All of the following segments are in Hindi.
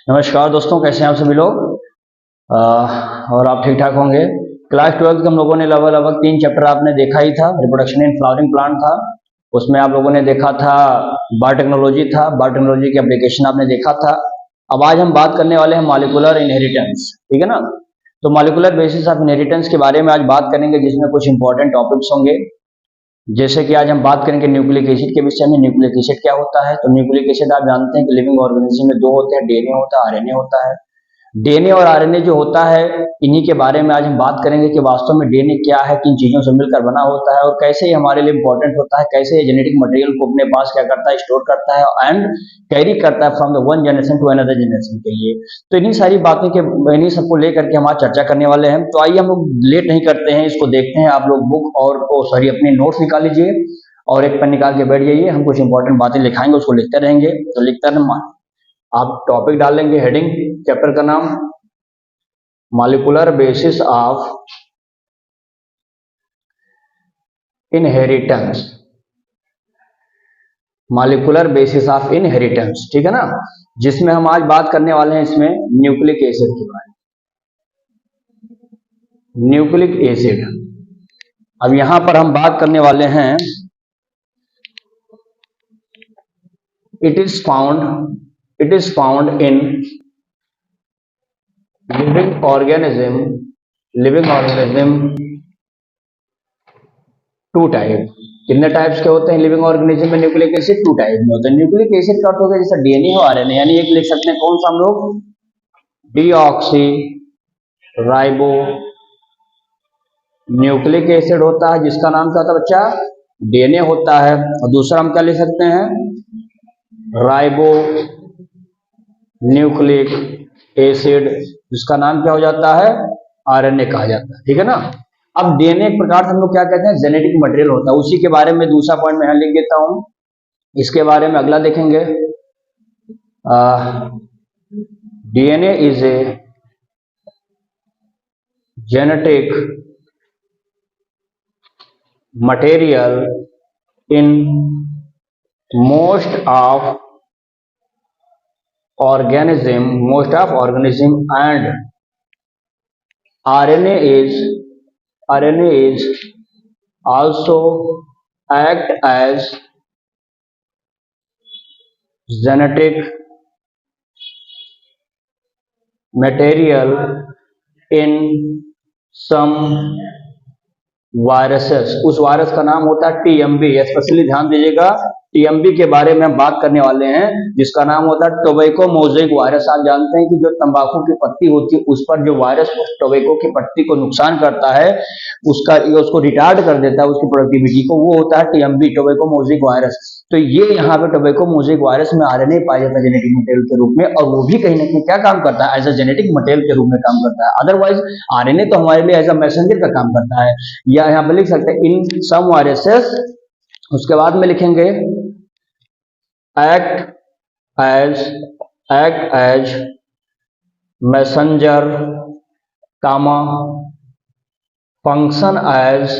नमस्कार दोस्तों, कैसे हैं आप सभी लोग। और आप ठीक ठाक होंगे। क्लास 12 के हम लोगों ने लगभग 3 चैप्टर आपने देखा ही था। रिप्रोडक्शन इन फ्लावरिंग प्लांट था, उसमें आप लोगों ने देखा था बायोटेक्नोलॉजी था, बायोटेक्नोलॉजी की एप्लीकेशन आपने देखा था। अब आज हम बात करने वाले हैं मॉलिक्यूलर इनहेरिटेंस, ठीक है ना। तो मॉलिक्यूलर बेसिस ऑफ इनहेरिटेंस के बारे में आज बात करेंगे, जिसमें कुछ इंपॉर्टेंट टॉपिक्स होंगे। जैसे कि आज हम बात करेंगे न्यूक्लिक एसिड के विषय में। न्यूक्लिक एसिड क्या होता है? तो न्यूक्लिक एसिड आप जानते हैं कि लिविंग ऑर्गेनिज्म में 2 होते हैं, डीएनए होता है, आरएनए होता है। डीएनए और आरएनए जो होता है, इन्हीं के बारे में आज हम बात करेंगे कि वास्तव में डीएनए क्या है, किन चीजों से मिलकर बना होता है और कैसे ये हमारे लिए इंपॉर्टेंट होता है, कैसे ये जेनेटिक मटेरियल को अपने पास क्या करता है, स्टोर करता है एंड कैरी करता है from the one generation to another generation के लिए। तो इन्हीं सारी बातों के इन्हीं सबको लेकर के हम आज चर्चा करने वाले हैं। तो आइए हम लोग लेट नहीं करते हैं, इसको देखते हैं। आप लोग बुक और अपने नोट्स निकाल लीजिए और एक पेन निकाल के बैठ जाइए। हम कुछ इंपॉर्टेंट बातें लिखाएंगे, उसको लिखते रहेंगे। तो लिखते रहना, आप टॉपिक डाल लेंगे, हेडिंग, चैप्टर का नाम molecular basis of inheritance. Molecular basis of inheritance, ठीक है ना, जिसमें हम आज बात करने वाले हैं इसमें न्यूक्लिक एसिड के बारे में। न्यूक्लिक एसिड, अब यहां पर हम बात करने वाले हैं। It is found in living organism 2 type. कितने टाइप्स के होते हैं लिविंग ऑर्गेनिज्म में? न्यूक्लिक एसिड 2 टाइप में होते हैं। न्यूक्लिक एसिड का अर्थ हो गया जैसे डीएनए और आरएनए, यानी एक लिख सकते हैं कौन सा हम लोग, डीऑक्सी राइबो न्यूक्लिक एसिड होता है, जिसका नाम क्या होता है बच्चा? डीएनए होता है। और दूसरा हम क्या लिख सकते हैं, राइबो न्यूक्लिक एसिड, जिसका नाम क्या हो जाता है? आरएनए कहा जाता है, ठीक है ना। अब डीएनए एक प्रकार से हम लोग क्या कहते हैं, जेनेटिक मटेरियल होता है। उसी के बारे में दूसरा पॉइंट मैं लिख देता हूं, इसके बारे में अगला देखेंगे। DNA is a genetic material in most of organism and RNA is also act as genetic material in some viruses. उस वायरस का नाम होता है टीएमबी। स्पेशली ध्यान दीजिएगा, टीएमबी के बारे में हम बात करने वाले हैं, जिसका नाम होता है टोबैको मोज़ेक वायरस। आप जानते हैं कि जो तंबाकू की पत्ती होती है, उस पर जो वायरस उस टोबैको की पत्ती को नुकसान करता है, उसको रिटार्ड कर देता है, उसकी प्रोडक्टिविटी को, वो होता है टीएमबी, टोबैको मोज़ेक वायरस। तो ये यहाँ पे टोबैको मोज़ेक वायरस में आरएनए पाया जाता है जेनेटिक मटेरियल के रूप में, और वो भी कहीं ना कहीं क्या काम करता है, एज अ जेनेटिक मटेरियल के रूप में काम करता है। अदरवाइज आरएनए तो हमारे लिए एज अ मैसेंजर का काम करता है। या यहाँ पे लिख सकते हैं इन सम वायरसेस, उसके बाद में लिखेंगे act as messenger, comma function as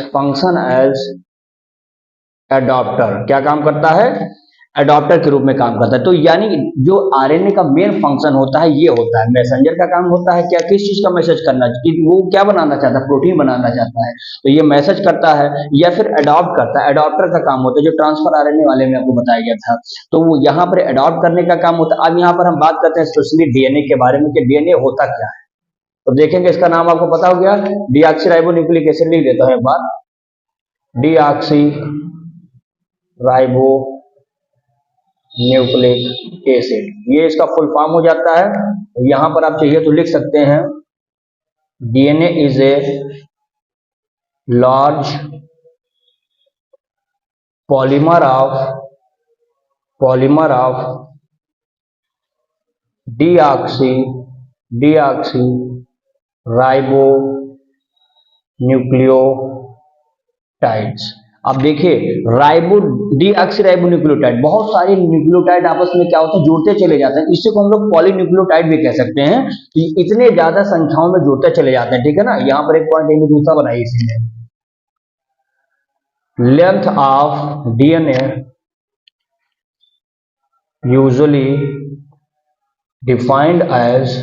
adapter। क्या काम करता है? एडॉप्टर के रूप में काम करता है। तो यानी जो आरएनए का मेन फंक्शन होता है, ये होता है मैसेंजर का काम होता है। क्या, किस चीज का मैसेज करना, कि वो क्या बनाना चाहता है, प्रोटीन बनाना चाहता है, तो ये मैसेज करता है या फिर अडॉप्ट करता है। एडॉप्टर का काम होता है, जो ट्रांसफर आरएनए वाले में आपको बताया गया था, तो वो यहाँ पर अडॉप्ट करने का काम होता है। अब यहाँ पर हम बात करते हैं स्पेशली डीएनए के बारे में कि डीएनए होता क्या है। तो देखेंगे, इसका नाम आपको पता हो गया, डीऑक्सीराइबोन्यूक्लिक एसिड। लिख देता हूं एक बार, डीऑक्सी राइबो न्यूक्लिक एसिड, ये इसका फुल फॉर्म हो जाता है। तो यहां पर आप चाहिए तो लिख सकते हैं, DNA is a large polymer of deoxy ribo nucleotides. अब देखिए, डीऑक्सीराइबोन्यूक्लियोटाइड, बहुत सारे न्यूक्लियोटाइड आपस में क्या होता है, जुड़ते चले जाते हैं। इसी को हम लोग पॉलीन्यूक्लियोटाइड भी कह सकते हैं, कि इतने ज्यादा संख्याओं में जुड़ते चले जाते हैं, ठीक है ना। यहां पर एक पॉइंट दूसरा बनाइए, इसलिए length of DNA usually defined as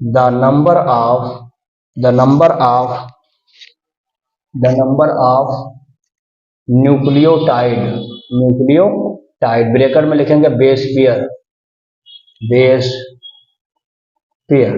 the number of the number of the number of nucleotide bracket में लिखेंगे बेस पेयर।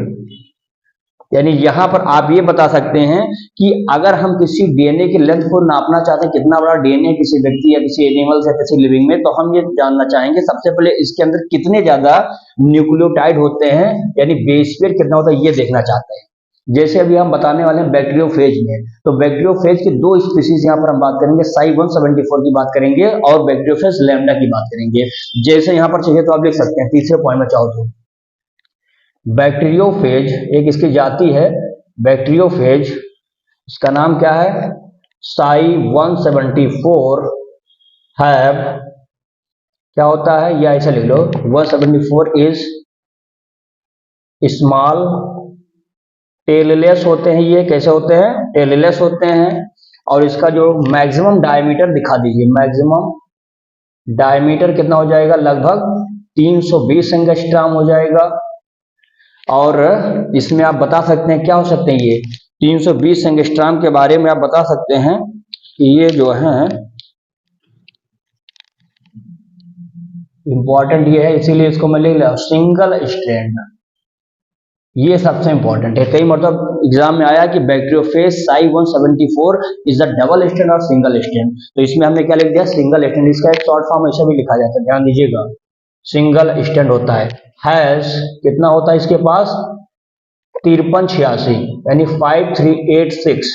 यानी यहां पर आप ये बता सकते हैं कि अगर हम किसी डीएनए की लेंथ को नापना चाहते हैं, कितना बड़ा डीएनए किसी व्यक्ति या किसी एनिमल या किसी लिविंग में, तो हम ये जानना चाहेंगे सबसे पहले इसके अंदर कितने ज्यादा न्यूक्लियोटाइड होते हैं, यानी बेस पेयर कितना होता है, ये देखना चाहते हैं। जैसे अभी हम बताने वाले हैं बैक्टीरियोफेज में, तो बैक्टीरियोफेज की दो स्पीसीज यहाँ पर हम बात करेंगे, साई 174 की बात करेंगे और बैक्टीरियोफेज लैम्डा की बात करेंगे। जैसे यहाँ पर चाहिए तो आप लिख सकते हैं तीसरे पॉइंट में चाहो तो, बैक्टीरियोफेज एक इसकी जाति है बैक्टीरियोफेज, इसका नाम क्या है साई 174 हैव, क्या होता है या ऐसे लिख लो 174 इज स्मॉल टेललेस होते हैं। ये कैसे होते हैं, टेललेस होते हैं। और इसका जो मैक्सिमम डायमीटर दिखा दीजिए, मैक्सिमम डायमीटर कितना हो जाएगा, लगभग 320 एंगस्ट्रॉम हो जाएगा। और इसमें आप बता सकते हैं क्या हो सकते हैं, ये 320 एंगस्ट्रॉम के बारे में आप बता सकते हैं कि ये जो है इंपॉर्टेंट ये है, इसीलिए इसको मैं लिख लिया सिंगल स्ट्रैंड। ये सबसे इंपॉर्टेंट है, कई मतलब एग्जाम में आया कि bacteriophage Sai 174 is the double strand और सिंगल स्ट्रैंड, तो इसमें हमने क्या लिख दिया सिंगल स्ट्रैंड। इसका एक शॉर्ट फॉर्म ऐसा भी लिखा जाता है, ध्यान दीजिएगा, सिंगल स्ट्रैंड होता है। हैज कितना होता है इसके पास 5386 यानी 5386,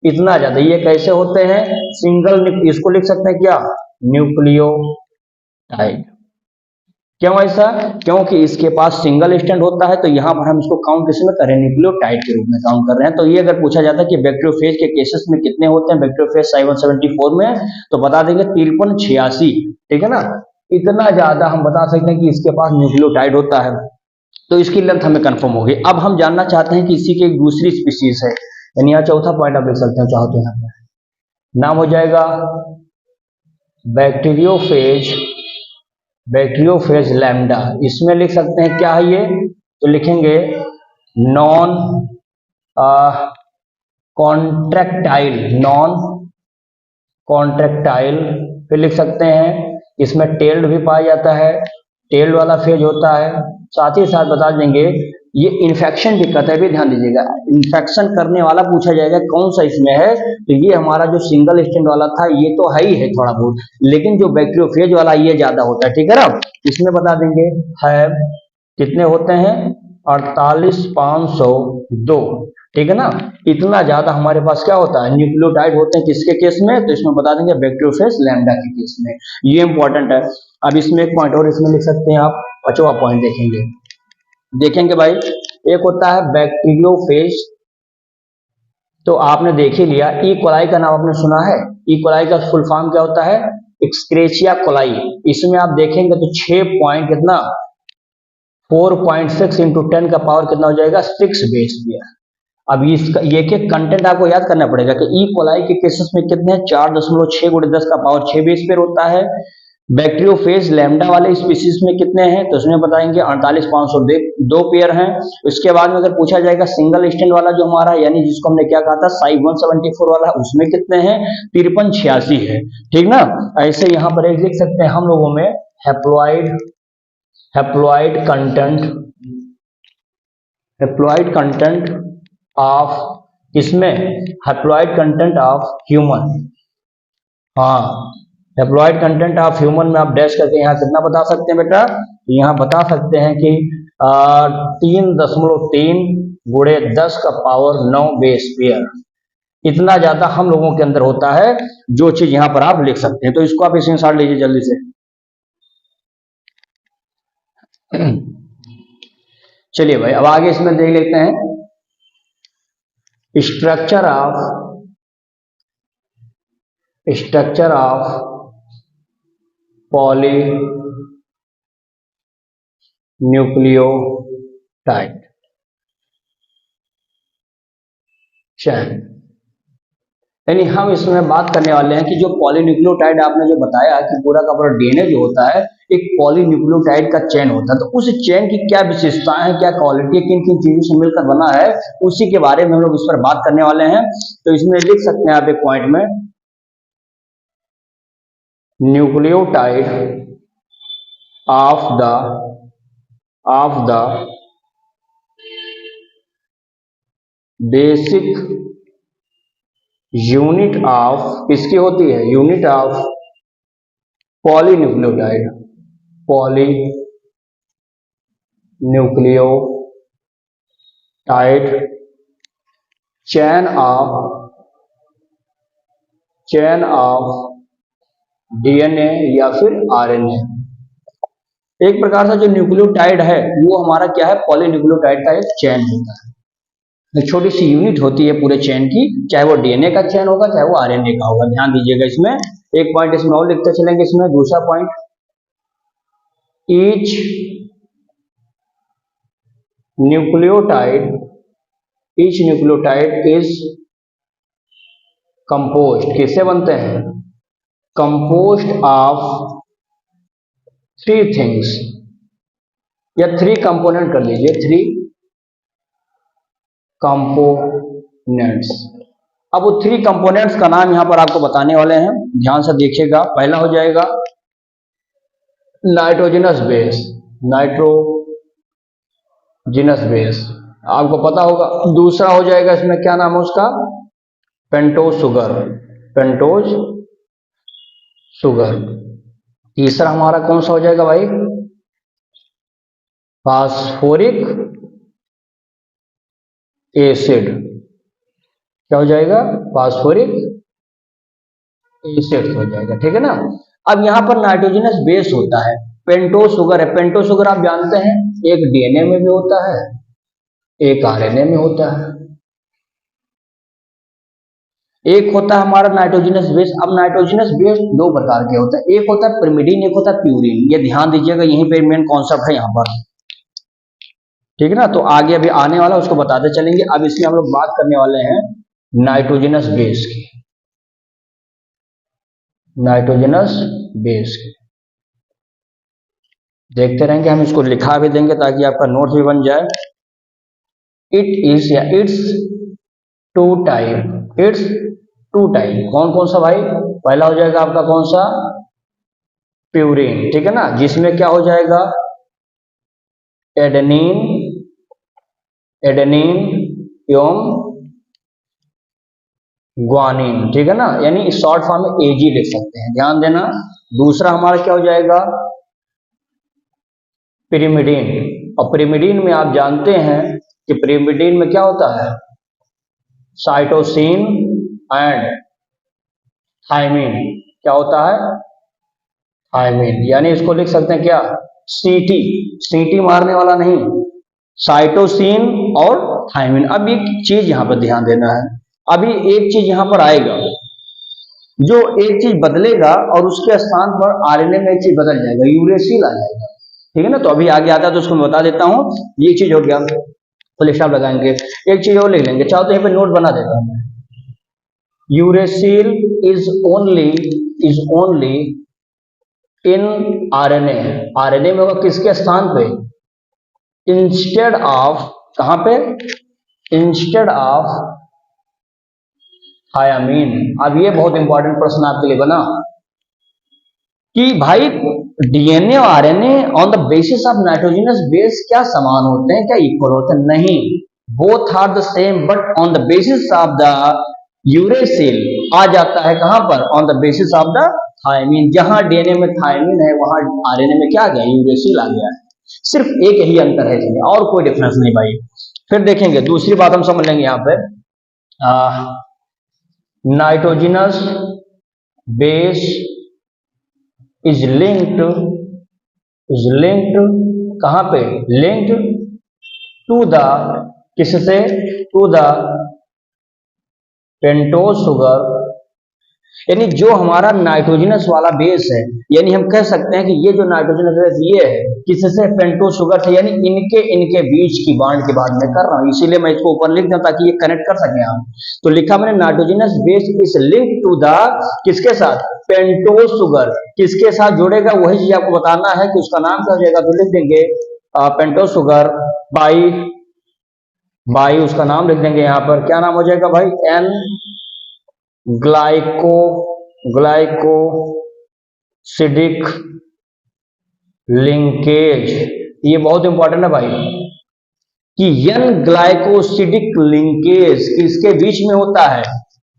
इतना ज्यादा। ये कैसे होते हैं सिंगल, इसको लिख सकते हैं क्या न्यूक्लियोटाइड। क्यों ऐसा, क्योंकि इसके पास सिंगल स्ट्रैंड होता है, तो यहां पर हम इसको काउंट किसमें करें, न्यूक्लियोटाइड के रूप में काउंट कर रहे हैं। तो ये अगर पूछा जाता है कि बैक्टीरियोफेज के केसेस में कितने होते हैं बैक्टीरियोफेज साई 174 में, तो बता देंगे 5386, ठीक है ना। इतना ज्यादा हम बता सकते हैं कि इसके पास न्यूक्लियोटाइड होता है, तो इसकी लेंथ हमें कंफर्म होगी। अब हम जानना चाहते हैं कि इसी की एक दूसरी स्पीसीज है, यानी यहाँ चौथा पॉइंट आप लिख सकते हैं चाहो तो, यहाँ पर नाम हो जाएगा बैक्टीरियोफेज लैम्डा। इसमें लिख सकते हैं क्या है ये, तो लिखेंगे नॉन कॉन्ट्रैक्टाइल, फिर लिख सकते हैं इसमें टेल्ड भी पाया जाता है, टेल्ड वाला फेज होता है। साथ ही साथ बता देंगे ये इन्फेक्शन दिक्कत है, भी ध्यान दीजिएगा, इन्फेक्शन करने वाला पूछा जाएगा कौन सा इसमें है, तो ये हमारा जो सिंगल स्ट्रैंड वाला था ये तो है ही है थोड़ा बहुत, लेकिन जो बैक्टीरियोफेज वाला ये ज्यादा होता है, ठीक है ना। इसमें बता देंगे है कितने होते हैं 48502, ठीक है ना। इतना ज्यादा हमारे पास क्या होता है न्यूक्लियोटाइड होते हैं किसके केस में, तो इसमें बता देंगे बैक्टीरियोफेज लैम्डा के केस में, ये इंपॉर्टेंट है। अब इसमें एक पॉइंट और इसमें लिख सकते हैं आप, पांचवा पॉइंट देखेंगे भाई, एक होता है बैक्टीरियोफेज, तो आपने देख ही लिया। ई कोलाई का नाम आपने सुना है, ई कोलाई का फुल फॉर्म क्या होता है एक्सक्रेचिया कोलाई। इसमें आप देखेंगे तो 6 पॉइंट कितना 4.6 इंटू 10 का पावर कितना हो जाएगा 6 बेस पेयर। अब इसका ये के कंटेंट आपको याद करना पड़ेगा कि ई कोलाई के केसेस में कितने हैं 4.6 × 10 का पावर 6 बेस पेयर होता है। बैक्टीरियोफेज लैम्डा वाले स्पीसीज में कितने हैं, तो इसमें बताएंगे 48502 पेयर हैं। उसके बाद में अगर पूछा जाएगा सिंगल स्ट्रैंड वाला जो हमारा, यानी जिसको हमने क्या कहा था साई 174 वाला, उसमें कितने हैं 5386 है, ठीक ना। ऐसे यहाँ पर एक लिख सकते हैं हम लोगों में हैप्लॉइड कंटेंट ऑफ, इसमें हैप्लॉइड कंटेंट ऑफ ह्यूमन, हाँ हैप्लॉइड कंटेंट ऑफ ह्यूमन में आप डैश करके यहाँ कितना बता सकते हैं बेटा, यहाँ बता सकते हैं कि 3.3 × 10 का पावर 9 बेस पेयर, इतना ज्यादा हम लोगों के अंदर होता है, जो चीज यहाँ पर आप लिख सकते हैं। तो इसको आप स्क्रीनशॉट लीजिए जल्दी से। चलिए भाई अब आगे इसमें देख लेते हैं स्ट्रक्चर ऑफ पॉलीन्यूक्लियोटाइड चैन। यानी हम इसमें बात करने वाले हैं कि जो पॉलीन्यूक्लियोटाइड आपने जो बताया कि पूरा का पूरा डीएनए जो होता है एक पॉलीन्यूक्लियोटाइड का चेन होता है, तो उस चेन की क्या विशेषताएं हैं, क्या क्वालिटी, किन किन चीजों से मिलकर बना है, उसी के बारे में हम लोग इस पर बात करने वाले हैं। तो इसमें लिख सकते हैं आप एक पॉइंट में, nucleotide of the basic unit of, किसकी होती है, unit of polynucleotide, polynucleotide chain of DNA या फिर आरएनए। एक प्रकार से जो न्यूक्लियोटाइड है वो हमारा क्या है, पॉलीन्यूक्लियोटाइड का एक चेन होता है, एक छोटी सी यूनिट होती है पूरे चेन की, चाहे वो डीएनए का चेन होगा चाहे वो आरएनए का होगा। ध्यान दीजिएगा इसमें एक पॉइंट इसमें और लिखते चलेंगे। इसमें दूसरा point, each nucleotide is composed, किससे बनते हैं, कंपोज्ड ऑफ 3 थिंग्स, या 3 कंपोनेंट कर लीजिए, 3 कंपोनेंट्स। अब वो 3 कंपोनेंट्स का नाम यहां पर आपको बताने वाले हैं, ध्यान से देखिएगा। पहला हो जाएगा नाइट्रोजनस बेस, नाइट्रोजनस बेस आपको पता होगा। दूसरा हो जाएगा इसमें क्या नाम है उसका, पेंटोज शुगर। तीसरा हमारा कौन सा हो जाएगा भाई, फास्फोरिक एसिड, क्या हो जाएगा, फास्फोरिक एसिड हो जाएगा, ठीक है ना। अब यहां पर नाइट्रोजनस बेस होता है, पेंटोज शुगर है। पेंटोज शुगर आप जानते हैं एक डीएनए में भी होता है, एक आरएनए में होता है। एक होता है हमारा नाइट्रोजनस बेस। अब नाइट्रोजनस बेस 2 प्रकार के होते हैं, एक होता है पिरिमिडीन, एक होता है प्यूरिन। ये ध्यान दीजिएगा, यहीं पे मेन कॉन्सेप्ट है यहां पर, ठीक है ना। तो आगे अभी आने वाला उसको बताते चलेंगे। अब इसमें हम लोग बात करने वाले हैं नाइट्रोजनस बेस की, देखते रहेंगे, हम इसको लिखा भी देंगे ताकि आपका नोट भी बन जाए। इट्स 2 टाइप, कौन कौन सा भाई, पहला हो जाएगा आपका कौन सा, प्यूरिन, ठीक है ना, जिसमें क्या हो जाएगा, एडेनिन एवं ग्वानिन, ठीक है ना, यानी शॉर्ट फॉर्म में एजी लिख सकते हैं, ध्यान देना। दूसरा हमारा क्या हो जाएगा, पिरिमिडीन। और पिरिमिडीन में आप जानते हैं कि पिरिमिडीन में क्या होता है, साइटोसिन एंड थायमिन, क्या होता है, थायमिन, यानी इसको लिख सकते हैं क्या, सीटी मारने वाला नहीं, साइटोसिन और थायमिन। अब एक चीज यहां पर ध्यान देना है, अभी एक चीज यहां पर आएगा, जो एक चीज बदलेगा और उसके स्थान पर आरएनए में एक चीज बदल जाएगा, यूरेसिल आ जाएगा, ठीक है ना। तो अभी आगे आता है तो उसको मैं बता देता हूं। ये चीज हो गया, फुल स्टॉप लगाएंगे। एक चीज और लिख लेंगे, चाहो तो यहां पे नोट बना देता हूं, uracil is only in RNA में होगा, किसके स्थान पे, इंस्टेड ऑफ, कहां पे, इंस्टेड ऑफ थायामीन। अब ये बहुत इंपॉर्टेंट प्रश्न आपके लिए बना कि भाई डीएनए और RNA on the basis of nitrogenous base क्या समान होते हैं, क्या इक्वल होते हैं, नहीं, both are the same, but on the basis of the uracil आ जाता है कहां पर, on the basis of the thymine. जहां डीएनए में थायमीन है वहां आरएनए में क्या आ गया, यूरेसिल आ गया है। सिर्फ एक यही अंतर है इसमें, और कोई डिफरेंस नहीं भाई। फिर देखेंगे दूसरी बात हम समझ लेंगे यहां पे, नाइट्रोजनस बेस इज लिंक्ड कहां पे, लिंक्ड टू द, किससे, टू द पेंटोज शुगर यानी जो हमारा नाइट्रोजनस वाला बेस है, यानी हम कह सकते हैं कि ये जो नाइट्रोजनस बेस ये है किससे पेंटोस शुगर से, यानी इनके इनके बीच की बॉन्ड की बात मैं कर रहा हूं, इसीलिए मैं इसको ऊपर लिख दूं ताकि ये कनेक्ट कर सकें आप। तो लिखा मैंने nitrogenous base is link to the किसके साथ, पेंटोस शुगर। किसके साथ जुड़ेगा वही चीज आपको बताना है कि उसका नाम क्या हो जाएगा, तो लिख देंगे पेंटोस शुगर बाई बाई उसका नाम लिख देंगे यहां पर, क्या नाम हो जाएगा भाई, एन ग्लाइको ग्लाइकोसिडिक लिंकेज। ये बहुत इंपॉर्टेंट है भाई कि एन ग्लाइकोसिडिक लिंकेज किसके बीच में होता है,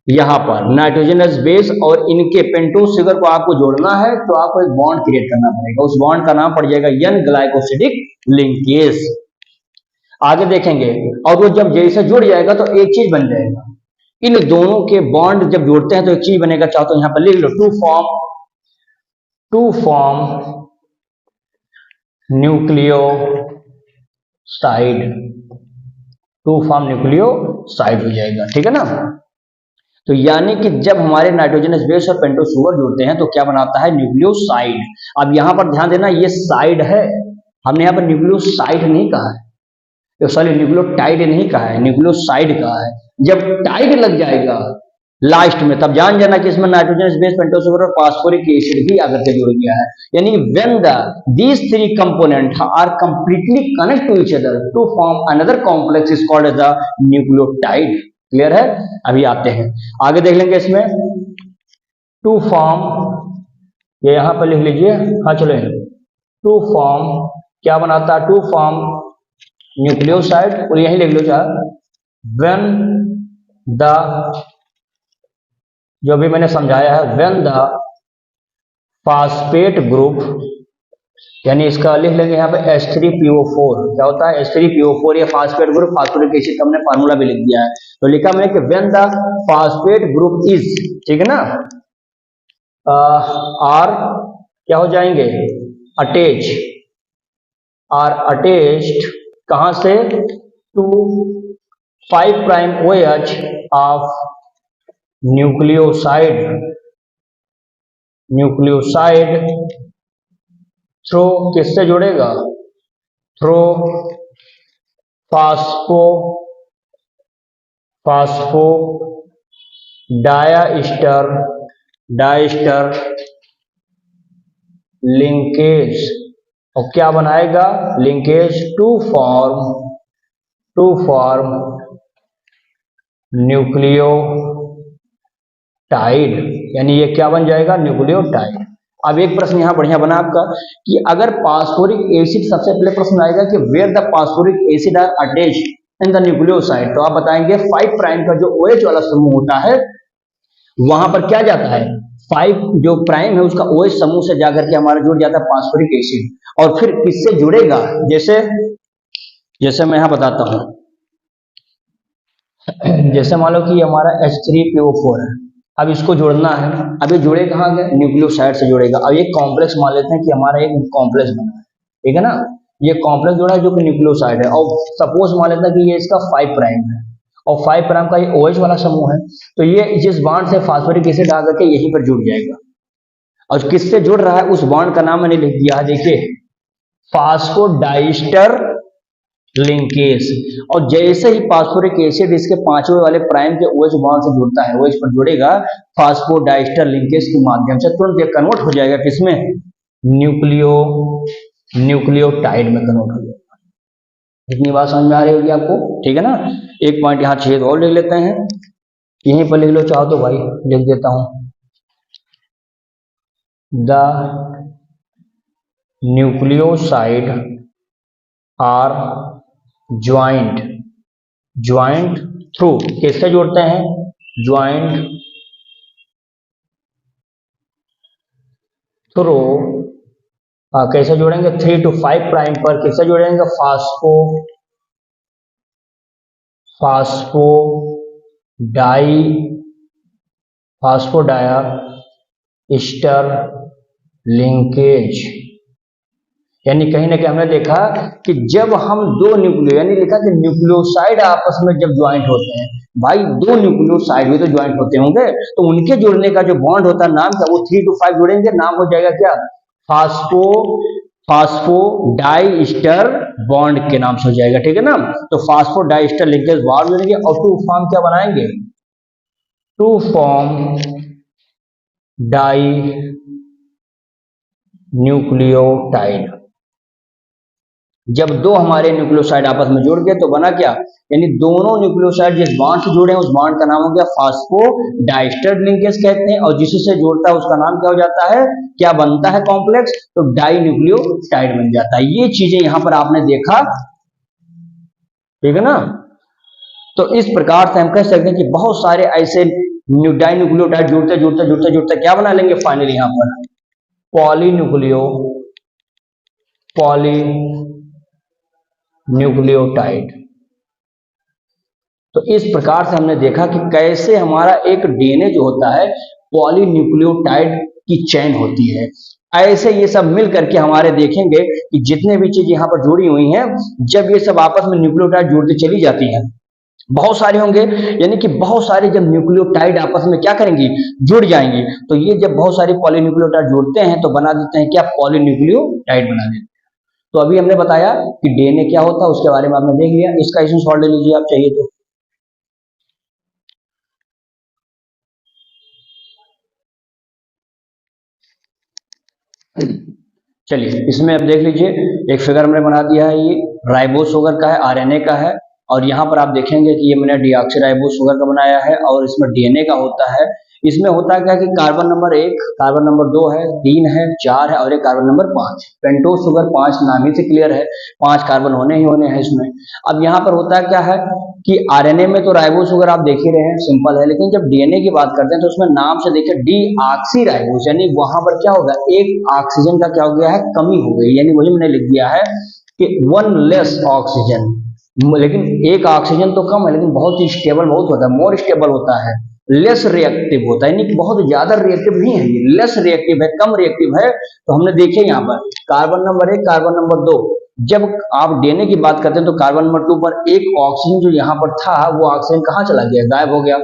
यहां पर नाइट्रोजनस बेस और इनके पेंटोस शुगर को आपको जोड़ना है तो आपको एक बॉन्ड क्रिएट करना पड़ेगा, उस बॉन्ड का नाम पड़ जाएगा एन ग्लाइकोसिडिक लिंकेज। आगे देखेंगे, और वो जब जैसे जुड़ जाएगा तो एक चीज बन जाएगा, इन दोनों के बॉन्ड जब जोड़ते हैं तो एक चीज बनेगा, चाहो तो यहां पर लिख लो, to form nucleoside, to form nucleoside हो जाएगा, ठीक है ना। तो यानी कि जब हमारे नाइट्रोजनस बेस और पेंटोस शुगर जुड़ते हैं तो क्या बनाता है, न्यूक्लियोसाइड। अब यहां पर ध्यान देना, ये साइड है, हमने यहां पर न्यूक्लियोसाइड नहीं कहा है, तो सॉरी न्यूक्लियोटाइड नहीं कहा है, न्यूक्लियोसाइड कहा है। जब टाइड लग जाएगा लास्ट में तब जान जाना कि इसमें नाइट्रोजनस बेस, पेंटोस शुगर और फास्फोरिक एसिड भी आकर के जुड़ गया है। यानी when the these three component are completely connect to each other to form another complex is called as the nucleotide. Clear है। अभी आते हैं आगे देख लेंगे इसमें टू फॉर्म, ये यहां पर लिख लीजिए, हाँ चलो, टू फॉर्म क्या बनाता है, टू फॉर्म न्यूक्लियोसाइड, और यही लिख लो चाहे व्हेन द, जो भी मैंने समझाया है, व्हेन द फास्फेट ग्रुप, यानी इसका लिख लेंगे यहाँ पे H3PO4, क्या होता है H3PO4, ये फास्फेट ग्रुप, फास्फोरिक एसिड का हमने फार्मूला भी लिख दिया है। तो लिखा मैंने कि when the phosphate group is, ठीक है ना, आर क्या हो जाएंगे, अटैच, आर अटैच्ड कहां से, to 5 prime OH of nucleoside through किससे जुड़ेगा, थ्रू फास्फो डायस्टर लिंकेज, और क्या बनाएगा, लिंकेज टू फॉर्म न्यूक्लियोटाइड, यानी ये क्या बन जाएगा, न्यूक्लियोटाइड। अब एक प्रश्न यहां बढ़िया बना आपका कि अगर फास्फोरिक एसिड, सबसे पहले प्रश्न आएगा कि where the phosphoric acid are attached in the nucleoside, तो आप बताएंगे 5 प्राइम का जो OH वाला समूह होता है वहां पर क्या जाता है, 5 जो प्राइम है उसका OH समूह से जाकर के हमारा जुड़ जाता है फास्फोरिक एसिड, और फिर किससे जुड़ेगा, जैसे मैं यहां बताता हूं, जैसे मान लो कि हमारा H3PO4 है, अब इसको जोड़ना है, अब ये जुड़े कहां गए, न्यूक्लियोसाइड से जुड़ेगा। अब एक कॉम्प्लेक्स मान लेते हैं कि हमारा एक कॉम्प्लेक्स बना है, ठीक है ना, ये कॉम्प्लेक्स जोड़ा है जो कि न्यूक्लियोसाइड है, और सपोज मान लेते हैं कि ये इसका 5 प्राइम है और 5 प्राइम का ये OH वाला समूह है, तो ये जिस बॉन्ड से फास्फोरिक एसिड आकर के यहीं पर जुड़ जाएगा, और किससे जुड़ रहा है उस बॉन्ड का नाम मैंने लिख दिया है, देखिए फास्फोडाइस्टर लिंकेज। और जैसे ही फास्फोरिक एसिड इसके 5वें वाले प्राइम के OH बॉन्ड से जुड़ता है, OH पर जुड़ेगा फास्फोडाइस्टर लिंकेज के माध्यम से, तुरंत ये कन्वर्ट हो जाएगा किसमें, न्यूक्लियोटाइड में कन्वर्ट हो जाएगा। इतनी बात समझ में आ रही होगी आपको, ठीक है ना। एक पॉइंट यहां छेद और लिख लेते हैं, यहीं पर लिख लो चाहो तो भाई, लिख देता हूं, the nucleoside are joint through, किससे जोड़ते हैं, ज्वाइंट थ्रू, कैसे जोड़ेंगे, 3 to 5 प्राइम पर किससे जोड़ेंगे, फास्फोडाइस्टर लिंकेज। यानी कहीं ना कहीं हमने देखा कि जब हम दो न्यूक्लियो, यानी लिखा कि न्यूक्लियोसाइड आपस में जब ज्वाइंट होते हैं, भाई दो न्यूक्लियोसाइड भी तो ज्वाइंट होते होंगे, तो उनके जुड़ने का जो बॉन्ड होता है नाम क्या, वो 3 to 5 जुड़ेंगे, नाम हो जाएगा क्या, फास्फो फास्फोडाइस्टर बॉन्ड के नाम से हो जाएगा, ठीक है ना। तो फास्फोडाइस्टर लिंकेज बॉन्ड जुड़ेंगे और टू फॉर्म क्या बनाएंगे, टू फॉर्म डाई न्यूक्लियोटाइड। जब दो हमारे न्यूक्लियोसाइड आपस में जुड़ गए तो बना क्या, यानी दोनों न्यूक्लियोसाइड जिस बॉन्ड से जुड़े हैं उस बॉन्ड का नाम हो गया फास्फोडाइस्टर लिंकेज कहते हैं, और जिससे जोड़ता है उसका नाम क्या हो जाता है, क्या बनता है कॉम्प्लेक्स, तो डाई न्यूक्लियोटाइड बन जाता है। ये चीजें यहां पर आपने देखा, ठीक है ना। तो इस प्रकार से हम कह सकते हैं कि बहुत सारे ऐसे डाई न्यूक्लियोटाइड जुड़ते जुड़ते जुड़ते जुड़ते क्या बना लेंगे फाइनली यहां पर, पॉलीन्यूक्लियो पॉलीन्यूक्लियोटाइड। तो इस प्रकार से हमने देखा कि कैसे हमारा एक डीएनए जो होता है पॉलीन्यूक्लियोटाइड की चेन होती है। ऐसे ये सब मिल करके हमारे देखेंगे कि जितने भी चीज यहाँ पर जुड़ी हुई हैं, जब ये सब आपस में न्यूक्लियोटाइड जुड़ती चली जाती हैं, बहुत सारे होंगे, यानी कि बहुत सारे जब न्यूक्लियोटाइड आपस में क्या करेंगी, जुड़ जाएंगी, तो ये जब बहुत सारे पॉलीन्यूक्लियोटाइड जुड़ते हैं तो बना देते हैं क्या, पॉलीन्यूक्लियोटाइड बना देते हैं। तो अभी हमने बताया कि डीएनए क्या होता है, उसके बारे में आपने देख लिया, इसका स्क्रीनशॉट ले लीजिए आप चाहिए तो। चलिए इसमें अब देख लीजिए, एक फिगर हमने बना दिया है, ये राइबोस शुगर का है, आरएनए का है, और यहाँ पर आप देखेंगे कि ये मैंने डीऑक्सीराइबोस शुगर का बनाया है, और इसमें डीएनए का होता है। इसमें होता क्या है कि कार्बन नंबर 1, कार्बन नंबर 2 है, 3 है, 4 है, और एक कार्बन नंबर 5। पेंटोज शुगर 5 नाम ही से क्लियर है, 5 कार्बन होने ही होने हैं इसमें। अब यहाँ पर होता क्या है कि आरएनए में तो राइबोस शुगर आप देख ही रहे हैं, सिंपल है, लेकिन जब डीएनए की बात करते हैं तो उसमें नाम से देखिए डीऑक्सीराइबोस, यानी वहां पर क्या होगा, एक ऑक्सीजन का क्या हो गया है, कमी हो गई, यानी वही मैंने लिख दिया है कि वन लेस ऑक्सीजन। लेकिन एक ऑक्सीजन तो कम है, लेकिन बहुत ही स्टेबल बहुत होता है, मोर स्टेबल होता है, लेस रिएक्टिव होता है, यानी कि बहुत ज्यादा रिएक्टिव नहीं है, ये लेस रिएक्टिव है, कम रिएक्टिव है। तो हमने देखिए यहाँ पर कार्बन नंबर 1, कार्बन नंबर 2, जब आप डीएनए की बात करते हैं तो कार्बन नंबर 2 पर एक ऑक्सीजन जो यहाँ पर था, वो ऑक्सीजन कहाँ चला गया, गायब हो गया।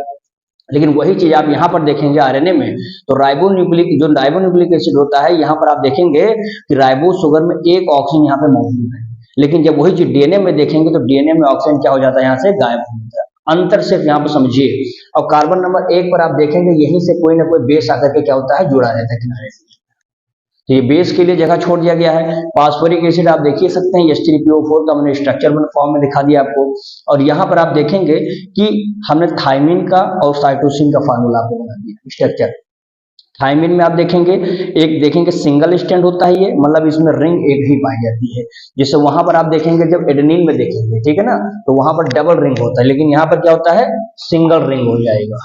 लेकिन वही चीज आप यहाँ पर देखेंगे आरएनए में, तो राइबोन्यूक्लिक एसिड होता है, यहाँ पर आप देखेंगे कि राइबोस शुगर में एक ऑक्सीजन यहाँ पे मौजूद है, लेकिन जब वही चीज डीएनए में देखेंगे तो डीएनए में ऑक्सीजन क्या हो जाता है, यहाँ से गायब हो जाता है। अंतर सिर्फ यहाँ पर समझिए। और कार्बन नंबर 1 पर आप देखेंगे यहीं से कोई ना कोई बेस आकर के क्या होता है, जुड़ा रहता है किनारे से, तो ये बेस के लिए जगह छोड़ दिया गया है। फास्फोरिक एसिड आप देख ही सकते हैं, H3PO4 का मैंने स्ट्रक्चर फॉर्म में दिखा दिया आपको। और यहाँ पर आप देखेंगे कि हमने थायमिन का और साइटोसिन का फार्मूला आपको बना दिया स्ट्रक्चर। थायमिन में आप देखेंगे, एक देखेंगे सिंगल स्टैंड होता है, ये मतलब इसमें रिंग एक ही पाई जाती है, जैसे वहां पर आप देखेंगे जब एडेनिन में देखेंगे, ठीक है ना, तो वहां पर डबल रिंग होता है, लेकिन यहाँ पर क्या होता है, सिंगल रिंग हो जाएगा।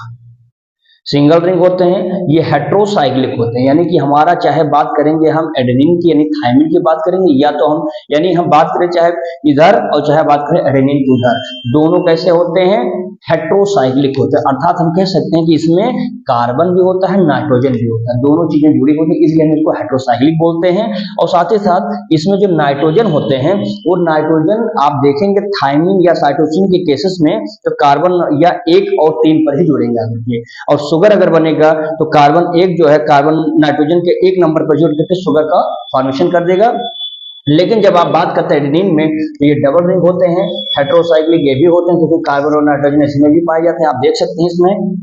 सिंगल रिंग होते हैं, ये हेट्रोसाइक्लिक होते हैं, यानी कि हमारा चाहे बात करेंगे हम एडेनिन की यानी थायमिन की बात करेंगे, या तो हम यानी हम बात करें चाहे इधर और चाहे बात करें एडेनिन की उधर, दोनों कैसे होते हैं, हेट्रोसाइक्लिक होते हैं। अर्थात हम कह सकते हैं कि इसमें कार्बन भी होता है, नाइट्रोजन भी होता है, दोनों चीजें जुड़ी होती है, इसलिए हम इसको हेट्रोसाइक्लिक बोलते हैं। और साथ ही साथ इसमें जो नाइट्रोजन होते हैं, वो नाइट्रोजन आप देखेंगे थायमिन या साइटोसिन के केसेस में तो कार्बन या 1 और 3 पर ही जुड़ेंगे आकर के, और शुगर अगर बनेगा तो कार्बन 1 जो है कार्बन नाइट्रोजन के 1 नंबर पर जुड़ करके शुगर का फॉर्मेशन कर देगा। लेकिन जब आप बात करते हैं एडेनिन में तो ये डबल रिंग होते हैं, हेट्रोसाइक्लिक ये भी होते हैं, क्योंकि कार्बन और नाइट्रोजन इसमें भी पाए जाते हैं, आप देख सकते हैं इसमें।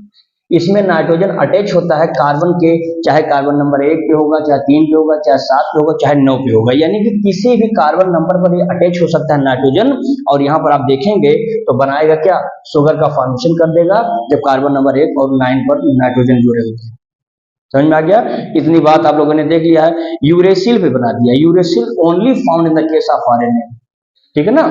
इसमें नाइट्रोजन अटैच होता है कार्बन के, चाहे कार्बन नंबर 1 पे होगा, चाहे 3 पे होगा, चाहे 7 पे होगा, चाहे 9 पे होगा, यानी कि किसी भी कार्बन नंबर पर ये अटैच हो सकता है नाइट्रोजन। और यहाँ पर आप देखेंगे तो बनाएगा क्या, शुगर का फॉर्मेशन कर देगा, जब कार्बन नंबर 1 और 9 पर नाइट्रोजन जुड़े होते हैं। समझ में आ गया, इतनी बात आप लोगों ने देख लिया है। यूरेसिल भी बना दिया, uracil only found in the case of RNA, ठीक है ना।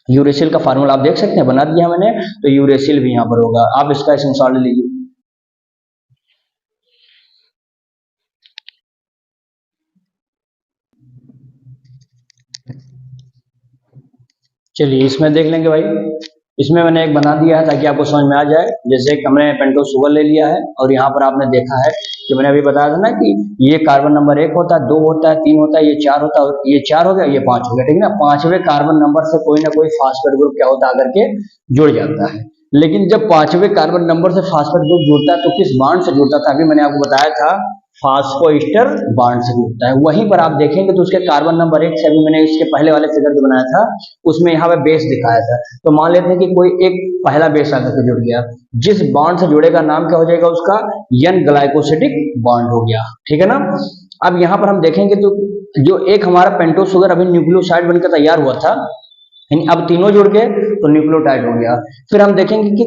यूरेसिल का फार्मूला आप देख सकते हैं, बना दिया मैंने, तो यूरेसिल भी यहाँ पर होगा, आप इसका स्क्रीनशॉट ले लीजिए। चलिए इसमें देख लेंगे भाई, इसमें मैंने एक बना दिया है ताकि आपको समझ में आ जाए। जैसे कि हमने पेंटोस शुगर ले लिया है और यहाँ पर आपने देखा है कि मैंने अभी बताया था ना कि ये कार्बन नंबर 1 होता है, 2 होता है, 3 होता है, ये 4 होता है, और ये 4 हो गया, ये 5 हो गया, ठीक है ना। 5वें कार्बन नंबर से कोई ना कोई फास्फेट ग्रुप क्या होता है आकर के जुड़ जाता है। लेकिन जब 5वें कार्बन नंबर से फास्फेट ग्रुप जुड़ता है तो किस बॉन्ड से जुड़ता था, अभी मैंने आपको बताया था फास्फोइस्टर बॉन्ड से जुड़ता है। वहीं पर आप देखेंगे तो उसके कार्बन नंबर 1 से, अभी मैंने इसके पहले वाले फिगर जो बनाया था उसमें यहाँ पे बेस दिखाया था, तो मान लेते हैं कि कोई एक पहला बेस आकर के जुड़ गया, जिस बॉन्ड से जुड़ेगा नाम क्या हो जाएगा उसका, एन ग्लाइकोसिडिक बॉन्ड हो गया, ठीक है ना। अब यहाँ पर हम देखेंगे तो जो एक हमारा पेंटोस शुगर अभी न्यूक्लियोसाइड बनकर तैयार हुआ था, अब तीनों जुड़ गए तो न्यूक्लियोटाइड हो गया। फिर हम देखेंगे कि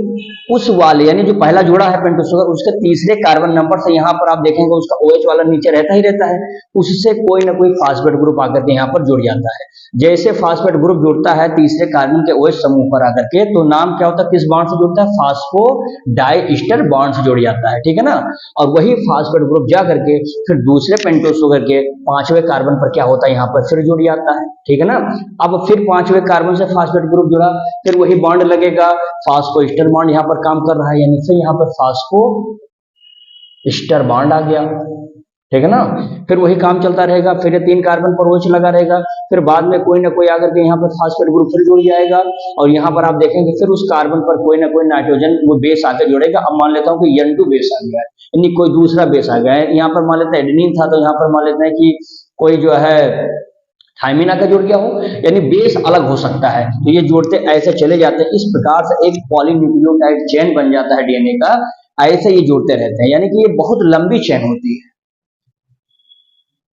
उस वाले यानी जो पहला जुड़ा है पेंटोस शुगर, उसके तीसरे कार्बन नंबर से यहाँ पर आप देखेंगे उसका OH वाला नीचे रहता ही रहता है, उससे कोई ना कोई फास्फेट ग्रुप आकर के यहाँ पर जुड़ जाता है। जैसे फास्फेट ग्रुप जुड़ता है तीसरे कार्बन के OH समूह पर आकर के, तो नाम क्या होता है, किस बॉन्ड से जुड़ता है, फास्फोडाइस्टर बॉन्ड से जुड़ जाता है, ठीक है ना। और वही फास्फेट ग्रुप जा करके फिर दूसरे पेंटोस शुगर के 5वें कार्बन पर क्या होता है, यहाँ पर फिर जुड़ जाता है, ठीक है ना। अब फिर 5वें कार्बन से फास्फेट ग्रुप जुड़ा, फिर वही बॉन्ड लगेगा, फास्फोइस्टर बॉन्ड यहाँ पर काम कर रहा है, यानी फिर यहाँ पर फास्फोइस्टर बॉन्ड आ गया, ठीक है ना। फिर वही काम चलता रहेगा, फिर ये 3 कार्बन पर OH लगा रहेगा, फिर बाद में कोई ना कोई आकर के यहाँ पर फास्फेट ग्रुप फिर जुड़ जाएगा, और यहाँ पर आप देखेंगे फिर उस कार्बन पर कोई ना कोई नाइट्रोजन वो बेस आकर जुड़ेगा। अब मान लेता हूँ कि N2 बेस आ गया है, यानी कोई दूसरा बेस आ गया है, यहाँ पर मान लेते हैं एडेनिन था, तो यहाँ पर मान लेते हैं कि कोई जो है थायमिन आकर जुड़ गया हो, यानी बेस अलग हो सकता है, तो ये जोड़ते ऐसे चले जाते हैं। इस प्रकार से एक पॉलीन्यूक्लियोटाइड चेन बन जाता है डीएनए का, ऐसे ये जोड़ते रहते हैं, यानी कि ये बहुत लंबी चेन होती है।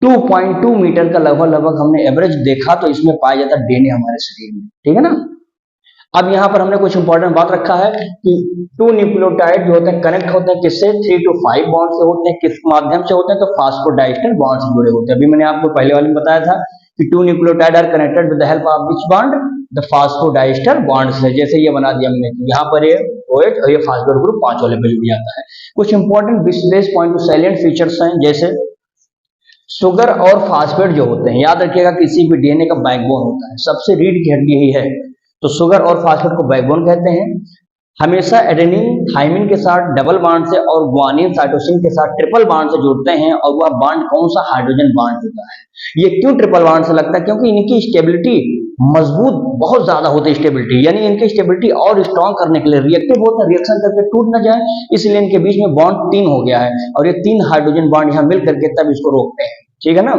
2.2 मीटर का लगभग हमने एवरेज देखा, तो इसमें पाया जाता है डीएनए हमारे शरीर में, ठीक है ना। अब यहाँ पर हमने कुछ इंपॉर्टेंट बात रखा है कि 2 न्यूक्लियोटाइड जो होते हैं कनेक्ट होते हैं किससे, 3 to 5 बॉन्ड से होते हैं, किस माध्यम से होते हैं, तो फास्फोडाइस्टर बॉन्ड से जुड़े होते हैं। अभी मैंने आपको पहले वाले में बताया था कि 2 nucleotide are connected with the help of which bond, the phosphodiester bond से। जैसे ये बना दिया हमने, यहाँ पर ये OH और ये फास्फोर ग्रुप 5 वाले पे जुड़ जाता है। कुछ इंपॉर्टेंट विशेष पॉइंट सैलिएंट फीचर्स हैं, जैसे शुगर और फास्फेट जो होते हैं, याद रखिएगा किसी भी डीएनए का बैकबोन होता है, सबसे रीढ़ की हड्डी यही है, तो शुगर और फास्फेट को बैकबोन कहते हैं। हमेशा एडेनिन थायमिन के साथ डबल बॉन्ड से और ग्वानिन साइटोसिन के साथ ट्रिपल बॉन्ड से जुड़ते हैं, और वह बॉन्ड कौन सा, हाइड्रोजन बॉन्ड होता है। ये क्यों ट्रिपल बॉन्ड से लगता है, क्योंकि इनकी स्टेबिलिटी मजबूत बहुत ज्यादा होती है, स्टेबिलिटी यानी इनकी स्टेबिलिटी और स्ट्रॉन्ग करने के लिए रिएक्टिव होता है, रिएक्शन करके टूट न जाए, इसलिए इनके बीच में बॉन्ड 3 हो गया है, और ये 3 हाइड्रोजन बॉन्ड यहाँ मिल करके तब इसको रोकते हैं, ठीक है ना।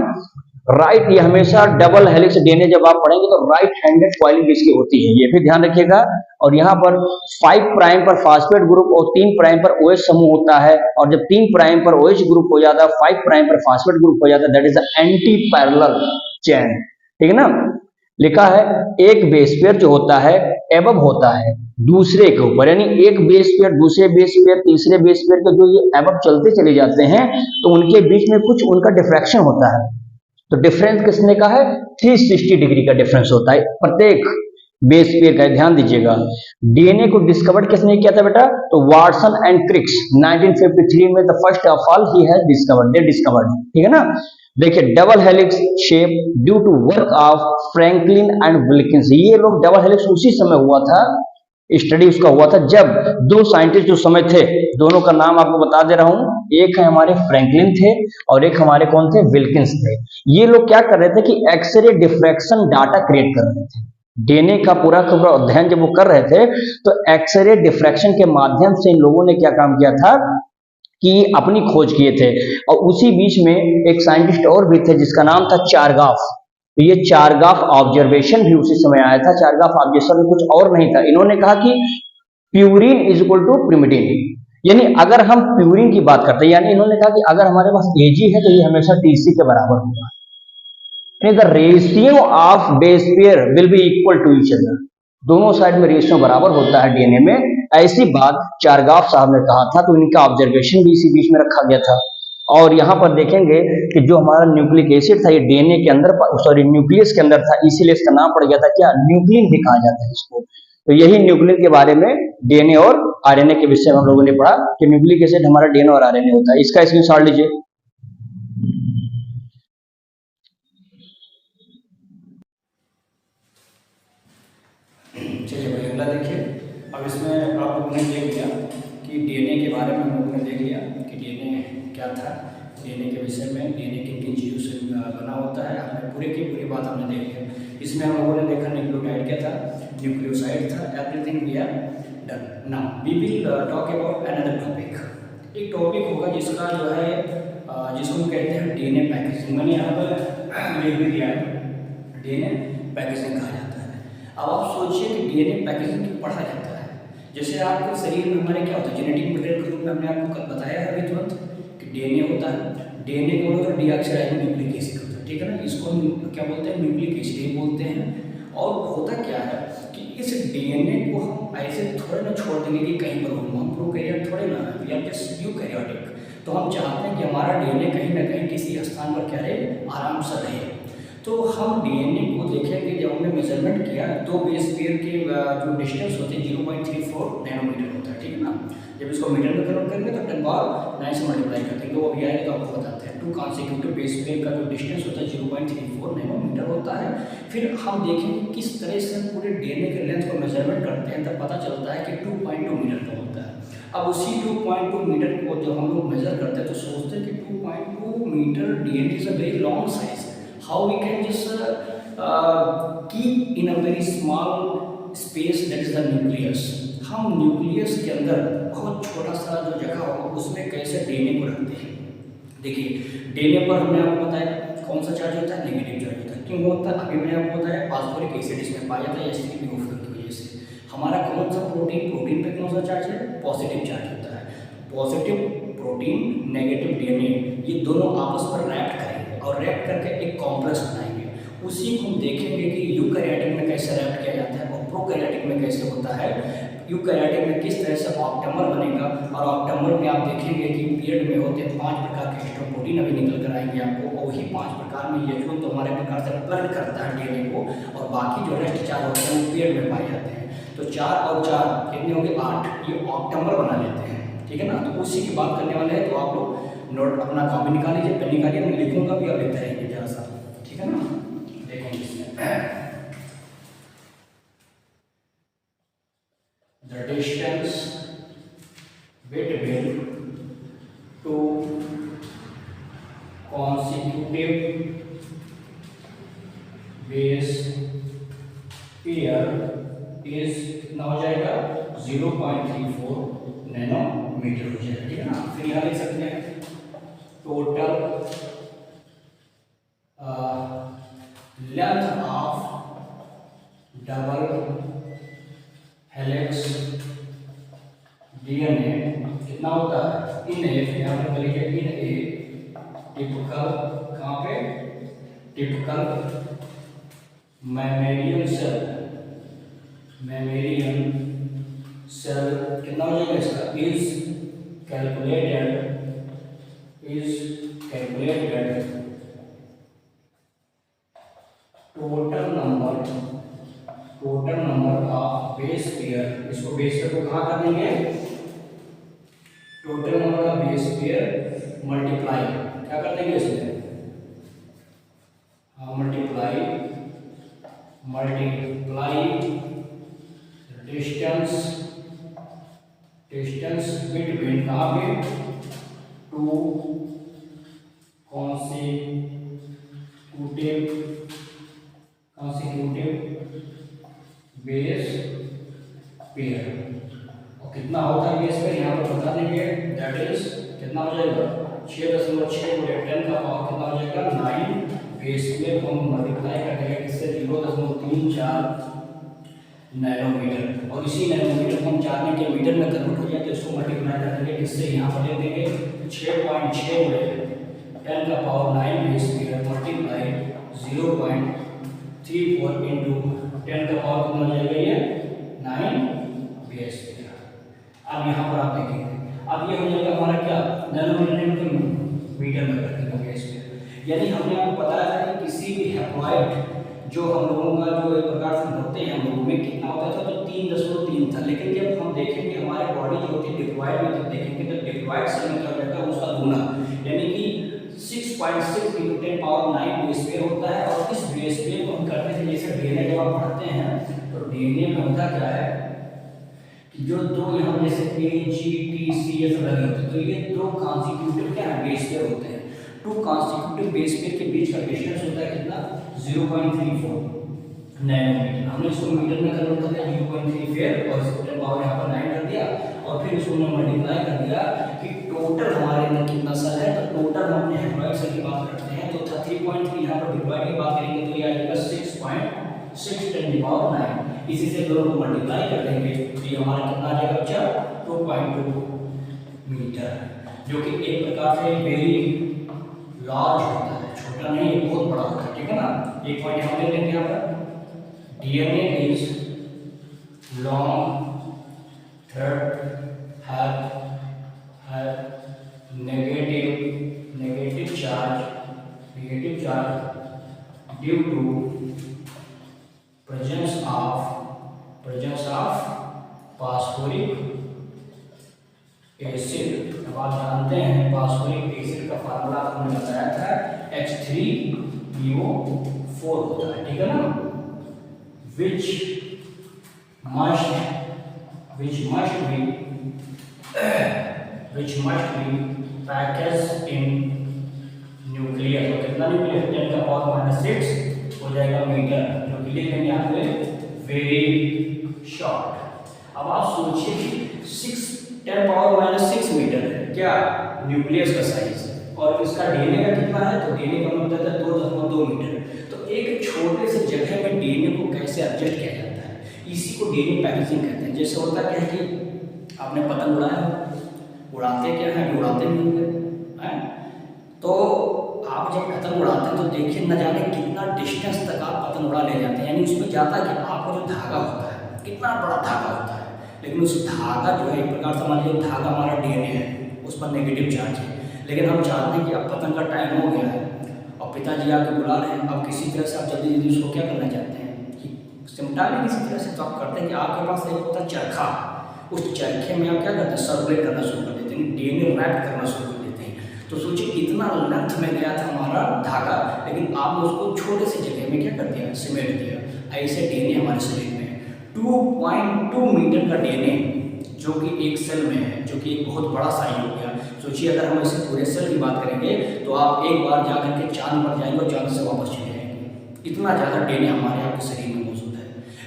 राइट, ये हमेशा डबल हेलिक्स डीएनए जब आप पढ़ेंगे तो राइट हैंडेड कॉइलिंग इसकी होती है, ये भी ध्यान रखिएगा। और यहाँ पर 5 प्राइम पर फास्फेट ग्रुप और 3 प्राइम पर OH समूह होता है, और जब 3 प्राइम पर OH ग्रुप हो जाता है, 5 प्राइम पर फास्फेट ग्रुप हो जाता है, that is anti parallel chain, ठीक है ना। लिखा है एक बेस पेयर जो होता है एबव होता है दूसरे के ऊपर, यानी एक बेस पेयर दूसरे बेस पेयर तीसरे बेस पेयर के जो ये एबव चलते चले जाते हैं, तो उनके बीच में कुछ उनका डिफ्रैक्शन होता है, तो डिफरेंस किसने का है, 360 डिग्री का डिफरेंस होता है प्रत्येक बेस पेयर का, ध्यान दीजिएगा। डीएनए को डिस्कवर किसने किया था बेटा, तो वाटसन एंड क्रिक्स 1953 में the first of all he has discovered, they discovered, ठीक है ना। देखिए double helix shape due to work of Franklin and Wilkins, ये लोग डबल हेलिक्स उसी समय हुआ था, स्टडी उसका हुआ था जब 2 साइंटिस्ट जो समय थे, दोनों का नाम आपको बता दे रहा हूं, एक है हमारे फ्रैंकलिन थे और एक हमारे कौन थे, विल्किंस थे। ये लोग क्या कर रहे थे कि एक्सरे डिफ्रैक्शन डाटा क्रिएट कर रहे थे, डीएनए का पूरा अध्ययन जब वो कर रहे थे, तो एक्सरे डिफ्रैक्शन के माध्यम से इन लोगों ने क्या काम किया था कि अपनी खोज किए थे। और उसी बीच में एक साइंटिस्ट और भी थे जिसका नाम था चारगाफ, तो ये चारगाफ ऑब्जर्वेशन भी उसी समय आया था। चारगाफ ऑब्जर्वेशन में कुछ और नहीं था, इन्होंने कहा कि purine is equal to pyrimidine, यानी अगर हम प्यूरिन की बात करते हैं, यानी इन्होंने कहा कि अगर हमारे पास Ag है तो ये हमेशा Tc के बराबर होगा, यानी the ratio of base pair will be equal to each other, दोनों साइड में रेशियो बराबर होता है डीएनए में, ऐसी बात चारगाफ साहब ने कहा था, तो इनका ऑब्जर्वेशन भी इसी बीच में रखा गया था। और यहाँ पर देखेंगे कि जो हमारा न्यूक्लिक एसिड था ये डीएनए के अंदर, सॉरी न्यूक्लियस के अंदर था, इसीलिए इसका नाम पड़ गया था क्या, न्यूक्लियन भी कहा जाता है इसको। तो यही न्यूक्लियन के बारे में डीएनए और आरएनए के विषय में हम लोगों ने पढ़ा कि न्यूक्लिक एसिड हमारा डीएनए और आरएनए होता है। इसका स्क्रीनशॉट लीजिए। चलिए भाई अगला देखिए, तो इसमें आप लोगों ने देख लिया कि डीएनए के बारे में हम लोगों ने देख लिया कि डीएनए क्या था, डीएनए के विषय में, डीएनए किन किन चीज़ों से बना होता है, हमने पूरी की पूरी बात हमने देख लिया। इसमें हम लोगों ने देखा न्यूक्लियोटाइड क्या था, न्यूक्लियोसाइड था, everything we are done. Now we will talk about another topic. एक टॉपिक होगा जिसका जो है जिसको हम कहते हैं डीएनए पैकेजिंग। मैंने यहाँ पर लिख भी दिया है, डीएनए पैकेजिंग कहा जाता है। अब आप सोचिए कि डीएनए पैकेजिंग क्यों पढ़ा जाता है। जैसे आपके शरीर में हमारे क्या होता है, जेनेटिक मटेरियल के रूप में हमने आपको कल बताया है अभी तुरंत कि डीएनए होता है। डीएनए को बोलते हैं डीऑक्सीराइबोन्यूक्लिक एसिड होता है, ठीक है ना। इसको हम क्या बोलते हैं, न्यूक्लिक एसिड ही बोलते हैं। और होता क्या है कि इस डीएनए को हम ऐसे थोड़े ना छोड़ देंगे कि कहीं पर हो, हम प्रोकैरियोट थोड़े ना, वी आर जस्ट यूकैरियोटिक। तो हम चाहते हैं कि हमारा डीएनए कहीं ना कहीं किसी स्थान पर क्या रहे, आराम से रहे। तो हम डीएनए को देखेंगे, जब हमने मेजरमेंट किया दो बेस पेयर के जो डिस्टेंस होते हैं 0.34 नैनोमीटर होता है, ठीक है ना। जब इसको मीटर में कन्वर्ट करेंगे तो 10⁻9 से मल्टीप्लाई कर देंगे, वो अभी आएगा तो आपको बताते हैं। टू कॉन्सिक्यूटिव बेस पेयर का जो डिस्टेंस होता है 0.34 नैनोमीटर होता है। फिर हम देखेंगे किस तरह से हम पूरे डीएनए के लेंथ को मेजरमेंट करते हैं, तब पता चलता है कि 2.2 मीटर का होता है। अब उसी 2.2 मीटर को जब हम लोग मेजर करते हैं तो सोचते हैं कि 2.2 metre DNA is a very long size, how we can just keep in a very small space, that is the nucleus. हम न्यूक्लियस के अंदर बहुत छोटा सा जो जगह होगा उसमें कैसे डीएनए को रखते हैं। देखिए डीएनए पर हमने आपको बताया कौन सा चार्ज होता है, नेगेटिव चार्ज होता है। क्यों होता है, अभी मैंने आपको बताया फास्फोरिक एसिड इसमें पाया जाता है H3PO4 की वजह से। हमारा कौन सा प्रोटीन, प्रोटीन पे कौन सा चार्ज है, पॉजिटिव चार्ज होता है। पॉजिटिव प्रोटीन, नेगेटिव डीएनए, ये दोनों आपस पर रैप्ट करेंगे और रैप्ट करके एक कॉम्प्लेक्स बनाएंगे। उसी को हम देखेंगे कि यूकैरियोटिक में कैसे रैप्ट किया जाता है और प्रोकैरियोटिक में कैसे होता है। यूकैरियोटिक में किस तरह से ऑक्टेमर बनेगा, और ऑक्टेमर में आप देखेंगे कि पीरियड में होते हैं 5 प्रकार के हिस्टोन प्रोटीन, अभी निकल कर आएंगे आपको। और वही 5 प्रकार में ये जो तो हमारे प्रकार से प्लग करता है डीएनए को, और बाकी जो रेस्ट 4 होते हैं वो पीरियड में पाए जाते हैं। तो 4 और 4 कितने होंगे, 8, ये ऑक्टेमर बना लेते हैं, ठीक है ना। तो उसी की बात करने वाले हैं। तो आप लोग नोट अपना कॉपी निकाल लीजिए, पेन निकालिए, मैं लिखूंगा भी, आप लिखते रहेंगे जरा सा, ठीक है ना। देखेंगे इसमें the distance between two consecutive base pair is कितना हो जाएगा 0.34 नैनोमीटर हो जाएगा, ठीक है ना। फिर यहाँ लिख सकते हैं total length of double helix DNA कितना होता है, इन ए, यहाँ पर लिखिए इन ए टिपिकल, कहाँ पे, टिपिकल मैमेरियन सेल, मैमेरियन सेल कितना हो जाएगा इसका, is calculated total number of base pair. इसको बेस पेयर को कहाँ कर देंगे, total number of base pair multiply, क्या कर देंगे इसमें, हाँ मल्टीप्लाई डिस्टेंस बिटवीन, कहाँ पे, टू कॉन्सिक्यूटिव बेस पेयर। और कितना होता है बेस पेयर यहाँ पर बता देंगे, दैट इज कितना हो जाएगा 6.6 गुणे 10 का पावर कितना हो जाएगा 9। बेस पेयर को हम मल्टीप्लाई कर देंगे किससे, 0.34 नैनोमीटर। और इसी नैनोमीटर को हम जानने के मीटर में कन्वर्ट हो जाए तो इसको मल्टीप्लाई कर देंगे किससे, यहाँ पर ले देंगे 6.6 गुणे 10 का power 9 base pair multiply 0.34 into 10 का पावर कितना हो जाएगा ये 9 बेस पेयर। अब यहाँ पर आप देखेंगे, अब ये हो जाएगा हमारा क्या, नैनोमीटर मीटर में कर देंगे बेस पेयर। यानी हमने आपको बताया था कि किसी भी हैप्लॉइड जो हम लोगों का जो एक प्रकार से होते हैं हम लोगों में कितना होता था, तो 3.3 था। लेकिन जब हम देखेंगे हमारे बॉडी जो होती है डिप्लॉइड में, जब देखेंगे तो डिप्लॉइड सेल में क्या हो जाएगा, उसका गुना, यानी कि 6.6 इंटू 10 पावर 9 बेस पेयर होता है। और इस बेस पेयर को हम करते थे, जैसे डीएनए जब आप पढ़ते हैं तो डीएनए में होता क्या है कि जो दो यहाँ जैसे AGTC ये सब लगे होते हैं, तो ये दो कॉन्सिक्यूटिव क्या है, बेस पेयर होते हैं। टू कॉन्सिक्यूटिव बेस पेयर के बीच का डिस्टेंस होता है कितना, 0.34 नैनोमीटर। हमने इसको मीटर में कन्वर्ट कर दिया 0.34 और इसको 10 पावर यहाँ पर 9 कर दिया और फिर इसको हमने मल्टीप्लाई कर दिया कि टोटल हमारे अंदर कितना सेल है। तो टोटल हम अपने हेप्लॉइड सेल की बात करते हैं तो 3.3 यहाँ पर डिप्लॉइड की बात करेंगे तो ये आ जाएगा 6.6 10 की पावर 9। इसी से दोनों को मल्टीप्लाई कर देंगे तो ये हमारा कितना आ जाएगा बच्चा, 2.2 मीटर, जो कि एक प्रकार से वेरी लार्ज होता है, छोटा नहीं, ये बहुत बड़ा होता है, ठीक है ना। एक पॉइंट हम ले लेंगे यहाँ पर, DNA is long thread have negative charge due to presence of phosphoric acid. अब आप जानते हैं फास्फोरिक एसिड का फार्मूला हमने बताया था H3PO4 होता है, ठीक है ना। which must be packaged in nucleus। तो कितना न्यूक्लियस, 10 का पावर -6 हो जाएगा मीटर, जो कि लिख लेंगे यहाँ पे वेरी शॉर्ट। अब आप सोचिए कि 10 पावर -6 मीटर है क्या न्यूक्लियस का साइज, और इसका डीएनए का कितना है, तो डीएनए का मतलब है 2.2 मीटर। तो एक छोटे से जगह में डीएनए को कैसे एडजस्ट किया जाता है, इसी को डीएनए पैकेजिंग कहते हैं। जैसे होता क्या है कि आपने पतंग उड़ाया, उड़ाते क्या है, उड़ाते नहीं होंगे हैं, तो आप जब पतंग उड़ाते हैं तो देखिए न जाने कितना डिस्टेंस तक आप पतंग उड़ा ले जाते हैं, यानी उसमें जाता है कि आपका जो धागा होता है कितना बड़ा धागा होता है, लेकिन उस धागा जो है एक प्रकार से मान लीजिए धागा हमारा डीएनए है, उस पर नेगेटिव चार्ज है। लेकिन हम चाहते हैं कि अब पतंग का टाइम हो गया है और पिताजी आपको बुला रहे हैं, अब किसी तरह से आप जल्दी जल्दी उसको क्या करना चाहते हैं कि सिमटा लें किसी तरह से। तो आप करते हैं कि आपके पास एक होता है चरखा, उस चरखे में आप क्या करते हैं, सर्कुलेट करना शुरू कर देते हैं, डीएनए रैप करना शुरू कर देते हैं। तो सोचिए इतना लेंथ में गया था हमारा धागा, लेकिन आपने उसको छोटे से जगह में क्या कर दिया, सिमेट दिया। ऐसे डीएनए हमारे शरीर में 2.2 मीटर का डीएनए जो कि एक सेल में है, जो कि एक बहुत बड़ा साइज हो गया। सोचिए अगर हम इसे पूरे सेल की बात करेंगे तो आप एक बार जाकर के चांद पर जाएंगे और चांद से वापस चले जाएंगे, इतना ज़्यादा डीएनए हमारे आपके शरीर में मौजूद है।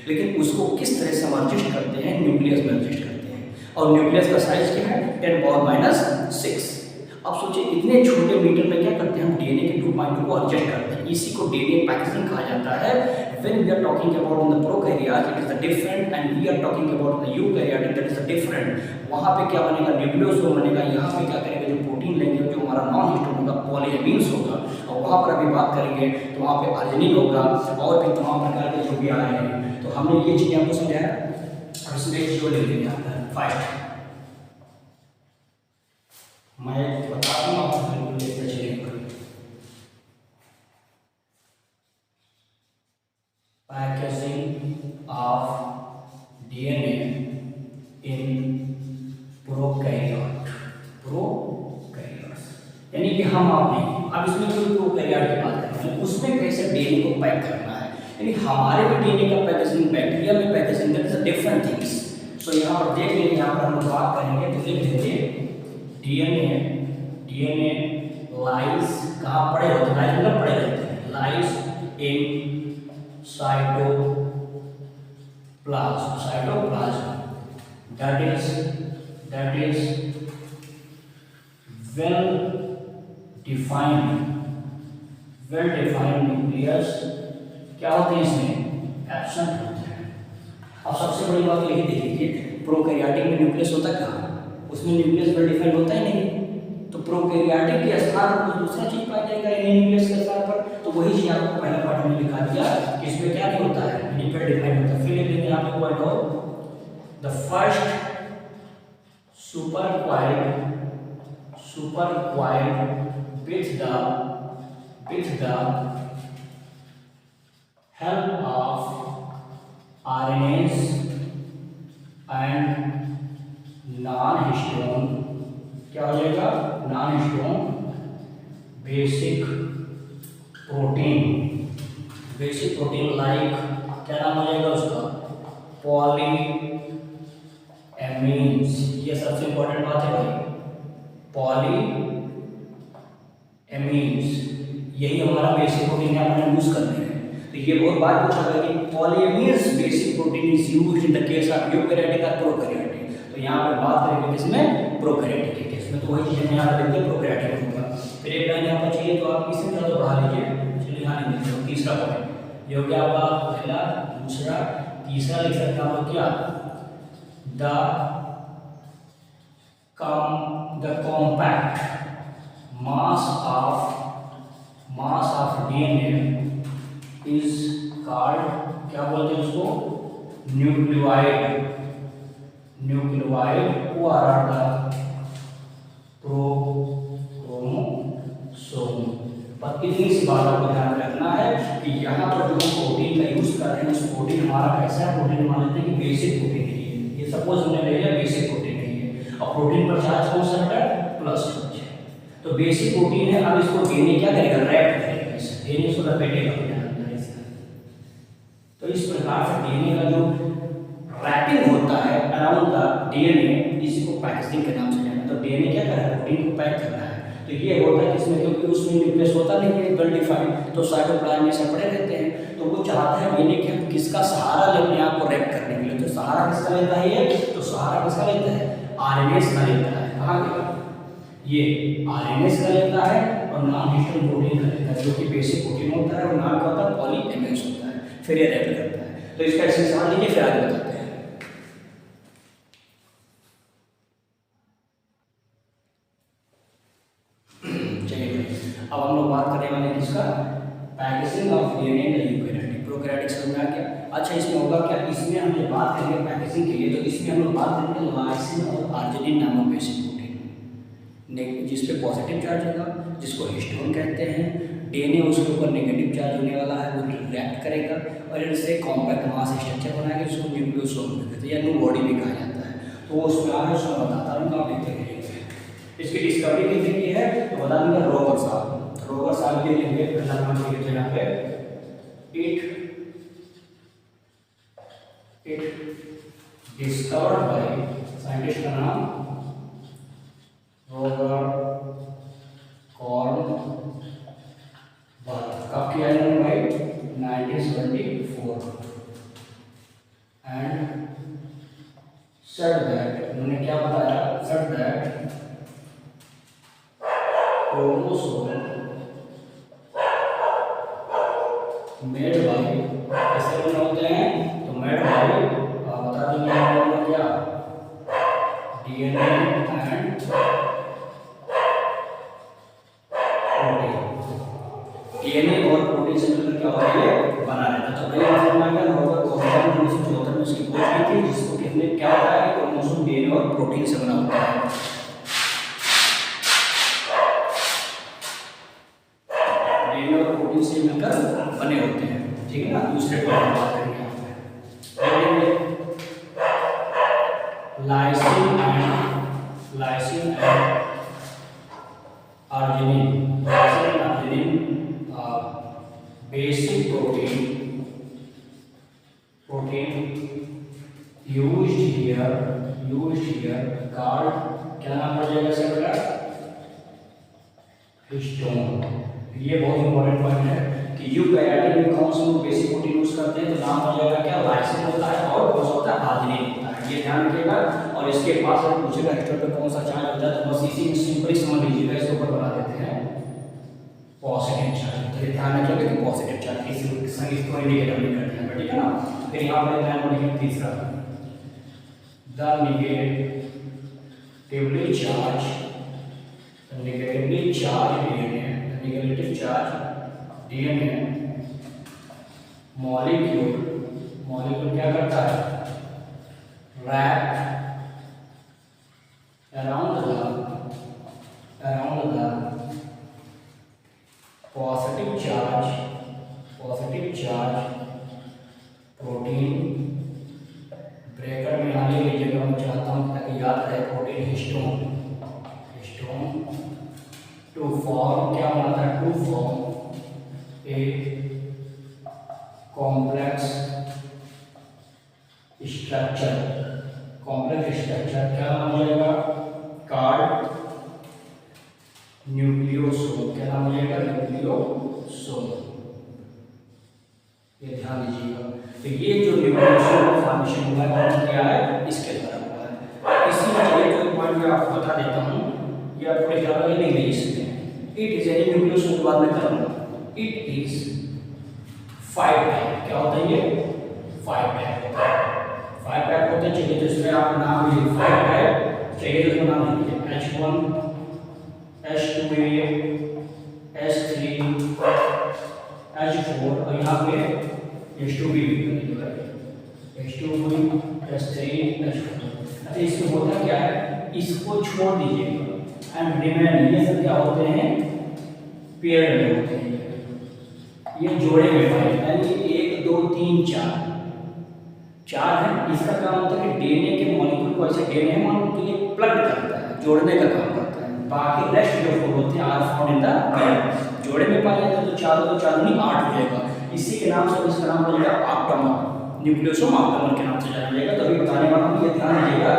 लेकिन उसको किस तरह से हम एडजस्ट करते हैं, न्यूक्लियस में एडजस्ट करते हैं, और न्यूक्लियस का साइज क्या है, 10 पावर -6। अब सोचिए इतने छोटे मीटर में क्या करते हैं हम, डीएनए के 2.2 को एडजस्ट करते हैं, इसी को डीएनए पैकेजिंग कहा जाता है। When we are talking about in the prokaryotes, it is the different, and we are talking about the eukaryotic, that is the different। वहाँ पे क्या बनेगा, न्यूक्लियोसोम बनेगा, यहाँ पे क्या करेंगे, जो प्रोटीन लेंगे, जो हमारा नॉन हिस्टोन होगा, पॉलीएमीन्स होगा, और वहाँ पर अभी बात करेंगे तो वहाँ पे अर्जिनिन होगा, और भी तमाम प्रकार के जो भी आ रहे हैं। तो हमने ये चीज़ आपको समझाया, और इसमें एक जो ले लेंगे आता है फास्ट, मैं बता दूँ आपको, बिल्कुल लेते चलिए। Packaging of DNA in prokaryote, यानी कि हम आप नहीं, अब इसमें जो प्रोकैरियोट की बात करते हैं उसमें कैसे डीएनए को पैक करना है, यानी हमारे भी डीएनए का पैकेजिंग बैक्टीरिया में packaging, that is different things. So यहाँ पर देख लीजिए, यहाँ पर हम बात करेंगे तो लिख देंगे डीएनए लाइज कहाँ पड़े होते हैं, लाइज मतलब पड़े रहते हैं, lies in cytoplasm, that is well defined nucleus क्या होते हैं इसमें, एब्सेंट होते हैं। अब सबसे बड़ी बात यही देखिए, प्रोकैरियोटिक में न्यूक्लियस होता कहाँ, उसमें न्यूक्लियस वेल डिफाइंड होता ही नहीं। तो प्रोकैरियोटिक के स्थान पर कुछ दूसरा चीज पाया जाएगा न्यूक्लियस के स्थान पर, तो वही चीज आपको पहला पार्ट में लिखा दिया कि इसमें क्या नहीं होता है, वेल डिफाइंड होता है। फिर लिख देंगे यहाँ पे पॉइंट हो, the first super coiled with the help of RNAs and non-histone, क्या हो जाएगा, non-histone बेसिक प्रोटीन लाइक क्या नाम हो जाएगा उसका, पॉली एमीन्स, ये सबसे इंपॉर्टेंट बात है भाई, पॉली एमीन्स, यही हमारा बेसिक प्रोटीन है, अपने यूज करते हैं। तो ये बहुत बार पूछा गया कि polyamines basic protein is used in the case of eukaryotic और प्रोकैरियोटिक। तो यहाँ पर बात करेंगे किसमें, प्रोकैरियोटिक के केस में। तो वही चीज़ यहाँ पर देखते हैं प्रोकैरियोटिक होगा। फिर एक लाइन यहाँ पर चाहिए तो आप इससे ज़्यादा बढ़ा लीजिए। चलिए यहाँ लिख देते हो तीसरा पॉइंट, ये हो गया आपका पहला, दूसरा, तीसरा लिख सकते हैं आप लोग क्या, the compact mass of DNA is called, क्या बोलते हैं उसको, nucleoid who are the chromosome. पर इतनी सी बात आपको ध्यान रखना है कि यहाँ पर जो प्रोटीन का यूज कर रहे हैं उस प्रोटीन हमारा कैसा है, प्रोटीन मान लेते हैं कि बेसिक प्रोटीन है। ये सपोज हमने ले लिया बेसिक प्रोटीन है, और प्रोटीन पर चार्ज कौन सा है, प्लस चार्ज है। तो बेसिक प्रोटीन है, अब इसको डीएनए क्या करेगा, रैप करेगा, डीएनए इसको लपेटेगा अपने अंदर इसका। तो इस प्रकार से डीएनए का जो रैपिंग होता है अराउंड द डीएनए, इसी को पैकेजिंग के नाम से जाना। तो डीएनए क्या कर रहा है, प्रोटीन को पैक कर रहा है। तो ये होता है किसमें, क्योंकि उसमें न्यूक्लियस होता नहीं है वेल डिफाइंड, तो साइटोप्लाज्म में सब पड़े रहते हैं। तो वो चाहता है डीएनए के किसका सहारा ले अपने आप को रैप करने के लिए। तो सहारा किसका लेता है ये, तो सहारा किसका लेता है, आरएनए का लेता है। कहाँ का, ये आरएनए का लेता है और नॉन हिस्टोन प्रोटीन का लेता है, जो कि बेसिक प्रोटीन होता है और नाम क्या होता है, पॉलीएमीन्स होता है। फिर ये रैप करता है। तो इसका एक्सप्लेनेशन लीजिए, फिर आगे बताते हैं। अब हम लोग बात करने वाले हैं किसका, packaging of DNA in the eukaryotic. Prokaryotic समझ में आ गया। अच्छा, इसमें होगा क्या, इसमें हम जब बात करेंगे पैकेजिंग के लिए, तो इसमें हम लोग बात करेंगे लाइसिन और आर्जिनिन नामक बेसिक प्रोटीन, जिस पे पॉजिटिव चार्ज होगा, जिसको हिस्टोन कहते हैं। डीएनए उसके ऊपर नेगेटिव चार्ज होने वाला है, वो रिएक्ट करेगा और इससे कॉम्पैक्ट मास स्ट्रक्चर बनाएगा, जिसको न्यूक्लियोसोम कहते हैं या न्यू बॉडी भी कहा जाता है। तो वो उसमें आगे उसमें बताता हूँ, आप देखते रहिए। इसकी डिस्कवरी किसने की है, तो बता दूंगा रॉबर्ट साहब के लिए। पहला नाम लिखे थे यहाँ पे, इट डिस्कवर्ड बाय, साइंटिस्ट का नाम रॉबर्ट कॉर्नबर्ग। कब किया इन्होंने भाई, 1974। एंड said that, उन्होंने क्या बताया, said that chromosome made by, कैसे बने होते हैं, तो मेड बाय, बता देंगे हम क्या, डीएनए एंड प्रोटीन। डीएनए और प्रोटीन से मिलकर क्या होता है, बना रहता है। तो पहले समझना क्या, रॉबर्ट कॉर्नबर्ग ने 1974 में उसकी खोज की थी, जिसको किसने क्या होता है, क्रोमोसोम डीएनए और प्रोटीन से बना होता है। से मिलकर बने होते हैं, ठीक है ना। दूसरे को हम बात करेंगे यहाँ पे, lysine and arginine. Basic protein used here called, क्या नाम पड़ जाएगा इसका, हिस्टोन। ये बहुत इंपॉर्टेंट पॉइंट है कि यूकैरियोटिक में कौन से बेसिक प्रोटीन यूज करते हैं, तो नाम हो जाएगा क्या, लाइसिन होता है और कौन सा होता है, आर्जिनिन होता है। ये ध्यान रखिएगा। और इसके पास अगर पूछेगा हिस्टोन पे कौन सा चार्ज होता है, तो बस इसी में सिंपली समझ लीजिएगा, इसके ऊपर बना देते हैं पॉजिटिव चार्ज। तो ये ध्यान रखिएगा कि पॉजिटिव चार्ज इसी संग इसको इंडिकेट हम करते हैं, ठीक है ना। फिर यहाँ पर ध्यान रखिए तीसरा, the negatively charge DNA molecule क्या करता है, wrap around the positive charge protein. Bracket में यहाँ ले लीजिएगा, मैं चाहता हूँ ताकि याद रहे, प्रोटीन हिस्टोन टू फॉर्म, क्या बनाता है, to form a complex complex structure क्या नाम हो जाएगा? Called nucleosome. क्या नाम हो जाएगा? न्यूक्लियोसोम। ये ध्यान दीजिएगा। तो ये जो न्यूक्लियोसोम का फॉर्मेशन हुआ है कौन किया है? इसके द्वारा हुआ है। इसी में एक पॉइंट मैं आपको बता देता हूँ, ये आप थोड़ी ज़्यादा नहीं गई इसमें। इट इज एनी न्यूक्लियोसोम के बाद में करूँगा। It is 5 type. क्या होता है ये? 5 टाइप होता है। 5 टाइप होते हैं। चलिए तो इसमें आप नाम लीजिए 5 टाइप। चाहिए तो इसमें नाम लीजिए H1, H2A, H3, H4 और यहाँ पे H2B भी कर दीजिएगा। H2B, H3, H4। अच्छा इसमें होता क्या है? इसको छोड़ दीजिएगा एंड रिमेन। ये सब क्या होते हैं? पेयर में होते हैं। ये जोड़े में पाए यानी 1 2 3 4 है। इसका काम होता है कि डीएनए के मॉलिक्यूल को ऐसे डीएनए मॉलिक्यूल के लिए प्लग करता है, जोड़ने का काम करता है। बाकी रेस्ट जो फोर होते हैं are found in the pair. जोड़े में पाए जाते हैं तो 4 नहीं 8 हो जाएगा। इसी के नाम से इसका नाम हो जाएगा ऑक्टामर। न्यूक्लियोसोम ऑक्टामर के नाम से जाना जाएगा। तो अभी बताने वाला हूँ, ये ध्यान दीजिएगा।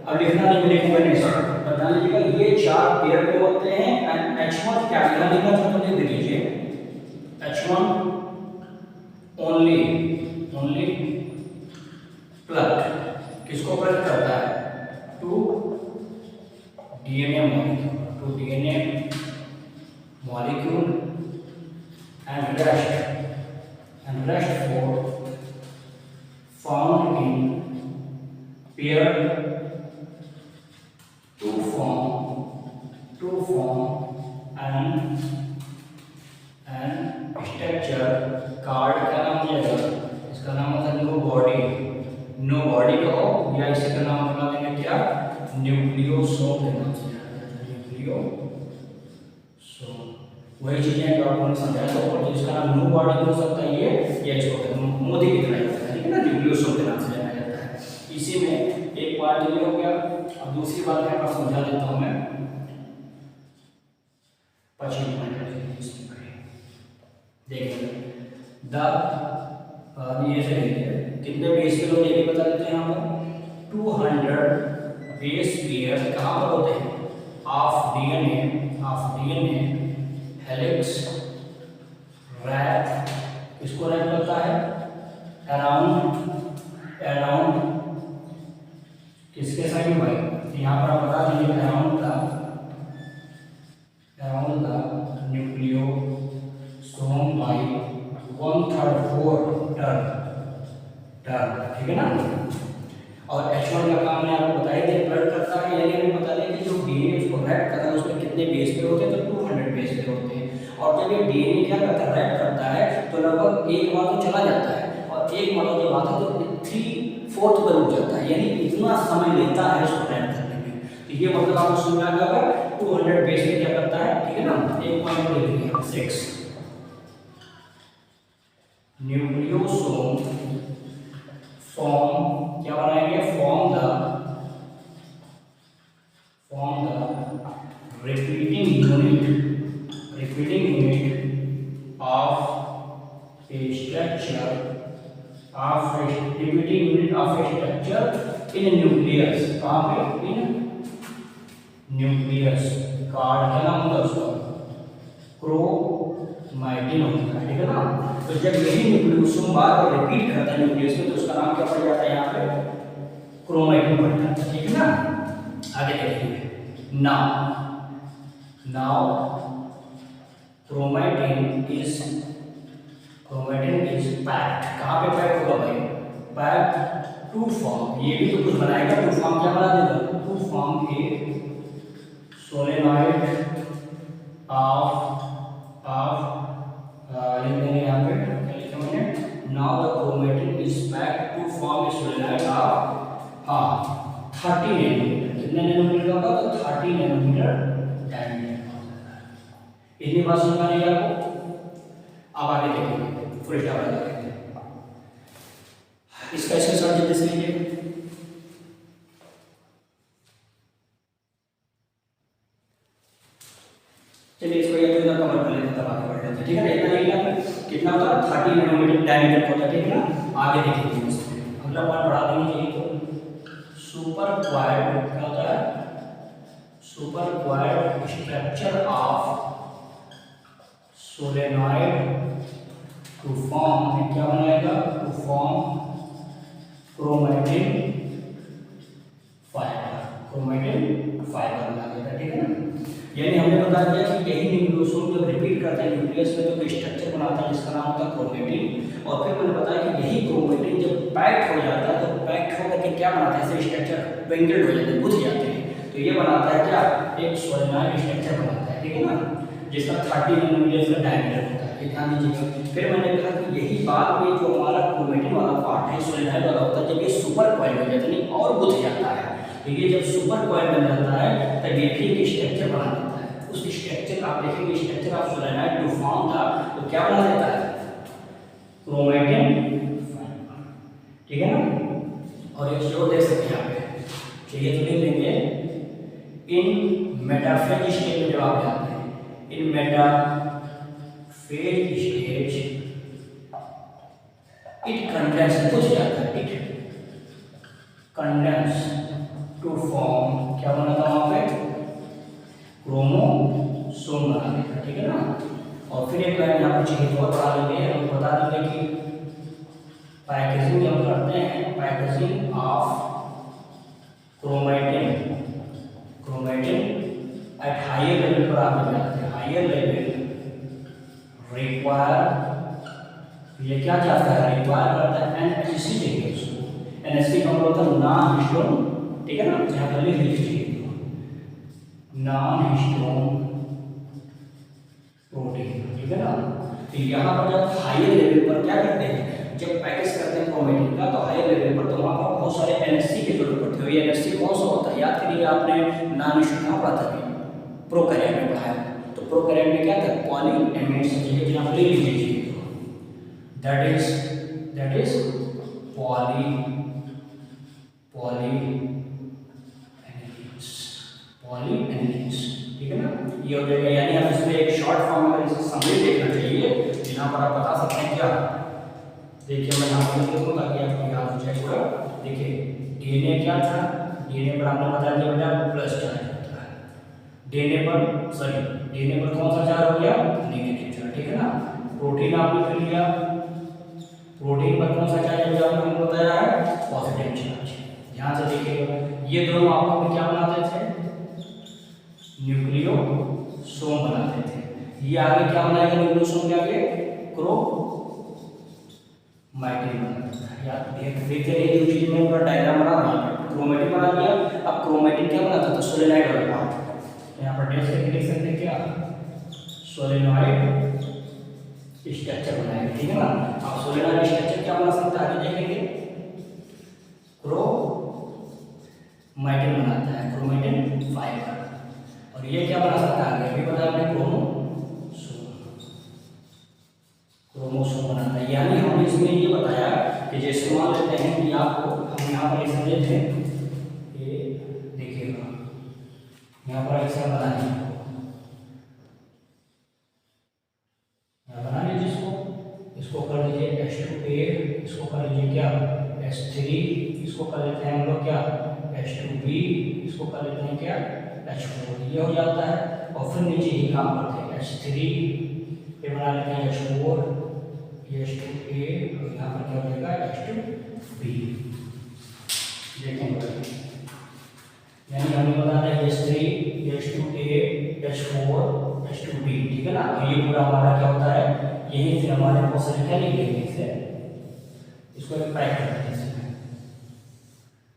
अब लिखना नहीं लिखूंगा नहीं सर, बता लीजिएगा। ये 4 पेयर में होते हैं एंड H1 क्या लिखना चाहते हैं लिख दीजिए। H1 ओनली प्लग किसको प्लग करता है? To DNA molecule and rest four found in pair to form and structure called. क्या नाम हो जाएगा? इसका नाम होता है नो बॉडी कहो या इसी का नाम बना देंगे क्या? न्यूक्लियोसोम के नाम से जाना जाता है। न्यूक्लियोसोम वही चीजें जो आपको समझाया था। और जिसका नाम नो बॉडी हो सकता है ये इसको मोदी की तरह होता है, ठीक है ना? न्यूक्लियोसोम के नाम से जाना जाता है। इसी में एक बात ये हो गया। अब दूसरी बात है मैं समझा देता हूँ मैं। 25 मिनट देखिए ये से कितने बेस पेयर होते हैं ये बता देते हैं। यहाँ पर 200 बेस पेयर कहाँ पर होते हैं? ऑफ डीएनए हेलिक्स रैप किसको रैप करता है? अराउंड किसके साइड में भाई? यहाँ पर आप बता दीजिए around the nucleosome by 1/3 turn, ठीक है ना? और H1 का काम मैंने आपको बताया कि प्लग करता है, यानी हमें बता दें कि जो डीएनए उसको रैप कर रहा है उसमें कितने बेस पेयर होते हैं? तो 200 बेस पेयर होते हैं। और जब ये डीएनए क्या करता है? रैप करता है तो लगभग एक बार तो चला जाता है और एक बार जब आता है तो 3/4 पर रुक जाता है, यानी इतना समय लेता है उसको रैप करने में। तो ये मतलब आपको समझ आ गया 200 बेस पेयर क्या करता है, ठीक है ना? एक पॉइंट ले लीजिए 6 न्यूक्लियोसोम फॉर्म क्या बनाएंगे? Form the repeating unit of A structure in nucleus. कहाँ पे? इन न्यूक्लियस। कार्ड क्या नाम होता है उसका? क्रोमैटिन होता है, ठीक है ना? तो जब यही न्यूक्लियोसोम बार बार रिपीट करता है न्यूक्लियस में तो उसका नाम क्या पड़ जाता है? यहाँ पे क्रोमैटिन पड़ जाता है, ठीक है ना? आगे देखिए। Now chromatin is packed. कहाँ पे पैक होगा भाई? Packed to form. ये भी तो कुछ बनाएगा। टू फॉर्म क्या बना देगा? To form a solenoid of यहाँ पे क्या लिखा मैंने? Now the chromatin is packed to form a solenoid of 30 nanometre. कितने नैनोमीटर होगा? तो 30 नैनोमीटर डायमीटर। इतनी बात समझ में आई आपको? अब आगे देखेंगे, फुल स्टॉप लगा देंगे। इसका स्क्रीनशॉट जल्दी से लीजिए। चलिए इसको ये तो कवर कर लेते हैं, तब आगे बढ़ लेते हैं, ठीक है ना? इतना नहीं है कितना होता है? 30 नैनोमीटर डायमीटर होता है, ठीक है ना? आगे देखेंगे इसमें अगला पॉइंट बढ़ा देंगे। चाहिए तो सुपर क्वाइड क्या होता है, super coiled structure of solenoid to form, क्या बनाएगा, to form chromatin fibre, chromatin fibre बना देता, ठीक है ना। यानी हमने बता दिया कि यही न्यूक्लियोसोम जब रिपीट करता है न्यूक्लियस में तो स्ट्रक्चर बनाता है जिसका नाम होता है क्रोमैटिन, और फिर मैंने बताया कि यही क्रोमैटिन जब पैक्ड हो जाता है तो पैक्ड होकर के क्या बनाता है, ऐसे स्ट्रक्चर बेंडेड हो जाते हैं, बुझ जाते हैं, तो ये बनाता है क्या, एक सोलेनॉइड स्ट्रक्चर बनाता है, ठीक है ना, जिसका 30 नैनोमीटर का डायमीटर होता है, ध्यान दीजिएगा। फिर मैंने कहा कि यही बाद में जो हमारा क्रोमैटिन वाला पार्ट है, सोलेनॉइड वाला होता है, जब ये सुपर कॉइल हो जाता है और बुझ जाता है, तो ये जब सुपर कॉइल बन जाता है तब ये भी एक स्ट्रक्चर बना देता है। उस स्ट्रक्चर आप देखेंगे, structure of solenoid to form था तो क्या बना देता है, क्रोमैटिन, ठीक है ना। और एक जो देख सकते हैं यहाँ पे, चलिए तो लिख लेंगे, इन मेटाफेज स्टेज में जब आप जाते हैं, इन मेटाफेज स्टेज इट कंडेंस, बुझ जाता है, इट कंडेंस टू फॉर्म, क्या बना था वहां पे, क्रोमोसोम बना देता, ठीक है ना। और फिर एक लाइन यहाँ पर चाहिए और बता देंगे, हम बता देंगे कि पैकेजिंग हम करते हैं, packaging of chromatin, chromatin at higher level पर आप जाते हैं, हायर लेवल रिक्वायर, ये क्या चाहता है, रिक्वायर करता है एनएचसी चाहिए उसको, एनएचसी का मतलब होता है नॉन हिस्टोन, ठीक है ना, यहाँ पर लिख लीजिए नॉन हिस्टोन प्रोटीन, ठीक है ना। तो यहाँ पर जब हायर लेवल पर क्या करते हैं, जब पैकेज करते हैं क्रोमैटिन का, तो हायर लेवल पर तो वहाँ पर बहुत सारे एनएचसी की जरूरत पड़ती है। ये एनएचसी कौन सा होता है, याद करिए, आपने नॉन हिस्टोन कहाँ पढ़ा था, प्रोकैरियोट में पढ़ाया, तो प्रोकैरियोट में क्या था, पॉलीएमिड्स, जहाँ पर ले लीजिए, दैट इज पॉलीएमिड्स, ठीक है ना, ये हो जाएगा। यानी आप इसमें एक शॉर्ट फॉर्म में इसका समरी देखना चाहिए, यहाँ पर आप बता सकते हैं क्या, देखिए मैं यहाँ पर लिख दूँगा ताकि आपको याद हो जाए पूरा। देखिए डीएनए क्या था, डीएनए पर आपने बता दिया बेटा प्लस चार्ज होता है, डीएनए पर कौन सा चार्ज हो गया, नेगेटिव चार्ज, ठीक है ना। प्रोटीन आपने फिर लिया, प्रोटीन पर कौन सा चार्ज होगा आपने बताया है, पॉजिटिव चार्ज। ध्यान से देखिएगा, ये दोनों आपस में क्या बनाते थे, न्यूक्लियोसोम बनाते थे। ये आगे क्या बनाएगा, न्यूक्लियोसोम के आगे क्रोमैटिन बनाता है। याद देखते रहिए, जो चीज में पूरा डायग्राम बना रहा हूं, क्रोमैटिन बना दिया। अब क्रोमैटिन क्या बनाता था, सोलेनॉइड वाला पार्ट, यहाँ पर डेट करके लिख सकते हैं क्या, सोलेनॉइड स्ट्रक्चर बनाएगा, ठीक है ना। अब सोलेनॉइड स्ट्रक्चर क्या बना सकता है, आगे देखेंगे, क्रोमैटिन बनाता है, क्रोमैटिन फाइबर। और ये क्या बना सकता है, अभी बताया हमने, क्रोमोसोम बनाता है। यानी हमने इसमें ये बताया कि जैसे मान लेते हैं कि आपको हम यहाँ पर ऐसा लेते हैं, ये देखिएगा यहाँ पर ऐसा बनाए, बना लीजिए इसको कर लीजिए H2A, इसको कर लीजिए क्या H3, इसको कर लेते हैं हम लोग क्या H2B, इसको कर लेते हैं क्या H4, ये हो जाता है। और फिर नीचे ही काम करते हैं H3, फिर बना लेते हैं H4, ये H2A, और यहाँ पर क्या हो जाएगा H2B, देखेंगे। यानी हमें बताना है H3, H2A, H4, H2B, ठीक है ना। तो ये पूरा हमारा क्या होता है, यही फिर हमारे क्वेश्चन क्या लिख लेंगे, इसे इसको एक पैक कर देंगे,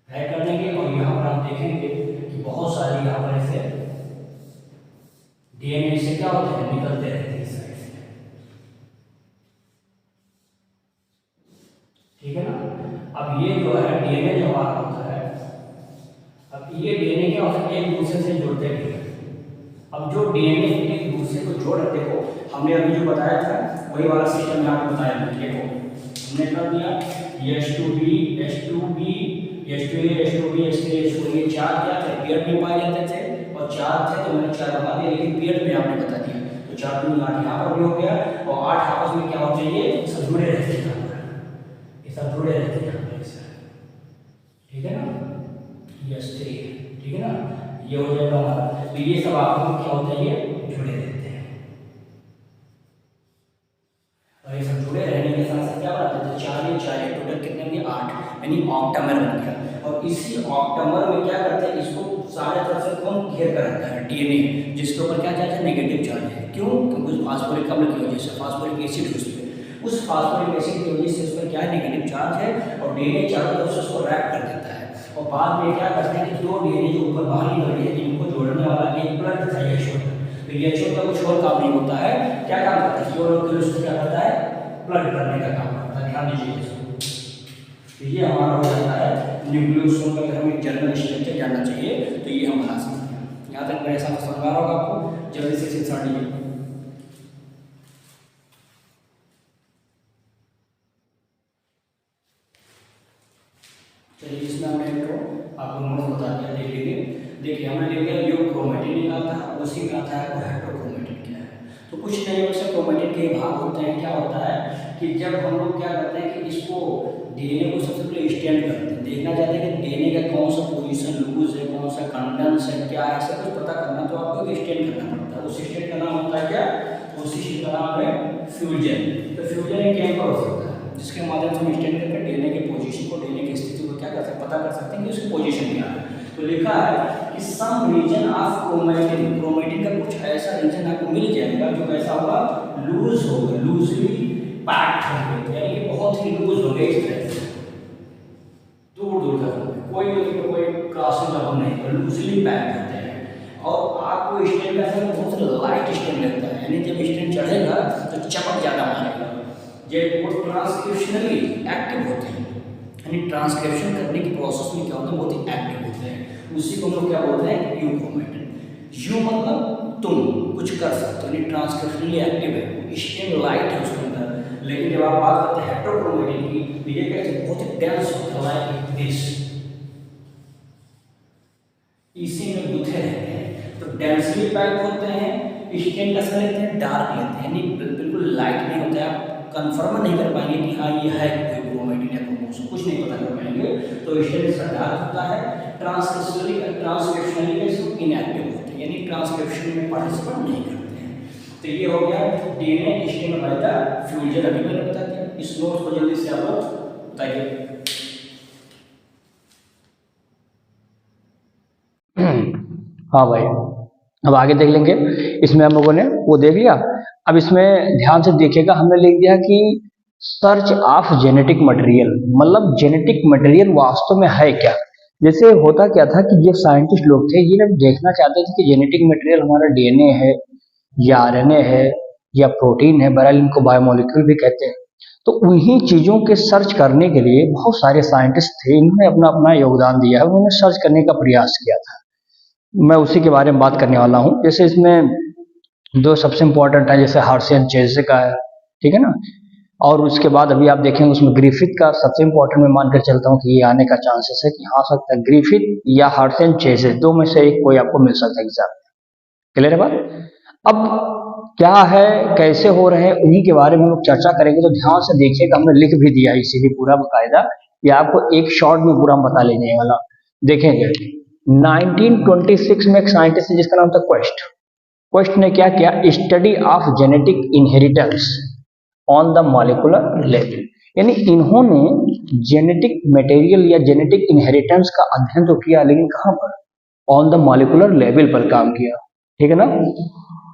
पैक कर देंगे। और यहाँ पर आप देखेंगे कि बहुत सारी यहाँ पर ऐसे डीएनए से क्या होते हैं, निकलते रहते हैं इस साइड से, ठीक है ना। अब ये जो है डीएनए जो हमारा होता है, अब ये डीएनए क्या होता है, एक दूसरे से जुड़ते भी हैं। अब जो डीएनए एक दूसरे को जोड़ रहे, देखो हमने अभी जो बताया था वही वाला सिस्टम यहाँ पे बताया, देखो हमने कर दिया H2B, H2B, H2A, H2B, H3, H4, ये चार क्या थे, पेयर में पाए जाते थे, और चार थे तो मैंने चार बता दिया, लेकिन पेयर में आपने बता दिया, तो 4 दूनी 8 यहाँ पर भी हो गया। और 8 आपस में क्या होना चाहिए, सब जुड़े रहते हैं, ये सब जुड़े रहते हैं, ठीक है ना। CH3, ठीक है ना, ये हो जाएगा हमारा। तो ये सब आपको क्या होता है, ये जुड़े रहते हैं, और ये सब जुड़े रहने के साथ साथ क्या बनाते हैं, तो 4 ये 4 टोटल कितने होंगे, 8, यानी ऑक्टामर बन गया। और इसी ऑक्टामर में क्या करते हैं, इसको सारे तरफ से कौन घेर कर रखता है, DNA, जिसके ऊपर क्या चार्ज है, नेगेटिव चार्ज है। क्यों, क्योंकि उस फास्फोरिक अम्ल की वजह से, फास्फोरिक एसिड है उसमें, उस फास्फोरिक एसिड की वजह से उस पर क्या है, नेगेटिव चार्ज है, और DNA चारों तरफ से उसको रैप कर देता है। और बाद में क्या करते हैं कि दो DNA जो ऊपर बाहरी लड़ी है, इनको जोड़ने वाला एक प्लग था, ये छोड़, तो ये छोड़ का कुछ और काम नहीं होता है, क्या काम करता है, क्लोरोफिल क्या करता है, प्लग करने का काम करता है। ध्यान दीजिए इसको, तो ये हमारा हो जाता है न्यूक्लियोसोम का। अगर हमें जनरल स्ट्रक्चर जानना चाहिए तो ये हम बना सकते हैं। यहाँ तक मेरे साथ समझ आ रहा होगा आपको, जल्दी से इसे साढ़ी। चलिए इसमें हमने तो आपको नोट बता दिया, देख लीजिए। देखिए हमने ले लिया जो क्रोमेटिन निकालता है, उसी में आता है वो हेटेरोक्रोमेटिन क्या है। तो कुछ नहीं, वैसे क्रोमेटिन के भाग होते हैं। क्या होता है कि जब हम लोग क्या करते हैं कि इसको DNA को सबसे पहले स्टैंड करते हैं, देखना चाहते हैं कि DNA का कौन सा पोजीशन लूज है, कौन सा कंडेंस है, क्या है, सब कुछ पता करना, तो आपको स्टैंड करना पड़ता है। उस स्टैंड का नाम होता है क्या, उस स्टैंड का नाम है फ्यूजन। तो फ्यूजन एक कैंपर हो सकता है जिसके माध्यम से हम स्टैंड करके DNA के पोजीशन को, DNA की स्थिति को क्या कर सकते हैं, पता कर सकते हैं कि उसकी पोजीशन क्या है। तो लिखा है कि some region of chromatin, chromatin का कुछ ऐसा रीजन आपको मिल जाएगा जो कैसा होगा, लूज होगा, लूजली पैक्ड होगा, यानी कि बहुत ही लूज हो गए, इस तरह से दूर दूर तक कोई क्रॉसिंग अब नहीं, तो लूजली पैक्ड होते हैं। और आपको स्टैंड का बहुत लाइट स्टैंड लगता है, यानी जब स्टैंड चढ़ेगा तो चमक ज़्यादा मारेगा। जब वो ट्रांसक्रिप्शनली एक्टिव होते हैं, यानी ट्रांसक्रिप्शन करने की प्रोसेस में क्या होता है, बहुत ही एक्टिव होते हैं। उसी को हम लोग क्या बोलते हैं, यूक्रोमेटिन। यू मतलब तुम कुछ कर सकते हो, यानी ट्रांसक्रिप्शनली एक्टिव है, स्टैंड लाइट है उसके अंदर। लेकिन जब आप बात करते हैं हेटेरोक्रोमेटिन की, तो ये कैसे बहुत ही डेंस होता है, लाइक दिस, इसी में गुथे रहते हैं। तो डेंसली पैक्ड होते हैं, स्टैंड कैसा लेते हैं, डार्क लेते हैं, यानी बिल्कुल लाइट नहीं होता है। आप कंफर्म नहीं कर पाएंगे कि हाँ ये है कोई क्रोमेटिन या क्रोमोसोम, कुछ नहीं पता कर पाएंगे। तो स्टैंड इसका डार्क होता है। ट्रांसक्रिप्शनली कैसे इनएक्टिव होते हैं, यानी ट्रांसक्रिप्शन में पार्टिसिपेट नहीं करते हैं। तो ये हो गया DNA stand by the fusion. अभी मैंने बता दिया, इस नोट को जल्दी से आप लोग बताइए। हाँ भाई, अब आगे देख लेंगे। इसमें हम लोगों ने वो देख लिया। अब इसमें ध्यान से देखिएगा, हमने लिख दिया कि सर्च ऑफ जेनेटिक मटेरियल, मतलब जेनेटिक मटेरियल वास्तव में है क्या। जैसे होता क्या था कि ये साइंटिस्ट लोग थे, ये लोग देखना चाहते थे कि जेनेटिक मटेरियल हमारा DNA है या RNA है या प्रोटीन है, बहरहाल इनको बायोमोलिक्यूल भी कहते हैं। तो उन्हीं चीज़ों के सर्च करने के लिए बहुत सारे साइंटिस्ट थे, इन्होंने अपना अपना योगदान दिया है, उन्होंने सर्च करने का प्रयास किया था। मैं उसी के बारे में बात करने वाला हूँ। जैसे इसमें दो सबसे इम्पोर्टेंट है, जैसे हार्सी एंड चेज़े का है, ठीक है ना, और उसके बाद अभी आप देखेंगे उसमें ग्रिफिथ का सबसे इम्पोर्टेंट मैं मानकर चलता हूँ कि ये आने का चांसेस है कि हाँ सकता है ग्रिफिथ या हार्सी एंड चेज़े, दो में से एक कोई आपको मिल सकता है एग्जाम में। क्लियर है बात। अब क्या है, कैसे हो रहे हैं, उन्हीं के बारे में हम लोग चर्चा करेंगे। तो ध्यान से देखिएगा, हमने लिख भी दिया इसीलिए पूरा बकायदा, या आपको एक शॉर्ट में पूरा बता लेने वाला। देखेंगे 1926 में एक साइंटिस्ट है जिसका नाम था क्वेस्ट ने क्या किया, study of genetic inheritance on the molecular level, यानी इन्होंने जेनेटिक मटेरियल या जेनेटिक इनहेरिटेंस का अध्ययन तो किया, लेकिन कहाँ पर, ऑन द मॉलिक्यूलर लेवल पर काम किया, ठीक है ना।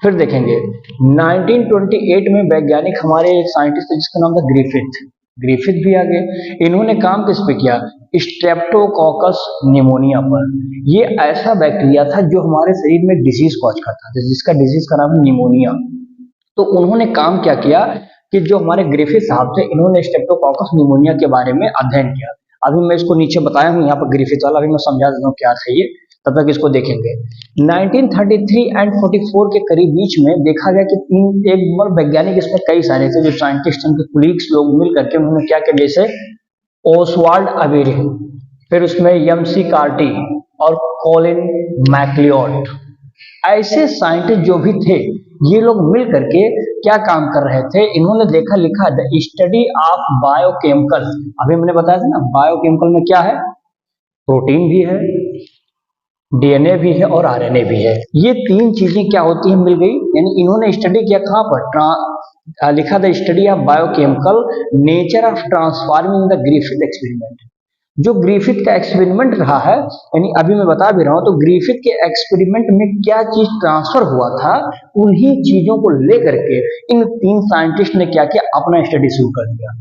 फिर देखेंगे 1928 में वैज्ञानिक हमारे एक साइंटिस्ट जिसका नाम था ग्रिफिथ भी आ गए। इन्होंने काम किस पे किया, स्ट्रेप्टोकोकस निमोनिया पर। ये ऐसा बैक्टीरिया था जो हमारे शरीर में डिजीज कॉज करता था, जिसका डिजीज का नाम है निमोनिया। तो उन्होंने काम क्या किया कि जो हमारे ग्रिफिथ साहब थे, इन्होंने स्ट्रेप्टोकोकस निमोनिया के बारे में अध्ययन किया। अभी मैं इसको नीचे बताया हूँ, यहाँ पर ग्रिफिथ वाला, अभी मैं समझा देता हूँ क्या था ये, तब तक इसको देखेंगे। 1933 एंड 44 के करीब बीच में देखा गया कि एक बार वैज्ञानिक, इसमें कई सारे थे जो साइंटिस्ट, उनके कुलीग्स लोग मिल करके उन्होंने क्या किया, जैसे ओसवाल्ड अवेरे, फिर उसमें MC कार्टी और कॉलिन मैक्लियोड, ऐसे साइंटिस्ट जो भी थे, ये लोग मिल करके क्या काम कर रहे थे, इन्होंने देखा, लिखा द स्टडी ऑफ बायोकेमिकल। अभी मैंने बताया था ना, बायोकेमिकल में क्या है, प्रोटीन भी है, डीएनए भी है और आरएनए भी है। ये तीन चीजें क्या होती हैं, मिल गई। यानी इन्होंने स्टडी किया कहाँ पर, लिखा था study of biochemical nature of transforming the Griffith experiment. जो ग्रिफिथ का एक्सपेरिमेंट रहा है, यानी अभी मैं बता भी रहा हूं, तो ग्रिफिथ के एक्सपेरिमेंट में क्या चीज ट्रांसफर हुआ था, उन्हीं चीजों को लेकर के इन तीन साइंटिस्ट ने क्या किया, अपना स्टडी शुरू कर दिया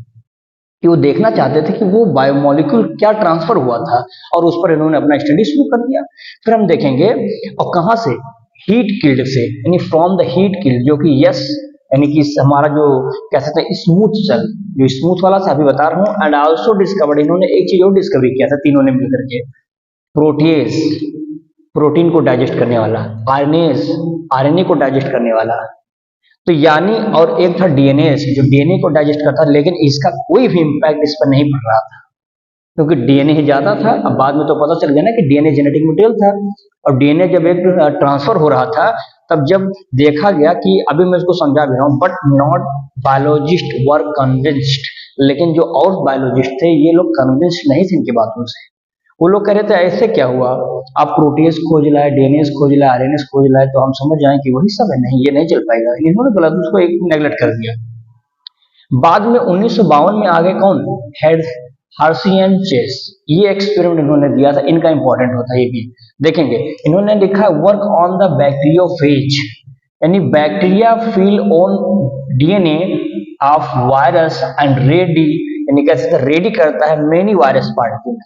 कि वो देखना चाहते थे कि वो बायोमोलिक्यूल क्या ट्रांसफर हुआ था, और उस पर इन्होंने अपना स्टडी शुरू कर दिया। फिर हम देखेंगे और कहां से, हीट किल्ड से, यानी फ्रॉम द हीट किल्ड, जो कि यस यानी कि हमारा जो कह सकते हैं स्मूथ सेल, जो स्मूथ वाला था अभी बता रहा हूँ। एंड आल्सो डिस्कवर्ड, इन्होंने एक चीज और डिस्कवरी किया था तीनों ने मिलकर के, प्रोटीएज, प्रोटीन को डाइजेस्ट करने वाला, आरएनएज, आरएनए को डाइजेस्ट करने वाला, तो यानी, और एक था डीएनए, जो डीएनए को डाइजेस्ट करता, लेकिन इसका कोई भी इंपैक्ट इस पर नहीं पड़ रहा था क्योंकि डीएनए ही ज्यादा था। अब बाद में तो पता चल गया ना कि डीएनए जेनेटिक मटेरियल था, और डीएनए जब एक ट्रांसफर हो रहा था, तब जब देखा गया कि, अभी मैं इसको समझा भी रहा हूँ, but not biologist were convinced, लेकिन जो और बायोलॉजिस्ट थे ये लोग कन्विंस्ड नहीं थे इनकी बातों से। वो लोग कह रहे थे ऐसे क्या हुआ, आप प्रोटीज खोज लाए, डीएनए खोज लाए, आरएनए खोज लाए, तो हम समझ जाएं कि वही सब है। नहीं, ये नहीं चल पाएगा, इन्होंने गलत उसको एक नेगलेक्ट कर दिया। बाद में 1952 में आ गए कौन, हेड हार्सी एंड चेस, ये एक्सपेरिमेंट इन्होंने दिया था, इनका इंपॉर्टेंट होता है ये भी देखेंगे। इन्होंने लिखा वर्क ऑन द बैक्टीरियोफेज, यानी bacteria feel on DNA of virus and ready, यानी कैसे रेडी करता है मेनी वायरस पार्टिकल।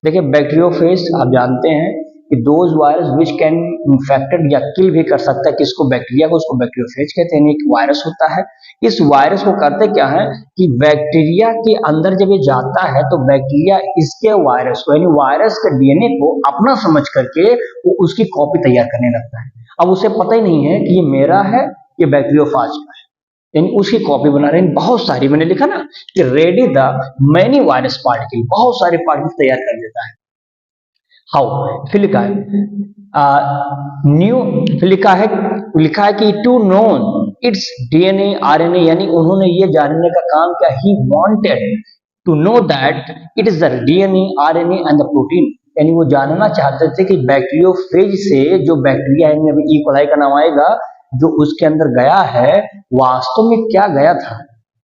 देखिए बैक्टीरियोफेज आप जानते हैं कि those virus which can infected या किल भी कर सकता है किसको, बैक्टीरिया को, उसको बैक्टीरियोफेज कहते हैं। एक वायरस होता है, इस वायरस को करते क्या है कि बैक्टीरिया के अंदर जब ये जाता है तो बैक्टीरिया इसके वायरस को, यानी वायरस के डीएनए को अपना समझ करके वो उसकी कॉपी तैयार करने लगता है। अब उसे पता ही नहीं है कि ये मेरा है, ये बैक्टीरियोफाज का है, यानी उसकी कॉपी बना रहे हैं। बहुत सारी, मैंने लिखा ना कि ready the many virus particle, बहुत सारे पार्टिकल तैयार कर देता है। हाउ, फिर लिखा है न्यू, लिखा है कि to know it's DNA RNA, यानी उन्होंने ये जानने का काम किया, he wanted to know that it is the DNA RNA and the protein, यानी वो जानना चाहते थे कि बैक्टीरियोफेज से जो बैक्टीरिया, यानी अभी ई कोलाई का नाम आएगा, जो उसके अंदर गया है वास्तव में क्या गया था,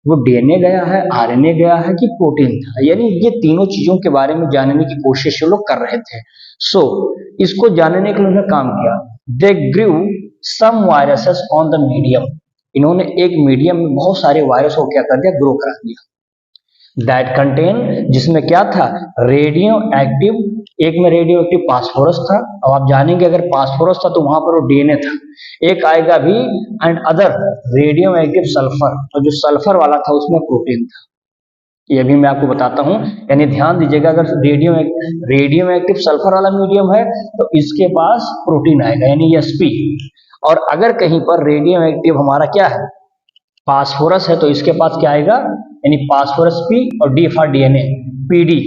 वो डीएनए गया है, आरएनए गया है कि प्रोटीन था। यानी ये तीनों चीजों के बारे में जानने की कोशिश लोग कर रहे थे। सो इसको जानने के लिए उन्होंने काम किया, they grew some viruses on the medium, इन्होंने एक मीडियम में बहुत सारे वायरस को क्या कर दिया, ग्रो करा दिया। दैट कंटेन, जिसमें क्या था, रेडियो एक्टिव, एक में रेडियो एक्टिव फास्फोरस था। अब आप जानेंगे अगर फास्फोरस था तो वहां पर वो डीएनए था, एक आएगा भी, and other radio active sulphur, और जो सल्फर वाला था उसमें प्रोटीन था। ये भी मैं आपको बताता हूं, यानी ध्यान दीजिएगा, अगर रेडियो एक्टिव सल्फर वाला मीडियम है तो इसके पास प्रोटीन आएगा, यानी एसपी, और अगर कहीं पर रेडियो एक्टिव हमारा क्या है, फास्फोरस है, तो इसके पास क्या आएगा, यानी फास्फोरस पी, और डी फॉर डीएनए, पीडी।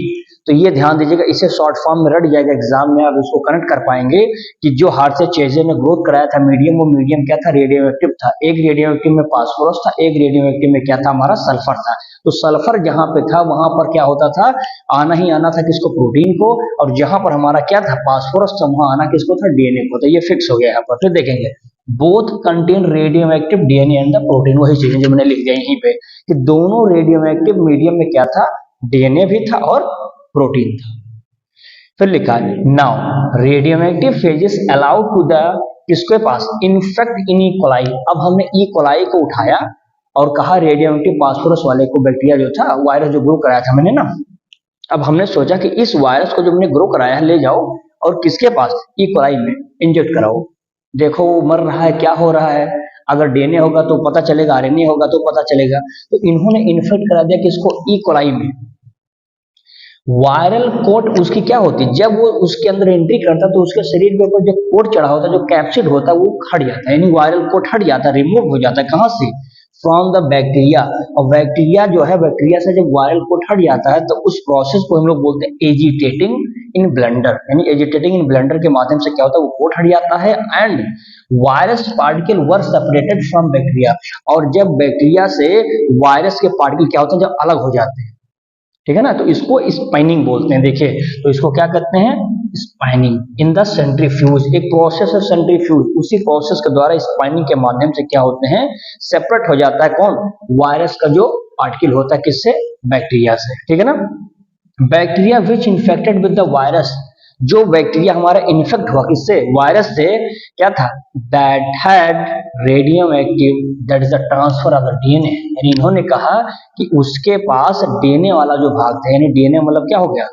तो ये ध्यान दीजिएगा, इसे शॉर्ट फॉर्म में रट जाएगा एग्जाम में, आप इसको कनेक्ट कर पाएंगे कि जो हार्ट से चेजे ने ग्रोथ कराया था मीडियम, वो मीडियम क्या था, रेडियो एक्टिव था। एक रेडियो एक्टिव में फास्फोरस था, एक रेडियो एक्टिव में क्या था, हमारा सल्फर था। तो सल्फर जहां पे था वहां पर क्या होता था, आना ही आना था किसको, प्रोटीन को, और जहां पर हमारा क्या था, फास्फोरस था, वहां आना किसको था, डीएनए को। तो ये फिक्स हो गया यहाँ पर। फिर देखेंगे both contain radio active DNA and the protein, वही चीजें जो मैंने लिख दी यहीं पे कि दोनों रेडियो एक्टिव मीडियम में क्या था, डीएनए भी था और प्रोटीन था। फिर लिखा है now radioactive phages allowed to the, किसके पास, इन्फेक्ट इन ई कोलाई। अब हमने ई कोलाई को उठाया और कहा रेडियो एक्टिव फास्फोरस वाले को, बैक्टीरिया जो था, वायरस जो ग्रो कराया था मैंने ना, अब हमने सोचा कि इस वायरस को जो हमने ग्रो कराया है ले जाओ और किसके पास, ई कोलाई में इंजेक्ट कराओ, देखो वो मर रहा है, क्या हो रहा है। अगर डीएनए होगा तो पता चलेगा, आरएनए होगा तो पता चलेगा। तो इन्होंने इन्फेक्ट करा दिया किसको, ई कोलाई में। वायरल कोट उसकी क्या होती है, जब वो उसके अंदर एंट्री करता तो उसके शरीर के ऊपर जो कोट चढ़ा होता है, जो कैप्सिड होता है, वो हट जाता है, यानी वायरल कोट हट जाता है, रिमूव हो जाता है। कहां से, फ्रॉम द बैक्टीरिया। और बैक्टीरिया जो है, बैक्टीरिया से जब वायरल कोट हट जाता है तो उस प्रोसेस को हम लोग बोलते हैं एजिटेटिंग इन ब्लेंडर, यानी एजिटेटिंग इन ब्लेंडर के माध्यम से क्या होता है, वो कोट हट जाता है, and virus particle were separated from bacteria. और जब बैक्टीरिया से वायरस के पार्टिकल क्या होते हैं, जब अलग हो जाते हैं, ठीक है ना, तो इसको स्पाइनिंग बोलते हैं। देखिए तो इसको क्या कहते हैं, स्पाइनिंग इन द सेंट्रीफ्यूज, एक प्रोसेस है सेंट्रीफ्यूज, उसी प्रोसेस के द्वारा स्पाइनिंग के माध्यम से क्या होते हैं, सेपरेट हो जाता है कौन, वायरस का जो पार्टिकल होता है, किससे, बैक्टीरिया से, ठीक है ना। Bacteria which infected with the virus, जो बैक्टीरिया हमारा इन्फेक्ट हुआ किससे, वायरस से, क्या था, that had radium active, that is the transfer of the DNA, यानी इन्होंने कहा कि उसके पास डीएनए वाला जो भाग था, यानी डीएनए मतलब क्या हो गया,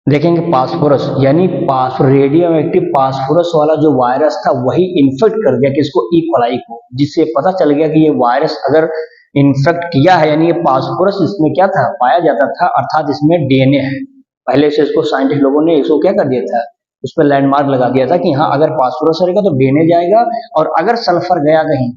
देखेंगे फास्फोरस, यानी रेडियम एक्टिव फास्फोरस वाला जो वायरस था वही इन्फेक्ट कर दिया किसको, ई कोलाई को, जिससे पता चल गया कि ये वायरस अगर इन्फेक्ट किया है, यानी ये फास्फोरस इसमें क्या था, पाया जाता था, अर्थात इसमें डीएनए है। पहले से इसको साइंटिस्ट लोगों ने इसको क्या कर दिया था, उस पर लैंडमार्क लगा दिया था कि हाँ अगर फास्फोरस रहेगा तो डीएनए जाएगा, और अगर सल्फर गया कहीं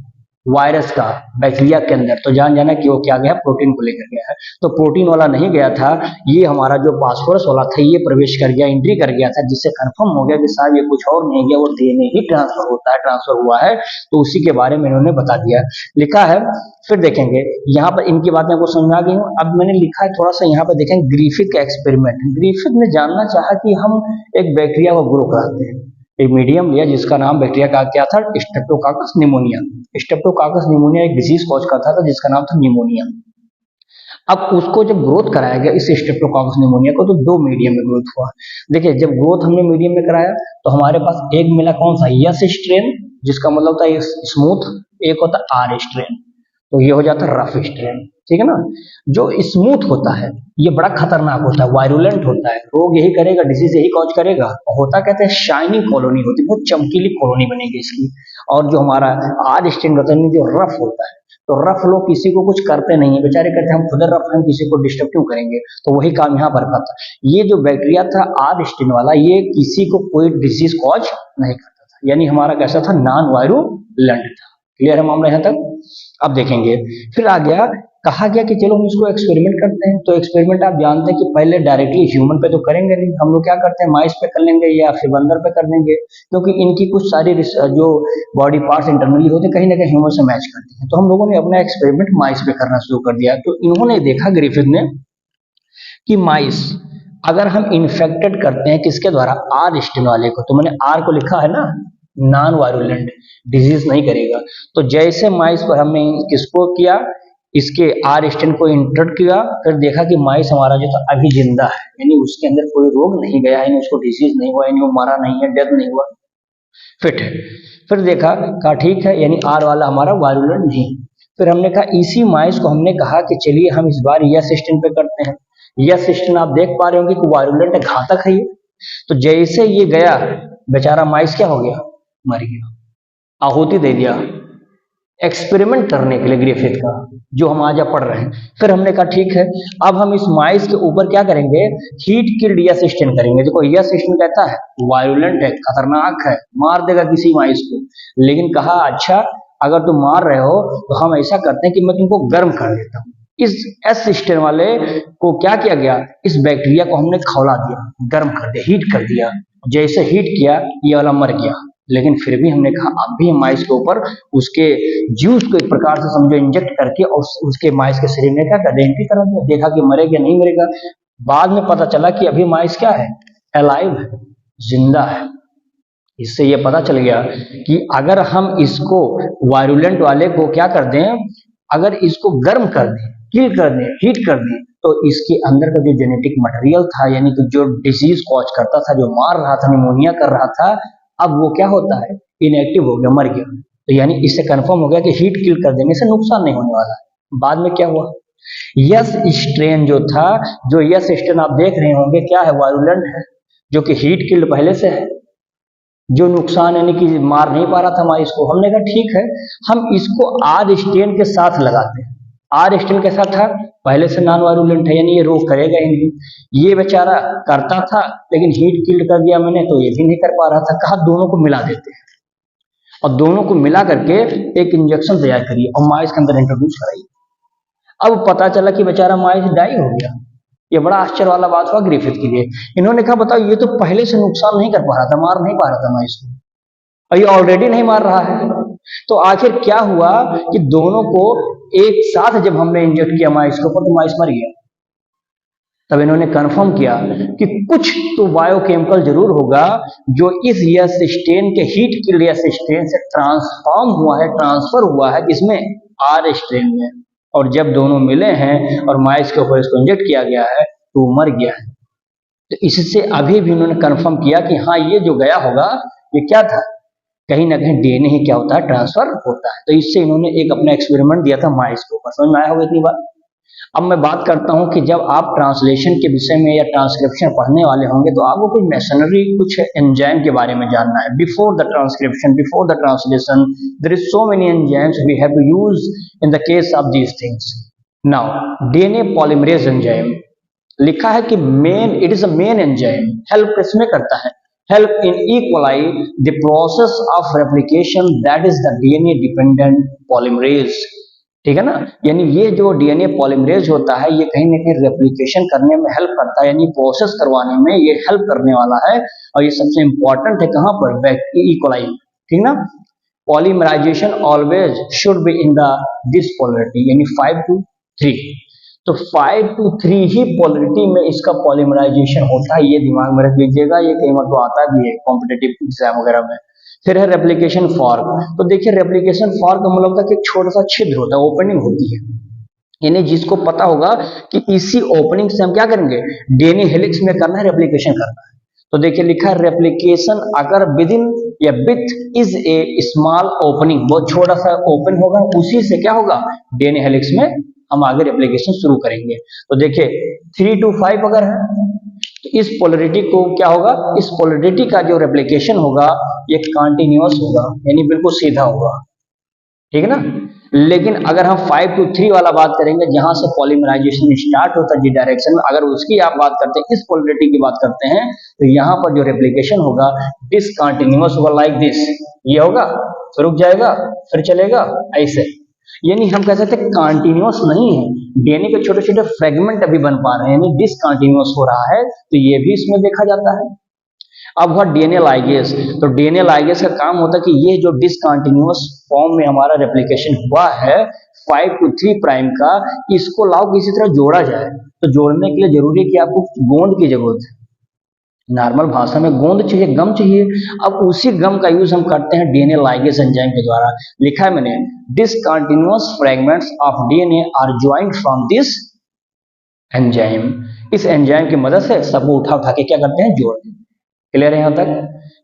वायरस का बैक्टीरिया के अंदर तो जान जाना कि वो क्या गया, प्रोटीन को लेकर गया है। तो प्रोटीन वाला नहीं गया था, ये हमारा जो फास्फोरस वाला था ये प्रवेश कर गया, एंट्री कर गया था, जिससे कंफर्म हो गया कि साहब ये कुछ और नहीं गया, वो डीएनए ही ट्रांसफर होता है, ट्रांसफर हुआ है। तो उसी के बारे में इन्होंने बता दिया, लिखा है। फिर देखेंगे यहाँ पर इनकी बातें आपको समझ में आ गई हूँ। अब मैंने लिखा है थोड़ा सा यहाँ पर देखेंगे ग्रिफिथ का एक्सपेरिमेंट। ग्रिफिथ ने जानना चाहा कि हम एक बैक्टीरिया को ग्रो कराते हैं, एक मीडियम लिया जिसका नाम बैक्टीरिया का क्या था, स्ट्रेप्टोकाकस निमोनिया। स्ट्रेप्टोकाकस निमोनिया एक डिजीज कॉज करता था जिसका नाम था निमोनिया। अब उसको जब ग्रोथ कराया गया इस स्ट्रेप्टोकाकस निमोनिया को, तो दो मीडियम में ग्रोथ हुआ। देखिए जब ग्रोथ हमने मीडियम में कराया तो हमारे पास एक मिला कौन सा, यस स्ट्रेन, जिसका मतलब होता है स्मूथ, एक होता है आर स्ट्रेन, तो ये हो जाता है रफ स्ट्रेन, ठीक है ना। जो स्मूथ होता है ये बड़ा खतरनाक होता है, वायरुलेंट होता है, रोग यही करेगा, डिजीज यही कॉज करेगा, होता कहते हैं शाइनिंग कॉलोनी होती है, बहुत चमकीली कॉलोनी बनेगी इसकी। और जो हमारा आर स्ट्रेन होता है जो रफ होता है, तो रफ लोग किसी को कुछ करते नहीं है, बेचारे कहते हैं हम खुद रफ हैं, किसी को डिस्टर्ब क्यों करेंगे, तो वही काम यहाँ पर करता है। ये जो बैक्टीरिया था आर स्ट्रेन वाला, ये किसी को कोई डिजीज कॉज नहीं करता था, यानी हमारा कैसा था, नॉन वायरुलेंट था। क्लियर है मामला यहाँ तक। अब देखेंगे फिर आ गया, कहा गया कि चलो हम इसको एक्सपेरिमेंट करते हैं। तो एक्सपेरिमेंट आप जानते हैं कि पहले डायरेक्टली ह्यूमन पे तो करेंगे नहीं, हम लोग क्या करते हैं, माइस पे कर लेंगे या फिर बंदर पे कर देंगे, क्योंकि इनकी कुछ सारी जो बॉडी पार्ट्स इंटरनली होते हैं कहीं ना कहीं ह्यूमन से मैच करते हैं। तो हम लोगों ने अपना एक्सपेरिमेंट माइस पे करना शुरू कर दिया। तो इन्होंने देखा, ग्रिफिथ ने, कि माइस अगर हम इन्फेक्टेड करते हैं किसके द्वारा, आर स्ट्रेन वाले को, तो मैंने आर को लिखा है ना, नॉन वायरुलेंट, डिजीज नहीं करेगा। तो जैसे माइस पर हमने किसको किया, इसके आर स्ट्रेन को इंटर्ट किया, फिर देखा कि माइस हमारा जो था अभी जिंदा है, यानी उसके अंदर कोई रोग नहीं गया है, उसको डिजीज नहीं हुआ, यानी वो मरा नहीं है, डेथ नहीं हुआ, फिट है। फिर देखा, कहा ठीक है, यानी आर वाला हमारा वायरुलेंट नहीं। फिर हमने कहा इसी माइस को हमने कहा कि चलिए हम इस बार यस स्ट्रेन पे करते हैं। यस स्ट्रेन आप देख पा रहे होंगे कि वायरुलेंट है, घातक है ये। तो जैसे ये गया, बेचारा माइस क्या हो गया, मर गया, आहुति दे दिया एक्सपेरिमेंट करने के लिए ग्रिफिथ का, जो हम आज पढ़ रहे हैं। फिर हमने कहा ठीक है, अब हम इस माइस के ऊपर क्या करेंगे, हीट किल्ड यस स्ट्रेन करेंगे। देखो यस स्ट्रेन कहता है वायरुलेंट है, खतरनाक है, मार देगा किसी माइस को, लेकिन कहा अच्छा अगर तुम मार रहे हो तो हम ऐसा करते हैं कि मैं तुमको गर्म कर देता हूँ। इस एस स्ट्रेन वाले को क्या किया गया, इस बैक्टीरिया को हमने खौला दिया, गर्म कर दिया, हीट कर दिया। जैसे हीट किया ये वाला मर गया, लेकिन फिर भी हमने कहा अब भी माइस के ऊपर उसके जूस को एक प्रकार से समझो इंजेक्ट करके और उसके माइस के शरीर में क्या कर एंट्री करा दिया, देखा कि मरेगा नहीं मरेगा। बाद में पता चला कि अभी माइस क्या है, अलाइव है, जिंदा है। इससे ये पता चल गया कि अगर हम इसको वायरुलेंट वाले को क्या कर दें, अगर इसको गर्म कर दें, किल कर दें, हीट कर दें, तो इसके अंदर का जो जेनेटिक मटेरियल था, यानी कि जो डिजीज कॉज करता था, जो मार रहा था, निमोनिया कर रहा था, अब वो क्या होता है, इनएक्टिव हो गया, मर गया। तो यानी इससे कंफर्म हो गया कि हीट किल कर देने से नुकसान नहीं होने वाला है। बाद में क्या हुआ, यस स्ट्रेन जो था, जो यस स्ट्रेन आप देख रहे होंगे क्या है, वायरुलेंट है, जो कि हीट किल्ड पहले से है, जो नुकसान यानी कि मार नहीं पा रहा था माइस को। हमने कहा ठीक है, हम इसको आर स्ट्रेन के साथ लगाते हैं। आर स्ट्रेन के साथ था, पहले से नॉन वायरुलेंट है, यानी ये रोग करेगा ही नहीं। ये बेचारा करता था लेकिन हीट किल्ड कर दिया मैंने, तो ये भी नहीं कर पा रहा था। कहा दोनों को मिला देते हैं, और दोनों को मिला करके एक इंजेक्शन तैयार करिए और माइस के अंदर इंट्रोड्यूस कराइए। अब पता चला कि बेचारा माइस डाई हो गया। ये बड़ा आश्चर्य वाला बात हुआ ग्रिफिथ के लिए। इन्होंने कहा बताओ, ये तो पहले से नुकसान नहीं कर पा रहा था, मार नहीं पा रहा था माइस को, और ये ऑलरेडी नहीं मार रहा है। तो आखिर क्या हुआ कि दोनों को एक साथ जब हमने इंजेक्ट किया माइस के ऊपर, तो माइस मर गया। तब इन्होंने कंफर्म किया कि कुछ तो बायोकेमिकल जरूर होगा जो इस यस स्टेन के हीट किल्ड यस स्टेन से ट्रांसफॉर्म हुआ है, ट्रांसफर हुआ है इसमें आर स्ट्रेन में, और जब दोनों मिले हैं और माइस के ऊपर इसको इंजेक्ट किया गया है तो वो मर गया है। तो इससे अभी भी उन्होंने कंफर्म किया कि हाँ ये जो गया होगा ये क्या था, कहीं ना कहीं डीएनए ही क्या होता है, ट्रांसफर होता है। तो इससे इन्होंने एक अपना एक्सपेरिमेंट दिया था माइस के ऊपर। समझ में आया होगा इतनी बात। अब मैं बात करता हूं कि जब आप ट्रांसलेशन के विषय में या ट्रांसक्रिप्शन पढ़ने वाले होंगे तो आपको कुछ मेशनरी, कुछ एंजाइम के बारे में जानना है। Before the transcription, before the translation, there is so many enzymes we have to use in the case of these things. Now DNA polymerase enzyme लिखा है कि main, it is a main enzyme. Help किसमें करता है? Help in E coli the process of replication that is the DNA dependent polymerase. ठीक है ना, यानी ये जो डीएनए पॉलीमरेज होता है ये कहीं ना कहीं रेप्लिकेशन करने में हेल्प करता है, यानी प्रोसेस करवाने में ये हेल्प करने वाला है। और ये सबसे इंपॉर्टेंट है कहां पर? इक्वलाई। ठीक ना, polymerisation always should be in the this polarity, यानी 5:3। तो 5:3 ही पोलरिटी में इसका पॉलीमराइजेशन होता है, ये दिमाग में रख लीजिएगा। ये कई बार तो आता भी है कॉम्पिटेटिव एग्जाम वगैरह में। फिर है रेप्लिकेशन फॉर्क। तो देखिए रेप्लिकेशन फॉर्क का मतलब होता है कि एक छोटा सा छिद्र होता है, ओपनिंग होती है, यानी जिसको पता होगा कि इसी ओपनिंग से हम क्या करेंगे, डीएनए हेलिक्स में करना है, रेप्लिकेशन करना है। तो देखिए लिखा है रेप्लिकेशन अगर विद इन या with is a small opening, बहुत छोटा सा ओपन होगा, उसी से क्या होगा, डीएनए हेलिक्स में हम आगे रेप्लिकेशन शुरू करेंगे। तो देखिए 3 to 5 अगर है तो इस पोलरिटी को क्या होगा, इस पोलरिटी का जो रेप्लिकेशन होगा ये कंटिन्यूअस होगा, यानी बिल्कुल सीधा होगा। ठीक है ना, लेकिन अगर हम 5 to 3 वाला बात करेंगे जहां से पॉलीमराइजेशन स्टार्ट होता है जी डायरेक्शन में, अगर उसकी आप बात करते हैं, इस पोलरिटी की बात करते हैं, तो यहाँ पर जो रेप्लिकेशन होगा डिसकंटिन्यूअस होगा, लाइक दिस। ये होगा फिर रुक जाएगा फिर चलेगा ऐसे, यानी हम कह सकते हैं कंटिन्यूअस नहीं है, डीएनए के छोटे छोटे फ्रेगमेंट अभी बन पा रहे हैं, यानी डिसकंटिन्यूअस हो रहा है। तो ये भी इसमें देखा जाता है। अब हुआ डीएनए लाइगेज। तो डीएनए लाइगेज का काम होता है कि ये जो डिसकंटिन्यूअस फॉर्म में हमारा रेप्लिकेशन हुआ है 5 to 3 प्राइम का, इसको लाओ किसी तरह जोड़ा जाए। तो जोड़ने के लिए जरूरी है कि आपको गोंद की जरूरत है, नॉर्मल भाषा में गोंद चाहिए, गम चाहिए। अब उसी गम का यूज हम करते हैं डीएनए लाइगेज एंजाइम के द्वारा। लिखा है मैंने, discontinuous fragments of DNA are joint from this enzyme. इस एंजाइम की मदद से सबको उठा उठा के क्या करते हैं, जोड़ते हैं। क्लियर है यहां तक?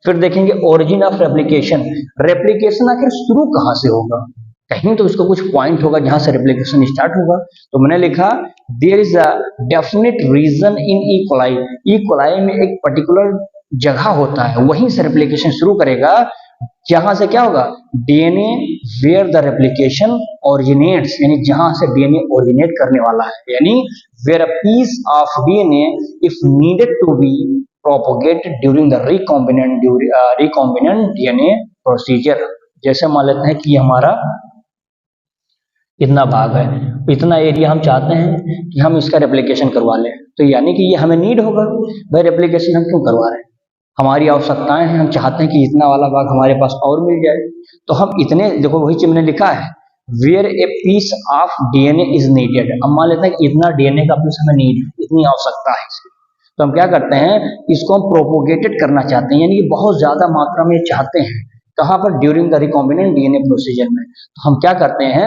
फिर देखेंगे ओरिजिन ऑफ रेप्लिकेशन। रेप्लिकेशन आखिर शुरू कहां से होगा, कहीं तो उसका कुछ पॉइंट होगा जहां से रेप्लिकेशन स्टार्ट होगा। तो मैंने लिखा there is a definite reason in E coli. E coli में एक पर्टिकुलर जगह होता है, वहीं से रेप्लिकेशन शुरू करेगा, जहां से क्या होगा, DNA where the replication originates, यानी जहां से डीएनए ओरिजिनेट करने वाला है, यानी where a piece of DNA if needed to be propagated during the recombinant DNA procedure। जैसे मान लेते हैं कि हमारा इतना भाग है, इतना एरिया हम चाहते हैं कि हम इसका रेप्लिकेशन करवा लें, तो यानी कि ये हमें नीड होगा। भाई रेप्लिकेशन हम क्यों करवा रहे हैं, हमारी आवश्यकताएं हैं, हम चाहते हैं कि इतना वाला भाग हमारे पास और मिल जाए। तो हम इतने, देखो वही चीज मैंने लिखा है, where a piece of DNA is needed. अब मान लेते हैं कि इतना डीएनए का पीस हमें नीड, इतनी आवश्यकता है इसकी, तो हम क्या करते हैं, इसको हम प्रोपोगेटेड करना चाहते हैं, यानी कि बहुत ज्यादा मात्रा में चाहते हैं। कहां पर, during the recombinant DNA procedure में। तो हम क्या करते हैं,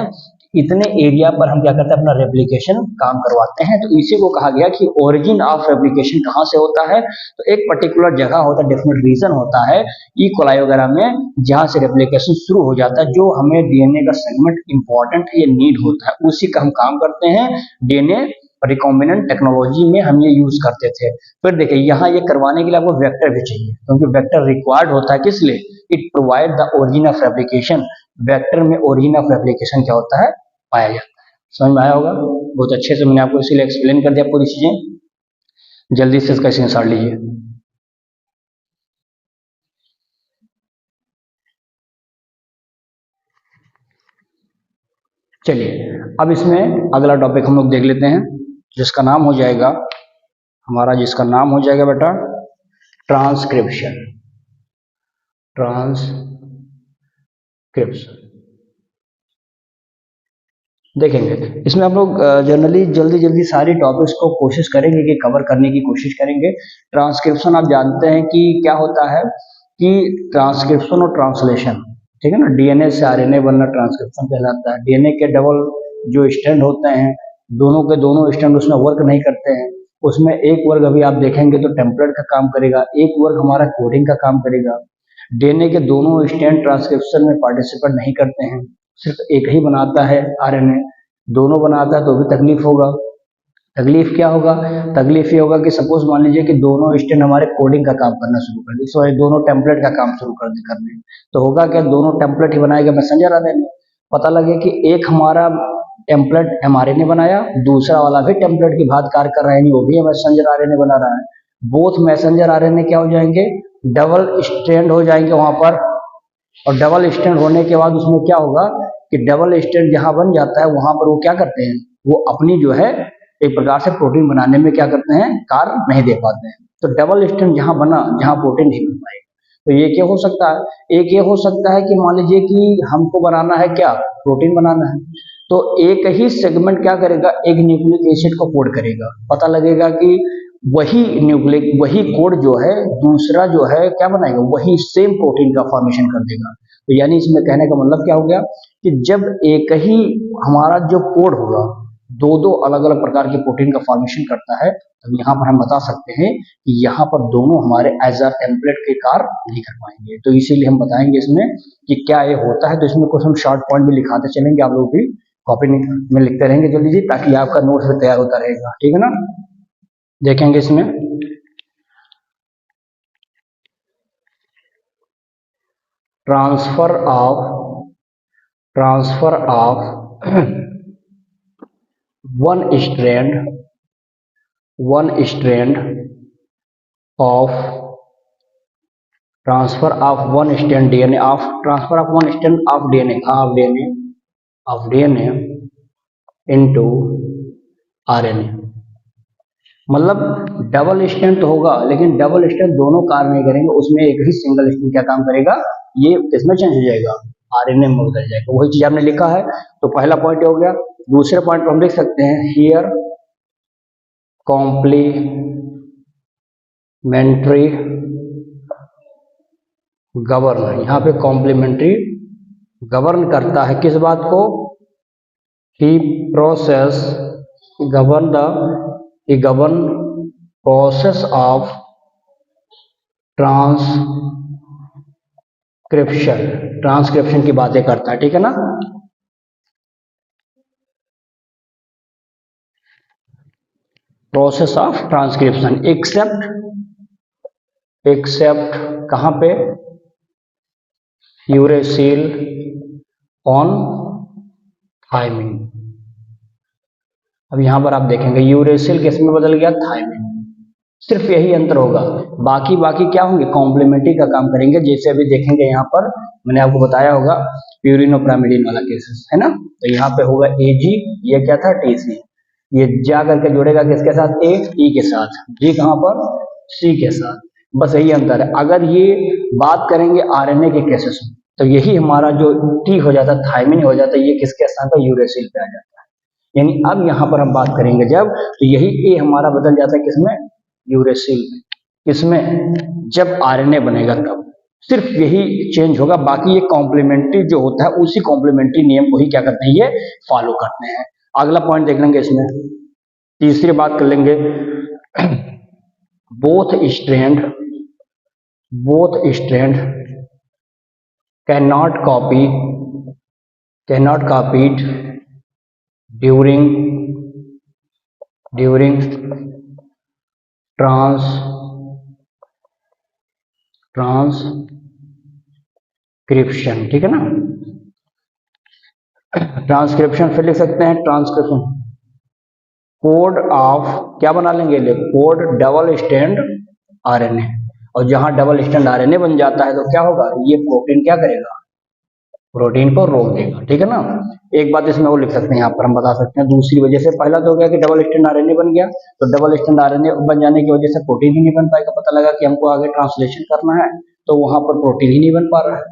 इतने एरिया पर हम क्या करते हैं, अपना रेप्लिकेशन काम करवाते हैं। तो इसी को कहा गया कि ओरिजिन ऑफ रेप्लिकेशन कहां से होता है, तो एक पर्टिकुलर जगह होता है, डेफिनेट रीजन होता है ई कोलाई वगैरह में, जहां से रेप्लिकेशन शुरू हो जाता है, जो हमें डीएनए का सेगमेंट इंपॉर्टेंट है, ये नीड होता है, उसी का हम काम करते हैं। डीएनए रिकॉम्बिनेंट टेक्नोलॉजी में हम ये यूज करते थे। फिर देखिए यहाँ ये करवाने के लिए आपको वेक्टर भी चाहिए, क्योंकि वेक्टर रिक्वायर्ड होता है, किस लिए, it provide the origin of replication. Vector में ओरिजिन ऑफ रेप्लिकेशन क्या होता है, पाया जाता है। समझ में आया होगा, बहुत अच्छे से मैंने आपको इसीलिए एक्सप्लेन कर दिया पूरी चीजें। जल्दी से इसका स्क्रीनशॉट लीजिए। चलिए अब इसमें अगला टॉपिक हम लोग देख लेते हैं, जिसका नाम हो जाएगा हमारा, जिसका नाम हो जाएगा बेटा ट्रांसक्रिप्शन। ट्रांसक्रिप्शन देखेंगे। इसमें हम लोग जनरली जल्दी जल्दी सारी टॉपिक्स को कोशिश करेंगे कि कवर करने की कोशिश करेंगे। ट्रांसक्रिप्शन आप जानते हैं कि क्या होता है कि ट्रांसक्रिप्शन और ट्रांसलेशन, ठीक है ना, डीएनए से आरएनए बनना ट्रांसक्रिप्शन कहलाता है। डीएनए के डबल जो स्ट्रैंड होते हैं, दोनों के दोनों स्ट्रैंड उसमें वर्क नहीं करते हैं। उसमें एक वर्ग अभी आप देखेंगे तो टेम्पलेट का काम करेगा, एक वर्ग हमारा कोडिंग का काम करेगा। डीएनए के दोनों स्ट्रैंड ट्रांसक्रिप्शन में पार्टिसिपेट नहीं करते हैं, सिर्फ एक ही बनाता है आरएनए। दोनों बनाता है तो भी तकलीफ होगा। तकलीफ क्या होगा? तकलीफ ये होगा कि सपोज मान लीजिए कि दोनों स्टैंड हमारे कोडिंग का काम करना शुरू कर दे, सॉरी दोनों टेम्पलेट का काम शुरू कर दे करने, तो होगा क्या? दोनों टेम्पलेट ही बनाएगा मैसेंजर आरएनए। पता लगे कि एक हमारा टेम्पलेट एमआरएनए बनाया, दूसरा वाला भी टेम्पलेट की भांति कार्य कर रहा है, वो भी मैसेंजर आरएनए बना रहा है। बोथ मैसेंजर आरएनए क्या हो जाएंगे? डबल स्ट्रैंड हो जाएंगे वहां पर। और डबल स्टैंड होने के बाद उसमें क्या होगा कि डबल स्टैंड जहां बन जाता है वहां पर वो क्या करते हैं, वो अपनी जो है एक प्रकार से प्रोटीन बनाने में क्या करते हैं, कार्य नहीं दे पाते हैं। तो डबल स्टैंड जहां बना, जहां प्रोटीन नहीं बन पाएगा, तो ये क्या हो सकता है? एक ये हो सकता है कि मान लीजिए कि हमको बनाना है क्या, प्रोटीन बनाना है, तो एक ही सेगमेंट क्या करेगा, एक न्यूक्लिक एसिड को कोड करेगा। पता लगेगा कि वही न्यूक्लिक, वही कोड जो है दूसरा जो है क्या बनाएगा, वही सेम प्रोटीन का फॉर्मेशन कर देगा। तो यानी इसमें कहने का मतलब क्या हो गया कि जब एक ही हमारा जो कोड होगा दो दो अलग अलग प्रकार के प्रोटीन का फॉर्मेशन करता है, तब यहाँ पर हम बता सकते हैं कि यहाँ पर दोनों हमारे एज अ टेम्पलेट के कार्य नहीं कर पाएंगे। तो इसीलिए हम बताएंगे इसमें कि क्या ये होता है। तो इसमें कुछ हम शॉर्ट पॉइंट भी लिखाते चलेंगे, आप लोग भी कॉपी में लिखते रहेंगे जल्दी जी, ताकि आपका नोट्स भी तैयार होता रहेगा, ठीक है ना। देखेंगे इसमें transfer of one strand of transfer of one strand DNA of transfer of one strand of DNA into RNA. मतलब डबल स्टैंड तो होगा, लेकिन डबल स्टैंड दोनों कार्य नहीं करेंगे, उसमें एक ही सिंगल स्टैंड क्या काम करेगा, ये किसमें चेंज हो जाएगा, आरएनए में बदल जाएगा। वही चीज आपने लिखा है, तो पहला पॉइंट हो गया। दूसरे पॉइंट पर हम लिख सकते हैं हियर कॉम्प्लीमेंट्री गवर्न। यहाँ पे कॉम्प्लीमेंट्री गवर्न करता है किस बात को, ही process govern process of transcription की बातें करता है, ठीक है ना। प्रोसेस ऑफ ट्रांसक्रिप्शन एक्सेप्ट कहां पे, यूरेसिल ऑन थायमिन। अब यहां पर आप देखेंगे यूरेसिल किस में बदल गया, थायमिन। सिर्फ यही अंतर होगा, बाकी क्या होंगे, कॉम्प्लीमेंट्री का काम करेंगे। जैसे अभी देखेंगे यहाँ पर मैंने आपको बताया होगा प्यूरिन और पिरामिडइन वाला केसेस, है ना। तो यहाँ पे होगा एजी, ये क्या था, टीसी। ये जा करके जुड़ेगा किसके साथ, ए ई के साथ, जी कहां पर, सी के साथ। बस यही अंतर है। अगर ये बात करेंगे आरएनए के केसेस में, तो यही हमारा जो टी हो जाता है, थायमिन हो जाता है, ये किसके स्थान पर, यूरेसिल पे आ जाता है। यानी अब यहाँ पर हम बात करेंगे जब, तो यही ए हमारा बदल जाता है किसमें, यूरेसिल में। किसमें, जब आरएनए बनेगा तब सिर्फ यही चेंज होगा। बाकी ये कॉम्प्लीमेंट्री जो होता है उसी कॉम्प्लीमेंट्री नियम को ही क्या करते हैं, ये फॉलो करते हैं। अगला पॉइंट देख लेंगे इसमें, तीसरी बात कर लेंगे, both strand cannot copied during transcription, ठीक है ना। ट्रांसक्रिप्शन फिर लिख सकते हैं, ट्रांसक्रिप्शन कोड ऑफ क्या बना लेंगे, कोड डबल स्टैंड आरएनए। और जहां डबल स्टैंड आरएनए बन जाता है तो क्या होगा, ये प्रोटीन क्या करेगा, प्रोटीन को रोक देगा, ठीक है ना। एक बात इसमें वो लिख सकते हैं, यहाँ पर हम बता सकते हैं दूसरी वजह से। पहला तो हो गया कि डबल स्टैंड आरएनए बन गया, तो डबल स्टैंड आरएनए बन जाने की वजह से प्रोटीन ही नहीं बन पाएगा। पता लगा कि हमको आगे ट्रांसलेशन करना है तो वहां पर प्रोटीन ही नहीं बन पा रहा है,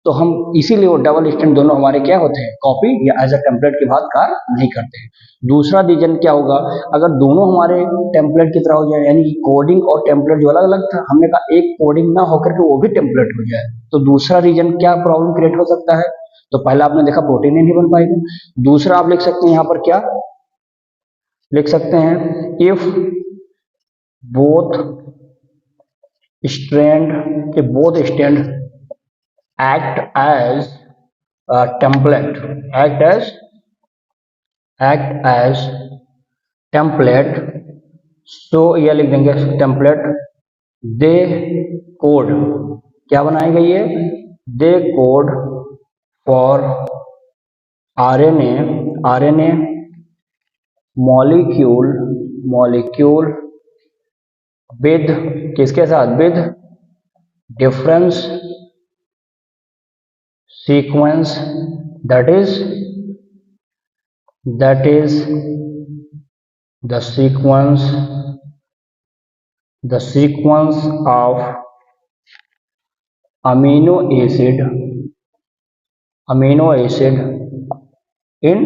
तो हम इसीलिए वो डबल स्टैंड दोनों हमारे क्या होते हैं, कॉपी या एज अ टेम्पलेट के बाद कार्य नहीं करते हैं। दूसरा रीजन क्या होगा, अगर दोनों हमारे टेम्पलेट की तरह हो जाए, यानी कि कोडिंग और टेम्पलेट जो अलग अलग था, हमने कहा एक कोडिंग ना होकर के वो भी टेम्पलेट हो जाए, तो दूसरा रीजन क्या प्रॉब्लम क्रिएट हो सकता है। तो पहला आपने देखा प्रोटीन नहीं बन पाएगा। दूसरा आप लिख सकते हैं यहाँ पर क्या लिख सकते हैं, if both strand act as a template act as template, so ये लिख देंगे टेम्पलेट, दे कोड क्या बनाएगा ये, they code for RNA molecule with किसके साथ, with difference sequence, that is the sequence of amino acid in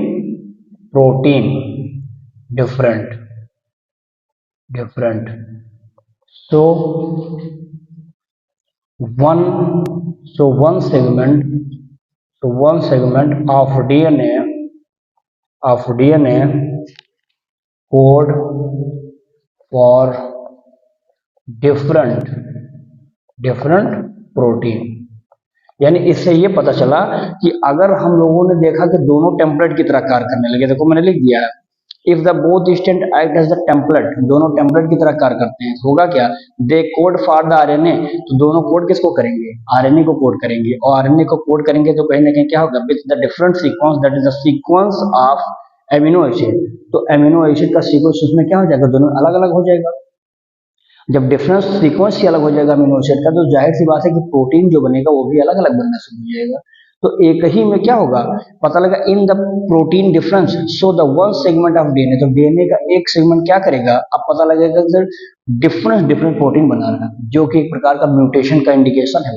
protein different, so one segment of DNA code for different protein। यानी इससे ये पता चला कि अगर हम लोगों ने देखा कि दोनों टेम्पलेट की तरह कार्य करने लगे, देखो मैंने लिख दिया है, if the both stand act as the template, दोनों टेम्पलेट की तरह कार्य करते हैं, होगा क्या, they code for the RNA, तो दोनों कोड किसको करेंगे, RNA को कोड करेंगे, और RNA को कोड करेंगे तो कहीं ना कहीं क्या होगा, with the different sequence, that is the sequence of amino acid, तो एमिनो एसिड का सीक्वेंस उसमें क्या हो जाएगा, दोनों अलग अलग हो जाएगा। जब डिफरेंस सीक्वेंस ही अलग हो जाएगा अमीनो एसिड का, तो जाहिर सी बात है कि प्रोटीन जो बनेगा वो भी अलग अलग बनना शुरू हो जाएगा। तो एक ही में क्या होगा, पता लगा in the protein difference, so the one segment of DNA, तो DNA का एक सेगमेंट क्या करेगा, अब पता लगेगा डिफरेंट प्रोटीन बना रहा है, जो कि एक प्रकार का म्यूटेशन का इंडिकेशन है।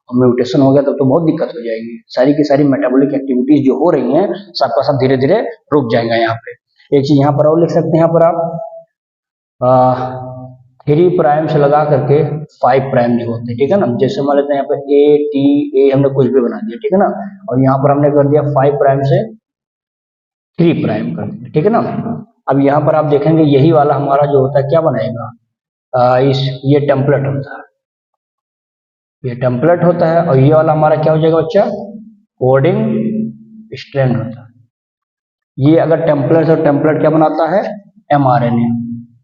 और म्यूटेशन हो गया तब तो बहुत दिक्कत हो जाएगी, सारी की सारी मेटाबॉलिक एक्टिविटीज जो हो रही हैं सबका सब धीरे धीरे रुक जाएगा। यहाँ पे एक चीज यहाँ पर और लिख सकते हैं, यहाँ पर आप 3 प्राइम से लगा करके 5 प्राइम जो होते हैं, ठीक है ना, जैसे मान लेते हैं यहाँ पे A हमने कुछ भी बना दिया, ठीक है ना, और यहाँ पर हमने कर दिया 5 प्राइम से 3 प्राइम कर दिया, ठीक है ना। अब यहाँ पर आप देखेंगे यही वाला हमारा जो होता है क्या बनाएगा, ये टेम्पलेट होता है, ये टेम्पलेट होता है, और ये वाला हमारा क्या हो जाएगा बच्चा, कोडिंग स्ट्रैंड होता है। ये अगर टेम्पलेट और टेम्पलेट क्या बनाता है, mRNA,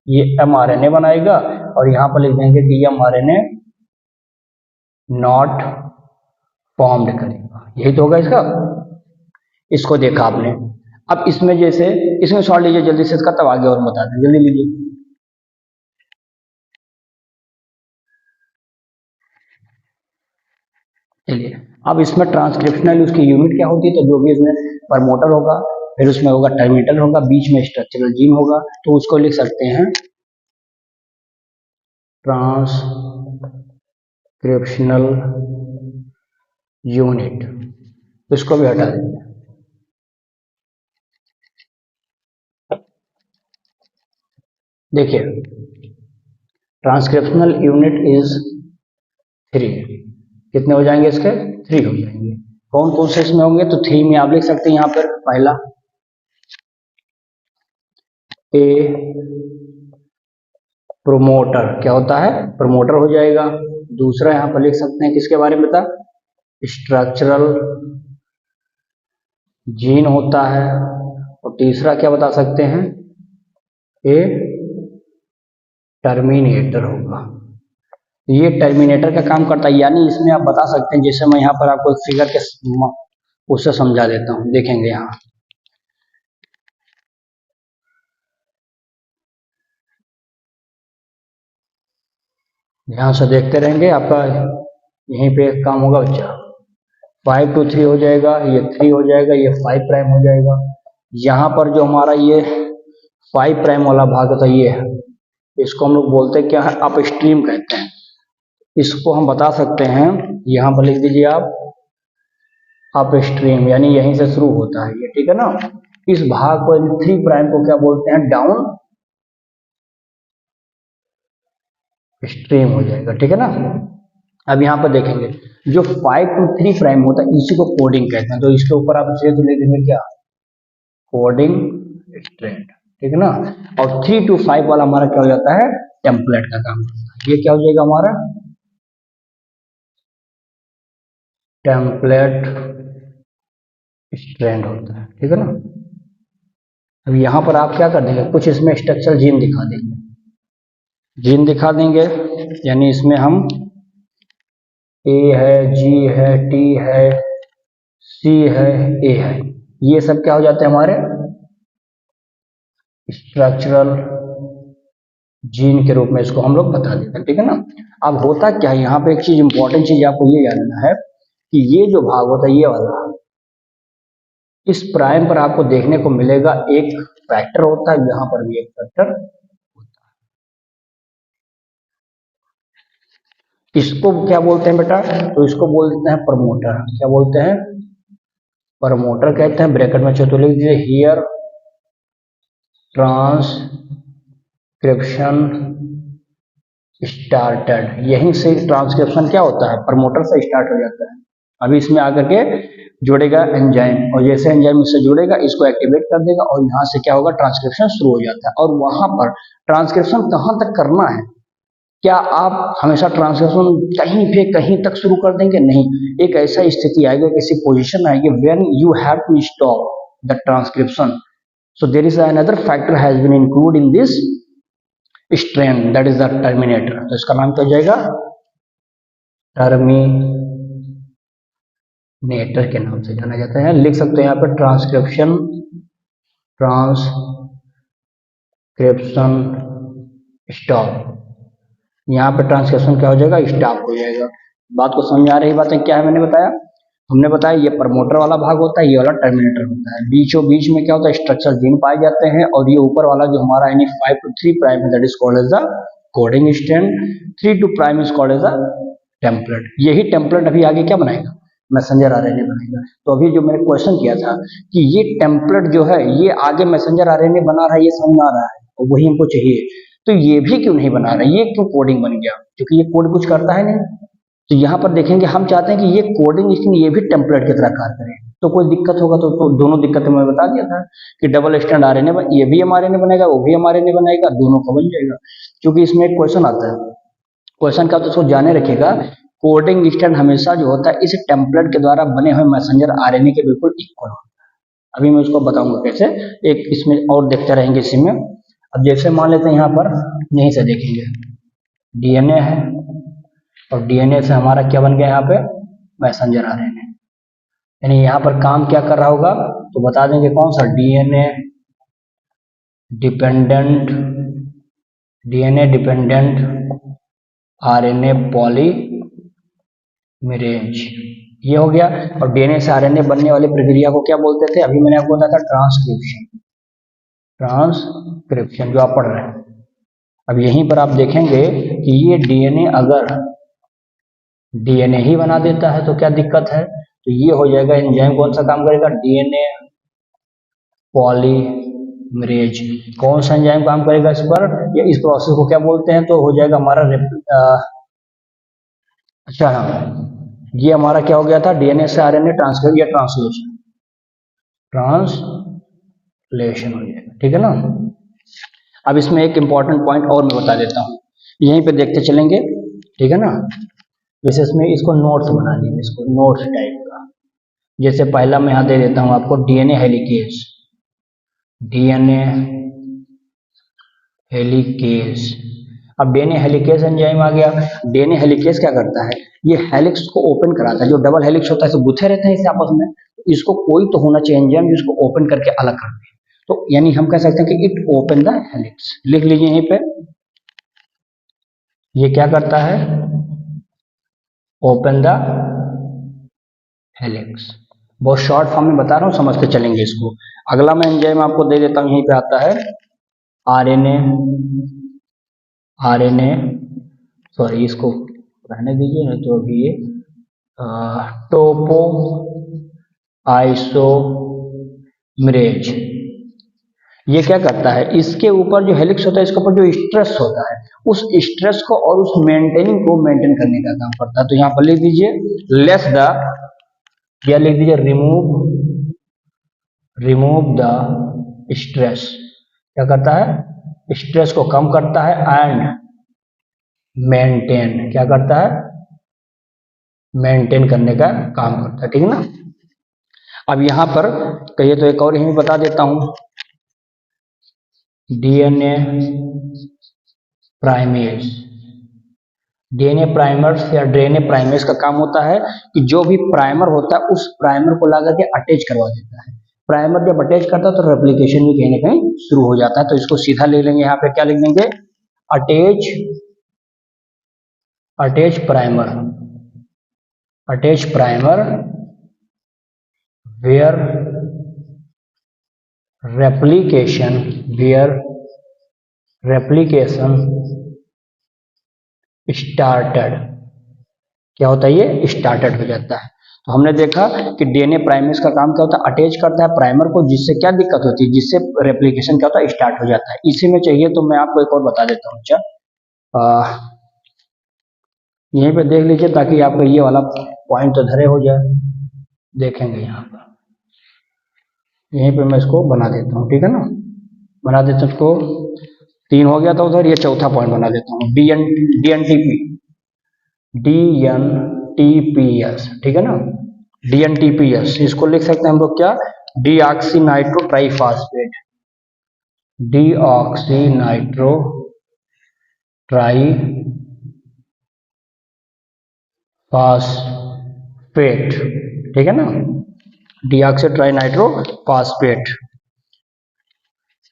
ये mRNA बनाएगा, और यहां पर लिख देंगे कि ये mRNA नॉट फॉर्म्ड करेगा, यही तो होगा इसका। इसको देखा आपने, अब इसमें जैसे इसमें सॉल्व लीजिए जल्दी से इसका, तब आगे और बता दें, जल्दी लीजिए। चलिए अब इसमें ट्रांसक्रिप्शनल उसकी यूनिट क्या होती है, तो जो भी इसमें प्रमोटर होगा, फिर उसमें होगा टर्मिनेटर होगा, बीच में स्ट्रक्चरल जीन होगा, तो उसको लिख सकते हैं ट्रांसक्रिप्शनल यूनिट, इसको भी हटा देंगे। देखिए ट्रांसक्रिप्शनल यूनिट इज 3, कितने हो जाएंगे इसके, 3 हो जाएंगे। कौन कौन से इसमें होंगे, तो 3 में आप लिख सकते हैं यहाँ पर पहला ए प्रोमोटर, क्या होता है, प्रमोटर हो जाएगा। दूसरा यहाँ पर लिख सकते हैं किसके बारे में था, स्ट्रक्चरल जीन होता है। और तीसरा क्या बता सकते हैं, ए टर्मिनेटर होगा, ये टर्मिनेटर का काम करता है। यानी इसमें आप बता सकते हैं, जैसे मैं यहाँ पर आपको फिगर के उससे समझा देता हूँ, देखेंगे यहाँ ध्यान से देखते रहेंगे, आपका यहीं पे काम होगा बच्चा। 5 to 3 हो जाएगा, ये 3 हो जाएगा, ये 5 प्राइम हो जाएगा। यहाँ पर जो हमारा ये 5 प्राइम वाला भाग होता है, ये है, इसको हम लोग बोलते हैं क्या है, अपस्ट्रीम कहते हैं। इसको हम बता सकते हैं, यहाँ पर लिख दीजिए आप अप स्ट्रीम, यानी यहीं से शुरू होता है ये, ठीक है ना। इस भाग को 3 प्राइम को क्या बोलते हैं, डाउन स्ट्रीम हो जाएगा, ठीक है ना। अब यहाँ पर देखेंगे जो 5 to 3 प्राइम होता है इसी को कोडिंग कहते हैं, तो इसके ऊपर आप इसे तो ले देंगे क्या, कोडिंग स्ट्रैंड, ठीक है ना। और 3 to 5 वाला हमारा क्या हो जाता है, टेम्पलेट का काम। ये क्या हो जाएगा हमारा, टेम्पलेट स्ट्रैंड होता है, ठीक है ना। अब यहाँ पर आप क्या कर देंगे, कुछ इसमें स्ट्रक्चर जीन दिखा देंगे, जीन दिखा देंगे, यानी इसमें हम ए है, जी है, टी है, सी है, ए है, ये सब क्या हो जाते हैं हमारे स्ट्रक्चरल जीन के रूप में इसको हम लोग बता देते हैं, ठीक है ना। अब होता क्या है यहाँ पे, एक चीज इंपॉर्टेंट चीज आपको ये जानना है कि ये जो भाग होता है ये वाला, इस प्राइम पर आपको देखने को मिलेगा एक फैक्टर होता है, यहाँ पर भी एक फैक्टर होता है। इसको क्या बोलते हैं बेटा, तो इसको बोलते हैं प्रमोटर। क्या बोलते हैं, प्रमोटर कहते हैं। ब्रैकेट में चलो लिख दीजिए, हियर ट्रांसक्रिप्शन स्टार्टेड, यहीं से ट्रांसक्रिप्शन क्या होता है, प्रमोटर से स्टार्ट हो जाता है। अभी इसमें आकर के जुड़ेगा एंजाइम, और जैसे एंजाइम इससे जुड़ेगा इसको एक्टिवेट कर देगा और यहाँ से क्या होगा, ट्रांसक्रिप्शन शुरू हो जाता है। और वहां पर ट्रांसक्रिप्शन कहाँ तक करना है, क्या आप हमेशा ट्रांसक्रिप्शन कहीं पे कहीं तक शुरू कर देंगे, नहीं। एक ऐसा स्थिति आएगा, किसी पोजीशन आएगी when you have to stop the transcription, so there is another factor has been include in this strand, that is the terminator. तो इसका नाम क्या हो जाएगा, टर्मिनेटर के नाम से जाना जाता है। लिख सकते हैं यहाँ पर ट्रांसक्रिप्शन स्टॉप, यहाँ पे ट्रांसक्रिप्शन क्या हो जाएगा, स्टॉप हो जाएगा। बात को समझ आ रही, बातें क्या है मैंने बताया, हमने बताया ये प्रमोटर वाला भाग होता है, ये वाला टर्मिनेटर होता है। बीचों बीच में क्या होता है, स्ट्रक्चर जीन पाए जाते हैं, और ये ऊपर वाला जो हमारा यानी 5 to 3 प्राइम है, that is called as the coding strand, 3 to prime is called as the template. यही टेम्पलेट अभी आगे क्या बनाएगा, मैसेंजर आरएनए बनाएगा। तो अभी जो मैंने क्वेश्चन किया था कि ये टेम्पलेट जो है ये आगे मैसेंजर आरएनए बना रहा है, ये समझ आ रहा है, और वही हमको चाहिए, तो ये भी क्यों नहीं बना रहा है, ये क्यों कोडिंग बन गया, क्योंकि ये कोड कुछ करता है नहीं। तो यहाँ पर देखेंगे हम चाहते हैं कि ये कोडिंग इसमें ये भी टेम्पलेट की तरह कार्य करे, तो कोई दिक्कत होगा तो दोनों दिक्कतें मैं बता दिया था कि डबल स्टैंड आरएनए, ये भी एमआरएनए बनाएगा, वो भी एमआरएनए बनाएगा, दोनों का बन जाएगा। क्योंकि इसमें एक क्वेश्चन आता है, क्वेश्चन का तो उसको जाने रखिएगा, कोडिंग स्टैंड हमेशा जो होता है इस टेम्पलेट के द्वारा बने हुए मैसेंजर आरएनए के बिल्कुल इक्वल होता है। अभी मैं उसको बताऊंगा कैसे, एक इसमें और देखते रहेंगे इसी में। अब जैसे मान लेते हैं यहाँ पर यहीं से देखेंगे डीएनए है, और डीएनए से हमारा क्या बन गया यहाँ पे, मैसेंजर आरएनए, यानी यहाँ पर काम क्या कर रहा होगा, तो बता देंगे कौन सा, डीएनए डिपेंडेंट आरएनए पॉलीमरेज, ये हो गया। और डीएनए से आरएनए बनने वाली प्रक्रिया को क्या बोलते थे, अभी मैंने आपको बताया था ट्रांसक्रिप्शन जो आप पढ़ रहे हैं। अब यहीं पर आप देखेंगे कि ये डीएनए अगर डीएनए ही बना देता है तो क्या दिक्कत है, तो ये हो जाएगा एंजाइम कौन सा काम करेगा, डीएनए पॉलीमरेज। कौन सा एंजाइम काम करेगा इस पर, या इस प्रोसेस को क्या बोलते हैं, तो हो जाएगा हमारा अच्छा हाँ, ये हमारा क्या हो गया था, डीएनए से आरएनए ट्रांसफर या ट्रांसलेशन हो जाएगा, ठीक है ना। अब इसमें एक इंपॉर्टेंट पॉइंट और मैं बता देता हूँ, यहीं पे देखते चलेंगे, ठीक है ना। जैसे इसमें इसको नोट्स बना लीजिए, इसको नोट्स टाइप का। जैसे पहला मैं यहाँ दे देता हूँ आपको डीएनए हेलिकेज। अब डीएनए हेलिकेज एंजाइम आ गया। डीएनए हेलिकेज क्या करता है, ये हेलिक्स को ओपन कराता है, जो डबल हेलिक्स होता है तो गुथे रहते हैं इसे आपस में, इसको कोई तो होना चाहिए एंजाइम जिसको ओपन करके अलग कर दे। तो यानी हम कह सकते हैं कि इट ओपन द हेलिक्स, लिख लीजिए यहीं पे, ये क्या करता है, ओपन द हेलिक्स। बहुत शॉर्ट फॉर्म में बता रहा हूँ, समझ के चलेंगे इसको। अगला मैं एंजाइम आपको दे देता हूँ, यहीं पे आता है आरएनए सॉरी इसको रहने दीजिए, नहीं तो अभी ये आइसोमरेज। ये क्या करता है, इसके ऊपर जो हेलिक्स होता है, इसके ऊपर जो स्ट्रेस होता है, उस स्ट्रेस को और उस मेंटेनिंग को मेंटेन करने का काम करता है। तो यहां पर लिख दीजिए लेस द, या लिख दीजिए रिमूव द स्ट्रेस। क्या करता है, स्ट्रेस को कम करता है एंड मेंटेन, क्या करता है, मेंटेन करने का काम करता है। ठीक है ना। अब यहां पर कहिए तो एक और यही बता देता हूं, डीएनए प्राइमेज। डीएनए प्राइमर्स या डीएनए प्राइमेज का काम होता है कि जो भी प्राइमर होता है उस प्राइमर को ला करके अटैच करवा देता है। प्राइमर जब अटैच करता है तो रेप्लिकेशन भी कहीं ना कहीं शुरू हो जाता है। तो इसको सीधा ले लेंगे, यहाँ पे क्या लिख देंगे, attach primer where replication started. क्या होता है, ये स्टार्टेड हो जाता है। तो हमने देखा कि डीएनए प्राइमेज का काम क्या होता है, अटैच करता है प्राइमर को, जिससे क्या दिक्कत होती है, जिससे रेप्लिकेशन क्या होता है, स्टार्ट हो जाता है। इसी में चाहिए तो मैं आपको एक और बता देता हूँ। अच्छा, यहीं पे देख लीजिए ताकि आपको ये वाला पॉइंट तो धरे हो जाए। देखेंगे यहाँ पर, यहीं पे मैं इसको बना देता हूँ। ठीक है ना, बना देता हूँ इसको। 3 हो गया था उधर, ये चौथा पॉइंट बना देता हूँ, डीएनटीपीएस। ठीक है ना, डीएनटीपीएस, इसको लिख सकते हैं हम लोग क्या, डीऑक्सीनाइट्रो ट्राइफॉस्फेट। डीऑक्सीनाइट्रो ट्राइफॉस्फेट। ठीक है ना, डीऑक्सी ट्राइनाइट्रो फॉस्फेट।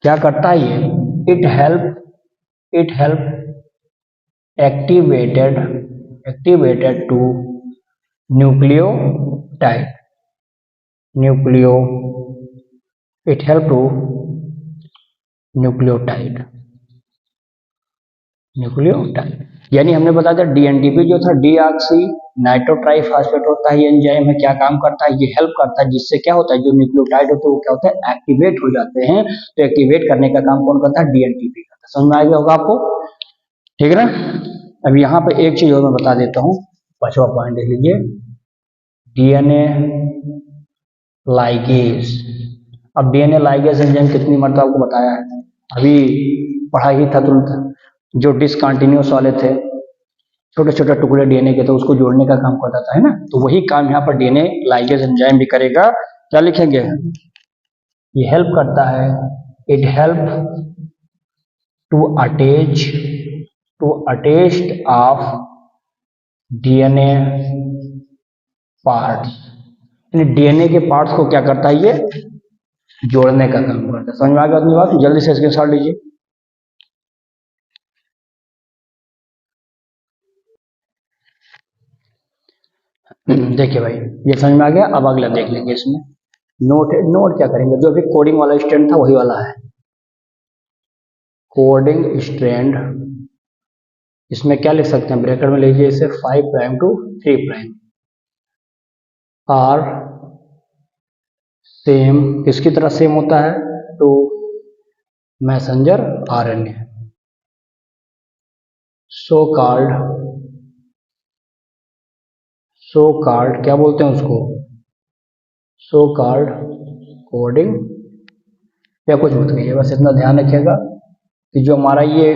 क्या करता है ये, it help activated to nucleotide. It help to nucleotide. यानी हमने बता दिया डीएनटीपी जो था, डीऑक्सी नाइट्रो ट्राइफॉस्फेट होता है, ये एंजाइम है, क्या काम करता है, ये हेल्प करता है, जिससे क्या होता है, जो न्यूक्लियोटाइड होते हैं वो क्या होता है, एक्टिवेट हो जाते हैं। तो एक्टिवेट करने का काम कौन करता है, डीएनटीपी करता है। समझ में आ गया होगा आपको। ठीक है ना। अब यहाँ पे एक चीज और मैं बता देता हूँ, 5वां पॉइंट देख लीजिए, डीएनए लाइगेज। अब डीएनए लाइगेज एंजाइम कितनी मरतबा आपको बताया है, अभी पढ़ा ही था तुरंत। जो डिसकंटिन्यूस वाले थे, छोटे छोटे टुकड़े डीएनए के थे, उसको जोड़ने का काम करता था, है ना। तो वही काम यहाँ पर डीएनए लाइगेज एंजाइम भी करेगा। क्या लिखेंगे, ये हेल्प करता है, it help to attach of DNA parts. यानी डीएनए के पार्ट्स को क्या करता है, ये जोड़ने का काम करता है। समझ में आ गया अपनी बात, जल्दी से इसके साथ लीजिए। देखिए भाई, ये समझ में आ गया। अब अगला देख लेंगे। इसमें नोट क्या करेंगे, जो भी कोडिंग वाला स्ट्रैंड था वही वाला है, कोडिंग स्ट्रैंड। इसमें क्या लिख सकते हैं, ब्रैकेट में लीजिए इसे 5 prime to 3 prime are same. किसकी तरह सेम होता है, to messenger RNA. So called क्या बोलते हैं उसको, सो कॉल्ड कोडिंग, या कुछ मत कहिए, बस इतना ध्यान रखिएगा कि जो हमारा ये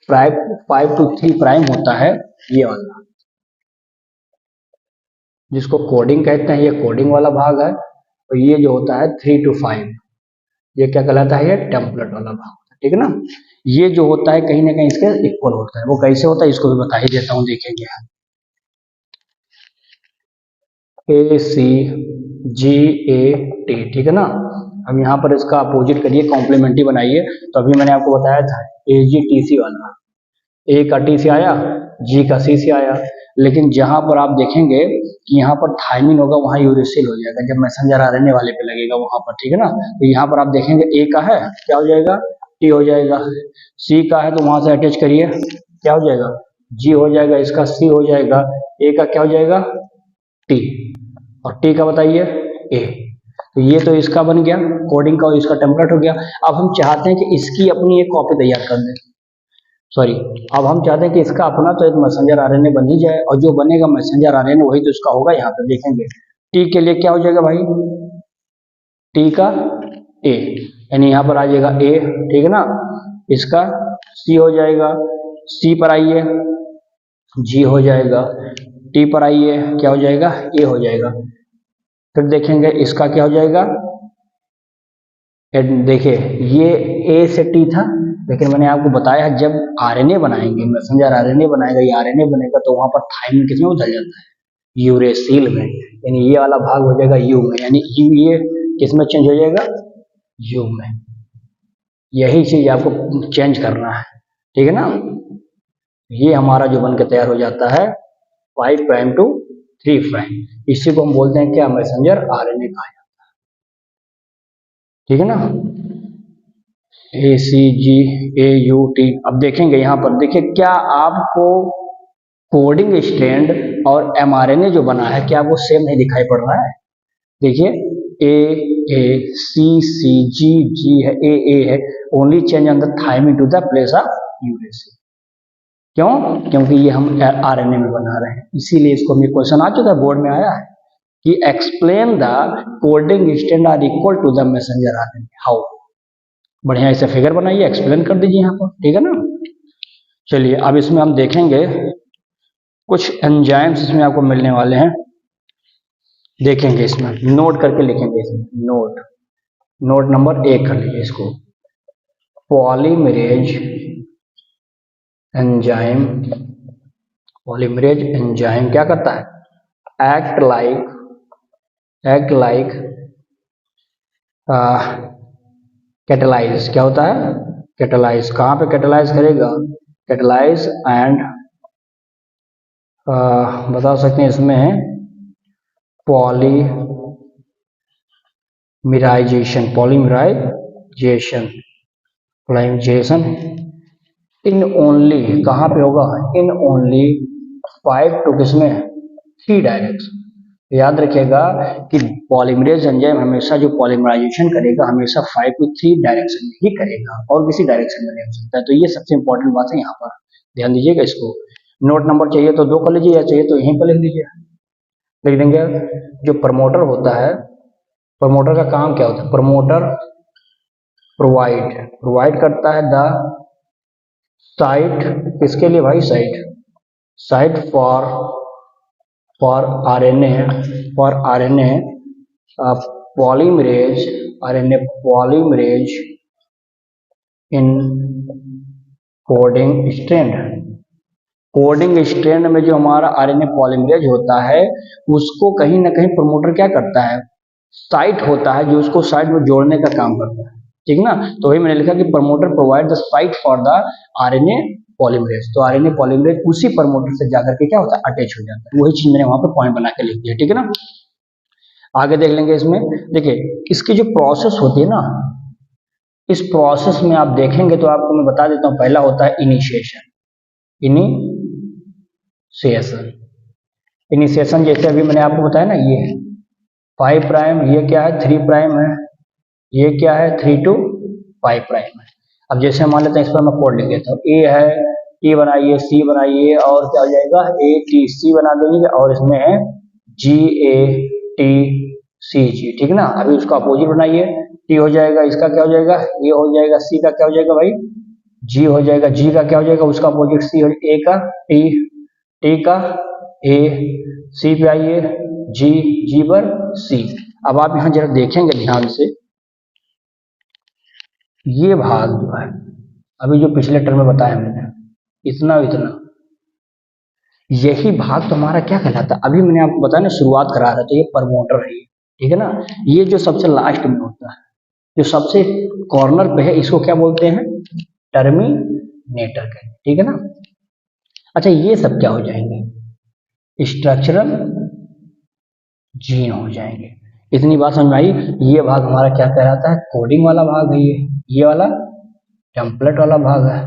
5 to 3 प्राइम होता है, ये वाला जिसको कोडिंग कहते हैं, ये कोडिंग वाला भाग है। और ये जो होता है 3 to 5, ये क्या कहलाता है, ये टेम्पलेट वाला भाग। ठीक है ना। ये जो होता है कहीं ना कहीं इसके इक्वल होता है। वो कैसे होता है इसको भी बता ही देता हूँ, देखेंगे। ACGAT। ठीक है ना। अब यहाँ पर इसका अपोजिट करिए, कॉम्प्लीमेंट्री बनाइए। तो अभी मैंने आपको बताया था AGTC वाला, A का T से आया, G का C से आया। लेकिन जहां पर आप देखेंगे कि यहाँ पर थाइमिन होगा, वहां यूरेसिल हो जाएगा, जब मैसेंजर आरएनए वाले पे लगेगा वहां पर। ठीक है ना। तो यहाँ पर आप देखेंगे A का है, क्या हो जाएगा, T हो जाएगा। C का है तो वहां से अटैच करिए, क्या हो जाएगा, G हो जाएगा, इसका C हो जाएगा, A का क्या हो जाएगा, T, और T का बताइए A। तो ये तो इसका बन गया कोडिंग का और इसका टेम्पलेट हो गया। अब हम चाहते हैं कि इसकी अपनी एक कॉपी तैयार कर दें, सॉरी, अब हम चाहते हैं कि इसका अपना तो एक मैसेंजर आरएनए बन ही जाए, और जो बनेगा मैसेंजर आरएनए वही तो इसका होगा। यहाँ पे देखेंगे टी के लिए क्या हो जाएगा भाई, टी का ए, यानी यहाँ पर आ जाएगा ए, ठीक है ना, इसका सी हो जाएगा, सी पर आइए जी हो जाएगा, टी पर आइए क्या हो जाएगा, ए हो जाएगा। फिर देखेंगे इसका क्या हो जाएगा, देखिए ये ए से टी था, लेकिन मैंने आपको बताया जब आरएनए बनाएंगे, मैसेंजर आरएनए बनाएगा, ये आरएनए बनेगा तो वहां पर थाइमिन किसमें बदल जाता है, यूरेसिल में, यानी ये वाला भाग हो जाएगा यू में, यानी यू ये किसमें चेंज हो जाएगा, यू में। यही चीज आपको चेंज करना है, ठीक है ना। ये हमारा जो बन के तैयार हो जाता है 5 प्राइम टू 3 प्राइम, इसी को हम बोलते हैं क्या, मैसेंजर आरएनए कहा जाता है, ठीक है ना। ए सी जी ए यू टी। अब देखेंगे यहाँ पर, देखिए क्या आपको कोडिंग स्ट्रैंड और एमआरएनए जो बना है क्या वो सेम नहीं दिखाई पड़ रहा है। देखिए ए सी सी जी जी है, ए है, only change on the thymine to the place of uracil. क्यों, क्योंकि ये हम आरएनए में बना रहे हैं, इसीलिए इसको हमें क्वेश्चन आ चुका है, बोर्ड में आया है कि explain the coding strand are equal to the messenger RNA, how. बढ़िया इसे फिगर बनाइए, एक्सप्लेन कर दीजिए यहाँ पर, ठीक है ना। चलिए अब इसमें हम देखेंगे कुछ एंजाइम्स इसमें आपको मिलने वाले हैं, देखेंगे इसमें, नोट करके लिखेंगे इसमें, नोट नंबर 1 कर लीजिए इसको, पॉलीमरेज एंजाइम। पॉलीमरेज एंजाइम क्या करता है, एक्ट लाइक कैटेलाइज। क्या होता है, कैटेलाइज। कहाँ पे कैटेलाइज करेगा, कैटेलाइज एंड बता सकते हैं इसमें है पॉलीमराइजेशन इन ओनली, कहाँ पे होगा, इन ओनली 5 टू किसमें 3 डायरेक्शन। याद रखिएगा कि पॉलीमरेज एंजाइम हमेशा जो पॉलीमराइजेशन करेगा हमेशा 5 to 3 डायरेक्शन में ही करेगा और किसी डायरेक्शन में नहीं हो सकता है। तो ये सबसे इंपॉर्टेंट बात है, यहाँ पर ध्यान दीजिएगा इसको। नोट नंबर चाहिए तो 2 कर लीजिए, या चाहिए तो यहीं पर लिख दीजिए, लिख देंगे। जो प्रमोटर होता है, प्रमोटर का काम क्या होता है, प्रमोटर प्रोवाइड करता है द साइट, किसके लिए भाई, site for RNA polymerase in coding strand में जो हमारा आरएनए पॉलीमरेज होता है उसको कहीं ना कहीं प्रमोटर क्या करता है, साइट होता है जो उसको साइट में जोड़ने का काम करता है, ठीक ना। तो वही मैंने लिखा कि promoter provide the site for the RNA polymerase. तो आरएनए पॉलीमरेज उसी प्रमोटर से जाकर के क्या होता है, अटैच हो जाता है। वही चीज मैंने वहां पर पॉइंट बना के लिख दिया, ठीक है ना। आगे देख लेंगे इसमें। देखिए इसकी जो प्रोसेस होती है ना, इस प्रोसेस में आप देखेंगे तो आपको मैं बता देता हूँ, पहला होता है इनिशिएशन। जैसे अभी मैंने आपको बताया ना, ये है 5 प्राइम, ये क्या है 3 प्राइम है, ये क्या है 3 to 5 प्राइम है। अब जैसे मान लेते हैं इस पर मैं कोड लिख देता हूँ, ए है, टी बनाइए, सी बनाइए, और क्या हो जाएगा, ए टी सी बना देंगे, और इसमें है जी ए टी सी जी, ठीक ना। अभी उसका अपोजिट बनाइए, टी हो जाएगा, इसका क्या हो जाएगा, ए हो जाएगा, सी का क्या हो जाएगा भाई, जी हो जाएगा, जी का क्या हो जाएगा, उसका अपोजिट सी हो, ए का टी, टी का ए, सी पे आइए, जी, जी पर सी। अब आप यहां जरा देखेंगे ध्यान से, ये भाग जो है अभी जो पिछले टर्म में बताया मैंने, इतना यही भाग तो हमारा क्या कहलाता है, अभी मैंने आपको बताया ना शुरुआत करा रहा था, ये प्रमोटर है, ठीक है ना। ये जो सबसे लास्ट में होता है, जो सबसे कॉर्नर पे है, इसको क्या बोलते हैं, टर्मिनेटर कहते हैं, ठीक है ना। अच्छा ये सब क्या हो जाएंगे, स्ट्रक्चरल जीन हो जाएंगे। इतनी बात समझ में आई। ये भाग हमारा क्या कहलाता है, कोडिंग वाला भाग है, ये वाला टेम्पलेट वाला भाग है।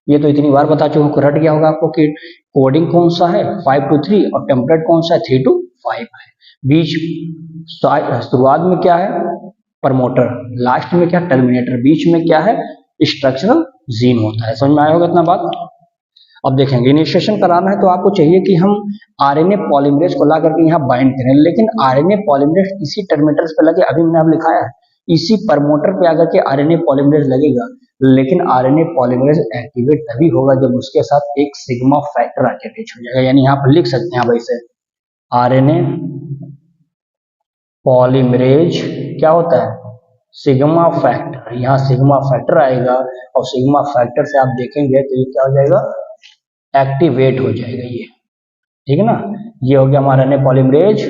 ये तो इतनी बार बता चुका हूँ, रट गया होगा आपको कि कोडिंग कौन सा है 5 to 3 और टेम्पलेट कौन सा है 3 to 5 है। बीच शुरुआत में क्या है, प्रमोटर, लास्ट में क्या, टर्मिनेटर, बीच में क्या है, स्ट्रक्चरल जीन होता है। समझ में आया होगा इतना बात। अब देखेंगे इनिशिएशन कराना है तो आपको चाहिए कि हम आरएनए पॉलीमरेज को ला करके यहाँ बाइंड करें, लेकिन आरएनए पॉलीमरेज इसी टर्मिनेटर्स पे लगे, अभी मैंने अब लिखाया है, इसी प्रमोटर पे आकर के आरएनए पॉलीमरेज लगेगा, लेकिन आरएनए पॉलीमरेज एक्टिवेट तभी होगा जब उसके साथ एक सिग्मा फैक्टर आके अटैच हो जाएगा। यानी यहाँ पर लिख सकते हैं आप ऐसे, आरएनए पॉलीमरेज क्या होता है, सिग्मा फैक्टर। यहाँ सिग्मा फैक्टर आएगा और सिग्मा फैक्टर से आप देखेंगे तो ये क्या हो जाएगा, एक्टिवेट हो जाएगा ये, ठीक है ना। ये हो गया हमारा आरएनए पॉलीमरेज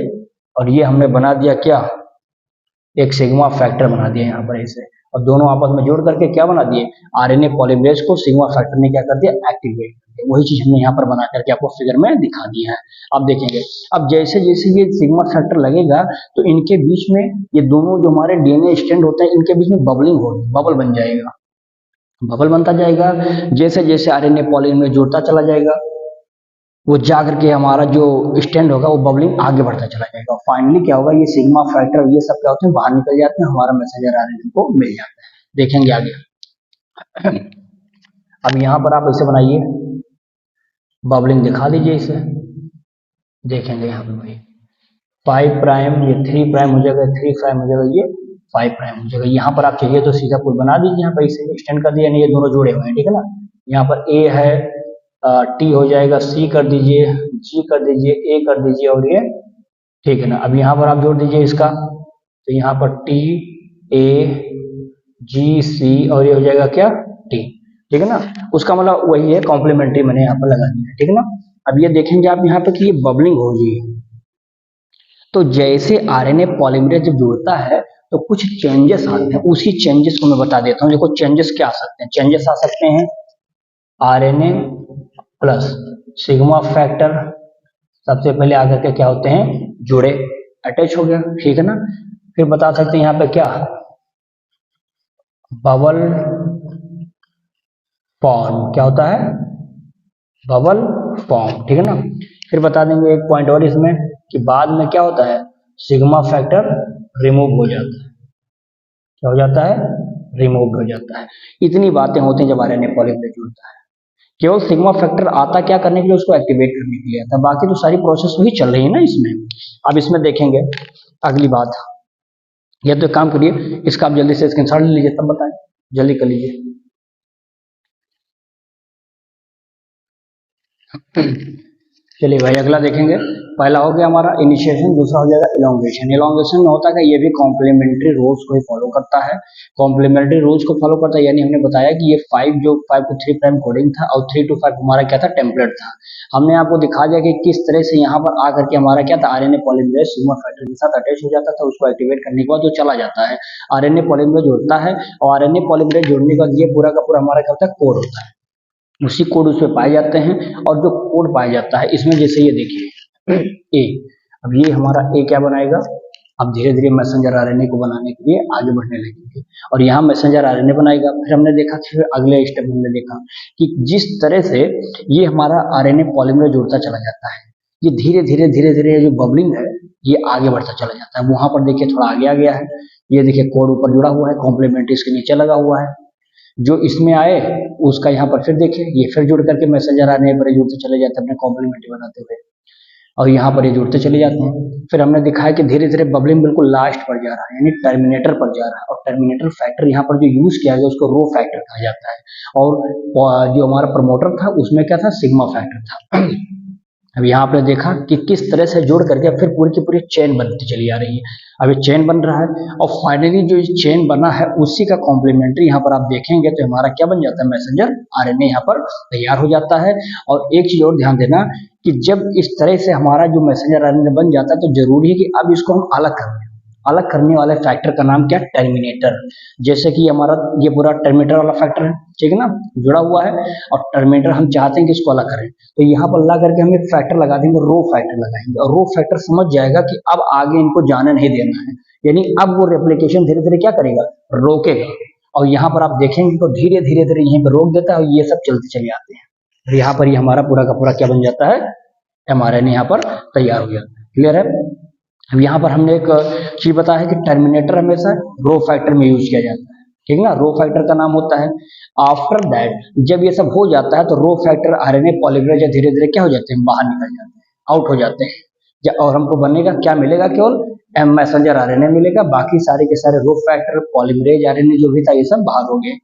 और ये हमने बना दिया क्या, एक सिग्मा फैक्टर बना दिया यहाँ पर ऐसे, और दोनों आपस में जोड़ करके क्या बना दिए, आरएनए पॉलीमरेज को सिग्मा फैक्टर ने क्या कर दिया, एक्टिवेट कर दिया। वही चीज हमने यहाँ पर बना करके आपको फिगर में दिखा दिया है। अब देखेंगे, अब जैसे जैसे ये सिग्मा फैक्टर लगेगा तो इनके बीच में ये दोनों जो हमारे डीएनए स्ट्रैंड होते हैं इनके बीच में बबलिंग होगी, बबल बन जाएगा, बबल बनता जाएगा। जैसे जैसे आरएनए पॉलीमरेज जुड़ता चला जाएगा वो जा करके हमारा जो स्टैंड होगा वो बबलिंग आगे बढ़ता चला जाएगा, और फाइनली क्या होगा, ये सिग्मा फैक्टर ये सब क्या होते हैं, बाहर निकल जाते हैं, हमारा मैसेंजर आरएनए को मिल जाता है। देखेंगे आगे। अब यहाँ पर आप ऐसे बनाइए, बबलिंग दिखा दीजिए इसे, देखेंगे यहाँ पर भाई 5 प्राइम, ये 3 प्राइम हो जाएगा, 3 प्राइम हो जाएगा, ये 5 प्राइम हो जाएगा। यहाँ पर आप चाहिए तो सीधा पुल बना दीजिए, यहाँ पर इसे एक्सटेंड कर दिया, ये दोनों जुड़े हुए हैं, ठीक है ना। यहाँ पर ए है, टी हो जाएगा, सी कर दीजिए, जी कर दीजिए, ए कर दीजिए, और ये ठीक है ना। अब यहाँ पर आप जोड़ दीजिए इसका, तो यहाँ पर टी, ए, जी, सी, और ये हो जाएगा क्या, टी, ठीक है ना। उसका मतलब वही है, कॉम्प्लीमेंट्री मैंने यहाँ पर लगा दिया, ठीक है ना। अब ये देखेंगे आप यहाँ पे कि ये बबलिंग होगी, तो जैसे आरएनए पॉलीमरेज जब जुड़ता है तो कुछ चेंजेस आते हैं, उसी चेंजेस को मैं बता देता हूँ। देखो चेंजेस क्या आ सकते हैं, चेंजेस आ सकते हैं आरएनए प्लस सिग्मा फैक्टर सबसे पहले आकर के क्या होते हैं, जुड़े, अटैच हो गया, ठीक है ना। फिर बता सकते हैं यहाँ पे क्या, बबल फॉर्म, क्या होता है, बबल फॉर्म, ठीक है ना। फिर बता देंगे एक पॉइंट और इसमें कि बाद में क्या होता है, सिग्मा फैक्टर रिमूव हो जाता है, क्या हो जाता है, रिमूव हो जाता है। इतनी बातें होती हैं जब आरएनए पॉलीमरेज जुड़ता है। केवल सिग्मा फैक्टर आता क्या करने के लिए, उसको एक्टिवेट करने के लिए आता है, बाकी तो सारी प्रोसेस वही चल रही है ना इसमें। अब इसमें देखेंगे अगली बात, या तो काम करिए इसका आप जल्दी से स्क्रीनशॉट ले लीजिए, तब बताएं, जल्दी कर लीजिए। चलिए भाई अगला देखेंगे, पहला हो गया हमारा इनिशिएशन, दूसरा हो जाएगा इलोंगेशन। इलोंगेशन में होता है ये भी कॉम्प्लीमेंट्री रूल्स को ही फॉलो करता है, कॉम्प्लीमेंट्री रूल्स को फॉलो करता है। यानी हमने बताया कि ये 5 जो 5 to 3 प्राइम कोडिंग था और 3 to 5 हमारा क्या था, टेम्पलेट था। हमने आपको दिखा दिया कि किस तरह से यहाँ पर आकर के हमारा क्या था, आरएनए पॉलीमरेज सिग्मा फैक्टर के साथ अटैच हो जाता था, उसको एक्टिवेट करने के बाद वो चला जाता है, आरएनए पॉलीमरेज जुड़ता है, और आरएनए पॉलीमरेज जुड़ने के बाद ये पूरा का पूरा हमारा क्या होता है, कोड होता है, उसी कोड उसमें पाए जाते हैं। और जो कोड पाया जाता है इसमें जैसे ये देखिए ए, अब ये हमारा ए क्या बनाएगा, अब धीरे धीरे मैसेंजर आरएनए को बनाने के लिए आगे बढ़ने लगेंगे, और यहाँ मैसेंजर आरएनए बनाएगा। फिर हमने देखा, फिर अगले स्टेप हमने देखा कि जिस तरह से ये हमारा आरएनए पॉलीमरेज जुड़ता चला जाता है, ये धीरे धीरे धीरे धीरे जो बबलिंग है ये आगे बढ़ता चला जाता है। वहां पर देखिए थोड़ा आगे आ गया है, ये देखिए कोड ऊपर जुड़ा हुआ है, कॉम्प्लीमेंट्री इसके नीचे लगा हुआ है। जो इसमें आए उसका यहाँ पर फिर देखिए ये फिर जुड़ करके मैसेंजर आरएनए पर जुड़ते चले जाते हैं अपने कॉम्प्लीमेंट्री बनाते हुए, और यहाँ पर ये जुड़ते चले जाते हैं। फिर हमने दिखाया कि धीरे धीरे बबलिंग बिल्कुल लास्ट पर जा रहा है, यानी टर्मिनेटर पर जा रहा है, और टर्मिनेटर फैक्टर यहाँ पर जो यूज किया गया उसको रो फैक्टर कहा जाता है, और जो हमारा प्रमोटर था उसमें क्या था, सिग्मा फैक्टर था। अब यहाँ पे देखा कि किस तरह से जोड़ करके फिर पूरी की पूरी चेन बनती चली आ रही है। अब ये चेन बन रहा है, और फाइनली जो चेन बना है उसी का कॉम्प्लीमेंट्री यहाँ पर आप देखेंगे तो हमारा क्या बन जाता है, मैसेंजर आरएनए यहाँ पर तैयार हो जाता है। और एक चीज और ध्यान देना कि जब इस तरह से हमारा जो मैसेंजर आरएनए बन जाता है तो जरूरी है कि अब इसको हम अलग करने वाले फैक्टर का नाम क्या, टर्मिनेटर। जैसे कि हमारा ये पूरा टर्मिनेटर वाला फैक्टर है, ठीक है ना, जुड़ा हुआ है, और टर्मिनेटर हम चाहते हैं कि इसको अलग करें, तो यहाँ पर ला करके हम एक फैक्टर लगा देंगे, रो फैक्टर लगाएंगे, और रो फैक्टर समझ जाएगा कि अब आगे इनको जाने नहीं देना है, यानी अब वो रेप्लिकेशन धीरे धीरे क्या करेगा, रोकेगा। और यहाँ पर आप देखेंगे तो धीरे धीरे धीरे यहीं पर रोक देता है, और ये सब चलते चले आते हैं, और यहाँ पर ये हमारा पूरा का पूरा क्या बन जाता है, mRNA यहाँ पर तैयार हो जाता है। क्लियर है। अब यहाँ पर हमने एक चीज बताया है कि टर्मिनेटर हमेशा रो फैक्टर में यूज किया जाता है, ठीक है ना। रो फैक्टर का नाम होता है। आफ्टर दैट जब ये सब हो जाता है तो रो फैक्टर आरएनए पॉलीमरेज धीरे धीरे क्या हो जाते हैं, बाहर निकल जाते हैं, आउट हो जाते हैं। और हमको बनेगा क्या मिलेगा, केवल एम मैसेंजर आरएनए मिलेगा, बाकी सारे के सारे रो फैक्टर पॉलीमरेज आरएनए जो भी था ये सब बाहर हो गए।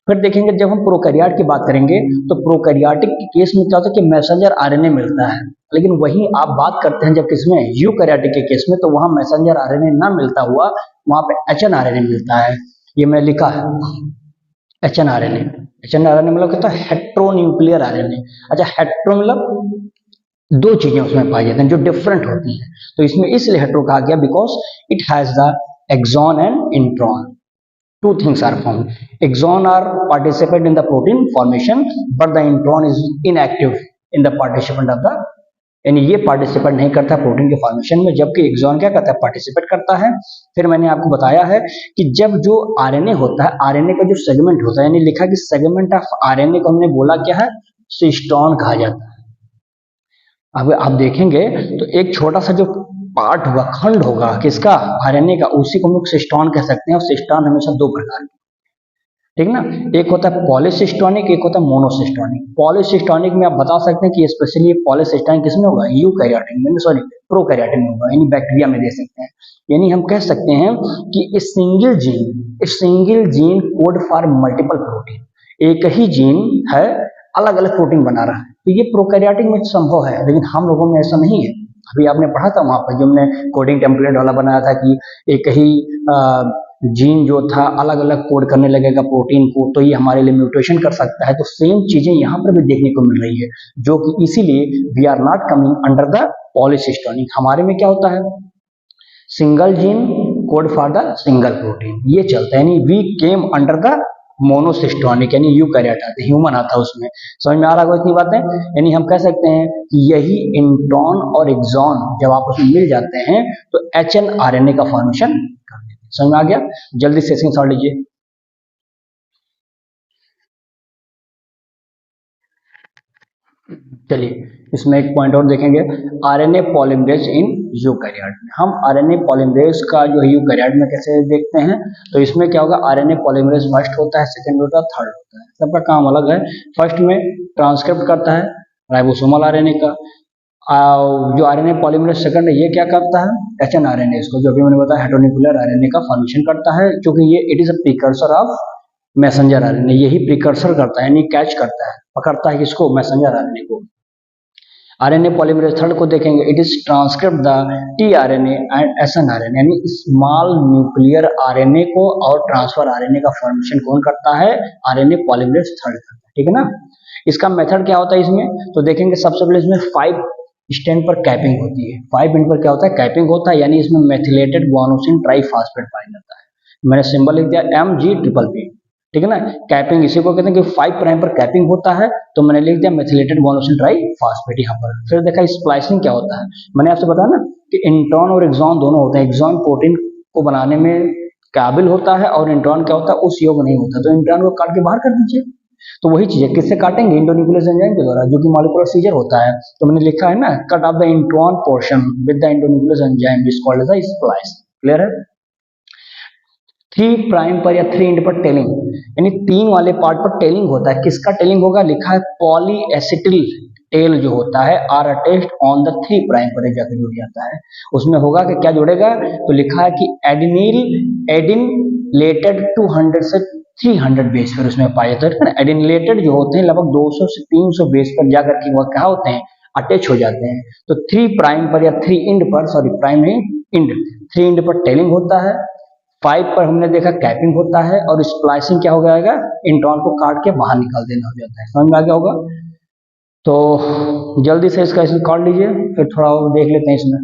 फिर देखेंगे जब हम प्रोकैरियोट की बात करेंगे तो प्रोकैरियोटिक के केस में क्या होता है कि मैसेंजर आरएनए मिलता है, लेकिन वही आप बात करते हैं जब किसमें, यूकैरियोटिक के केस में, तो वहां मैसेंजर आरएनए ना मिलता हुआ वहां पे एचएनआरएनए मिलता है। ये मैं लिखा है एचएनआरएनए। एचएनआरएनए मतलब क्या होता है, हेट्रोन्यूक्लियर आरएनए। अच्छा, हेट्रो मतलब दो चीजें उसमें पाई जाती हैं जो डिफरेंट होती हैं, तो इसमें इसलिए हेट्रो कहा गया because it has the exon and intron. Two things are formed. Exon are participate in the protein formation, but the intron is inactive in the participant of the, यानी ये पार्टिसिपेट नहीं करता प्रोटीन के फॉर्मेशन में, जबकि एक्सॉन क्या करता है, पार्टिसिपेट करता है। फिर मैंने आपको बताया है कि जब जो आरएनए होता है, आरएनए का जो सेगमेंट होता है, यानी लिखा कि सेगमेंट ऑफ आरएनए को हमने बोला क्या है, सिस्टोन कहा जाता है। अब आप देखेंगे तो एक छोटा सा जो पार्ट होगा, खंड होगा किसका, आरएनए का, उसी को हम लोग सिस्टोन कह सकते हैं। और सिस्टोन हमेशा दो प्रकार के, ठीक ना, एक होता है पॉलीसिस्टोनिक, एक होता है मोनोसिस्टोनिक। पॉलीसिस्टोनिक में आप बता सकते हैं कि स्पेशली पॉलीसिस्टोनिक किसमें होगा, यूकैरियोटिक में, सॉरी प्रोकैरियोटिक में होगा, यानी बैक्टीरिया में दे सकते हैं। यानी हम कह सकते हैं कि इस single gene code for multiple protein, एक ही जीन है अलग अलग प्रोटीन बना रहा है, तो ये प्रोकैरियोटिक में संभव है, लेकिन हम लोगों में ऐसा नहीं है। अभी आपने पढ़ा था वहां पर जो हमने कोडिंग टेम्पलेट वाला बनाया था कि एक ही जीन जो था अलग अलग कोड करने लगेगा प्रोटीन को, तो ये हमारे लिए म्यूटेशन कर सकता है। तो सेम चीजें यहाँ पर भी देखने को मिल रही है, जो कि इसीलिए we are not coming under the polycistronic. हमारे में क्या होता है, single gene code for the single protein, ये चलता है। यानी we came under the monocistronic, यानी यूकैरियोट आता है, ह्यूमन आता है उसमें। समझ में आ रहा है इतनी बातें। यानी हम कह सकते हैं कि यही इंट्रॉन और एक्सॉन जब आपस में मिल जाते हैं तो एचएनआरएनए का फॉर्मेशन कर देते हैं। समझ में आ गया। जल्दी से स्क्रीनशॉट लीजिए। चलिए इसमें एक पॉइंट और देखेंगे, आरएनए पॉलीमरेज इन यूकैरियोट में। हम आरएनए पॉलीमरेज का जो है यूकैरियोट में कैसे देखते हैं, तो इसमें क्या होगा, आरएनए पॉलीमरेज फर्स्ट होता है, सेकंड होता है, थर्ड होता है, सबका काम अलग है। फर्स्ट में ट्रांसक्रिप्ट करता है राइबोसोमल आरएनए का, जो आरएनए पॉलीमरेज सेकंड है ये क्या करता है, एचएनआरएनए, इसको जो भी मैंने बताया हेटेरोन्यूक्लियर आरएनए का फॉर्मेशन करता है, क्योंकि ये it is a precursor of messenger RNA, यही प्रीकर्सर करता है, यानी कैच करता है, पकड़ता है किसको, मैसेंजर आरएनए को। आरएनए पॉलीमरेज थर्ड को देखेंगे, it is transcript the tRNA and snRNA, यानी स्मॉल न्यूक्लियर आरएनए को और ट्रांसफर आरएनए का फॉर्मेशन कौन करता है, आरएनए पॉलीमरेज थर्ड करता है, ठीक है ना। इसका मेथड क्या होता है इसमें, तो देखेंगे सबसे पहले इसमें 5 स्टैंड पर कैपिंग होती है। 5 एंड पर क्या होता है, कैपिंग होता है, यानी इसमें मेथिलेटेड गुआनोसिन ट्राइफॉस्फेट पाया जाता है। मैंने सिंबल लिख दिया MG+P, ठीक है ना। कैपिंग इसी को कहते हैं कि 5 प्राइम पर कैपिंग होता है, तो मैंने लिख दिया मेथिलेटेड गुआनोसिन ट्राइफॉस्फेट यहाँ पर। फिर देखा स्प्लाइसिंग क्या होता है, मैंने आपसे बताया ना कि इंट्रॉन और एक्सॉन दोनों होते हैं। एक्सॉन प्रोटीन को बनाने में काबिल होता है और इंट्रॉन क्या होता है, उस योग नहीं होता, तो इंट्रॉन को काट के बाहर कर दीजिए। तो वही चीज है, किससे काटेंगे, इंडोन्यूक्लियस एंजाइम के द्वारा, जो कि मॉलिक्यूलर सीजर होता है। तो मैंने लिखा है ना, cut of the intron portion with the endonuclease enzyme is called as the splice. Clear है। 3 प्राइम पर या 3 एंड पर टेलिंग, यानी 3 वाले पार्ट पर टेलिंग होता है। किसका टेलिंग होगा, लिखा है पॉलीएसिटिल टेल जो होता है are attached on the 3 prime पर जाकर जुड़ जाता है। उसमें होगा कि क्या जुड़ेगा, तो लिखा है कि एडिनिलेटेड 200 से 300 बेस पर उसमें पाए जाते हैं। एडिनिलेटेड जो होते हैं लगभग 200 से 300 बेस पर जाकर के वह क्या होते हैं, अटैच हो जाते हैं। तो 3 प्राइम पर या 3 इंड पर, सॉरी प्राइम नहीं इंड, 3 इंड पर टेलिंग होता है। 5 पर हमने देखा कैपिंग होता है, और स्प्लाइसिंग क्या हो जाएगा, इंट्रॉन को काट के बाहर निकाल देना हो जाता है। समझ में आ गया होगा। तो जल्दी से इसका स्क्रीनशॉट लीजिए, फिर थोड़ा और देख लेते हैं इसमें।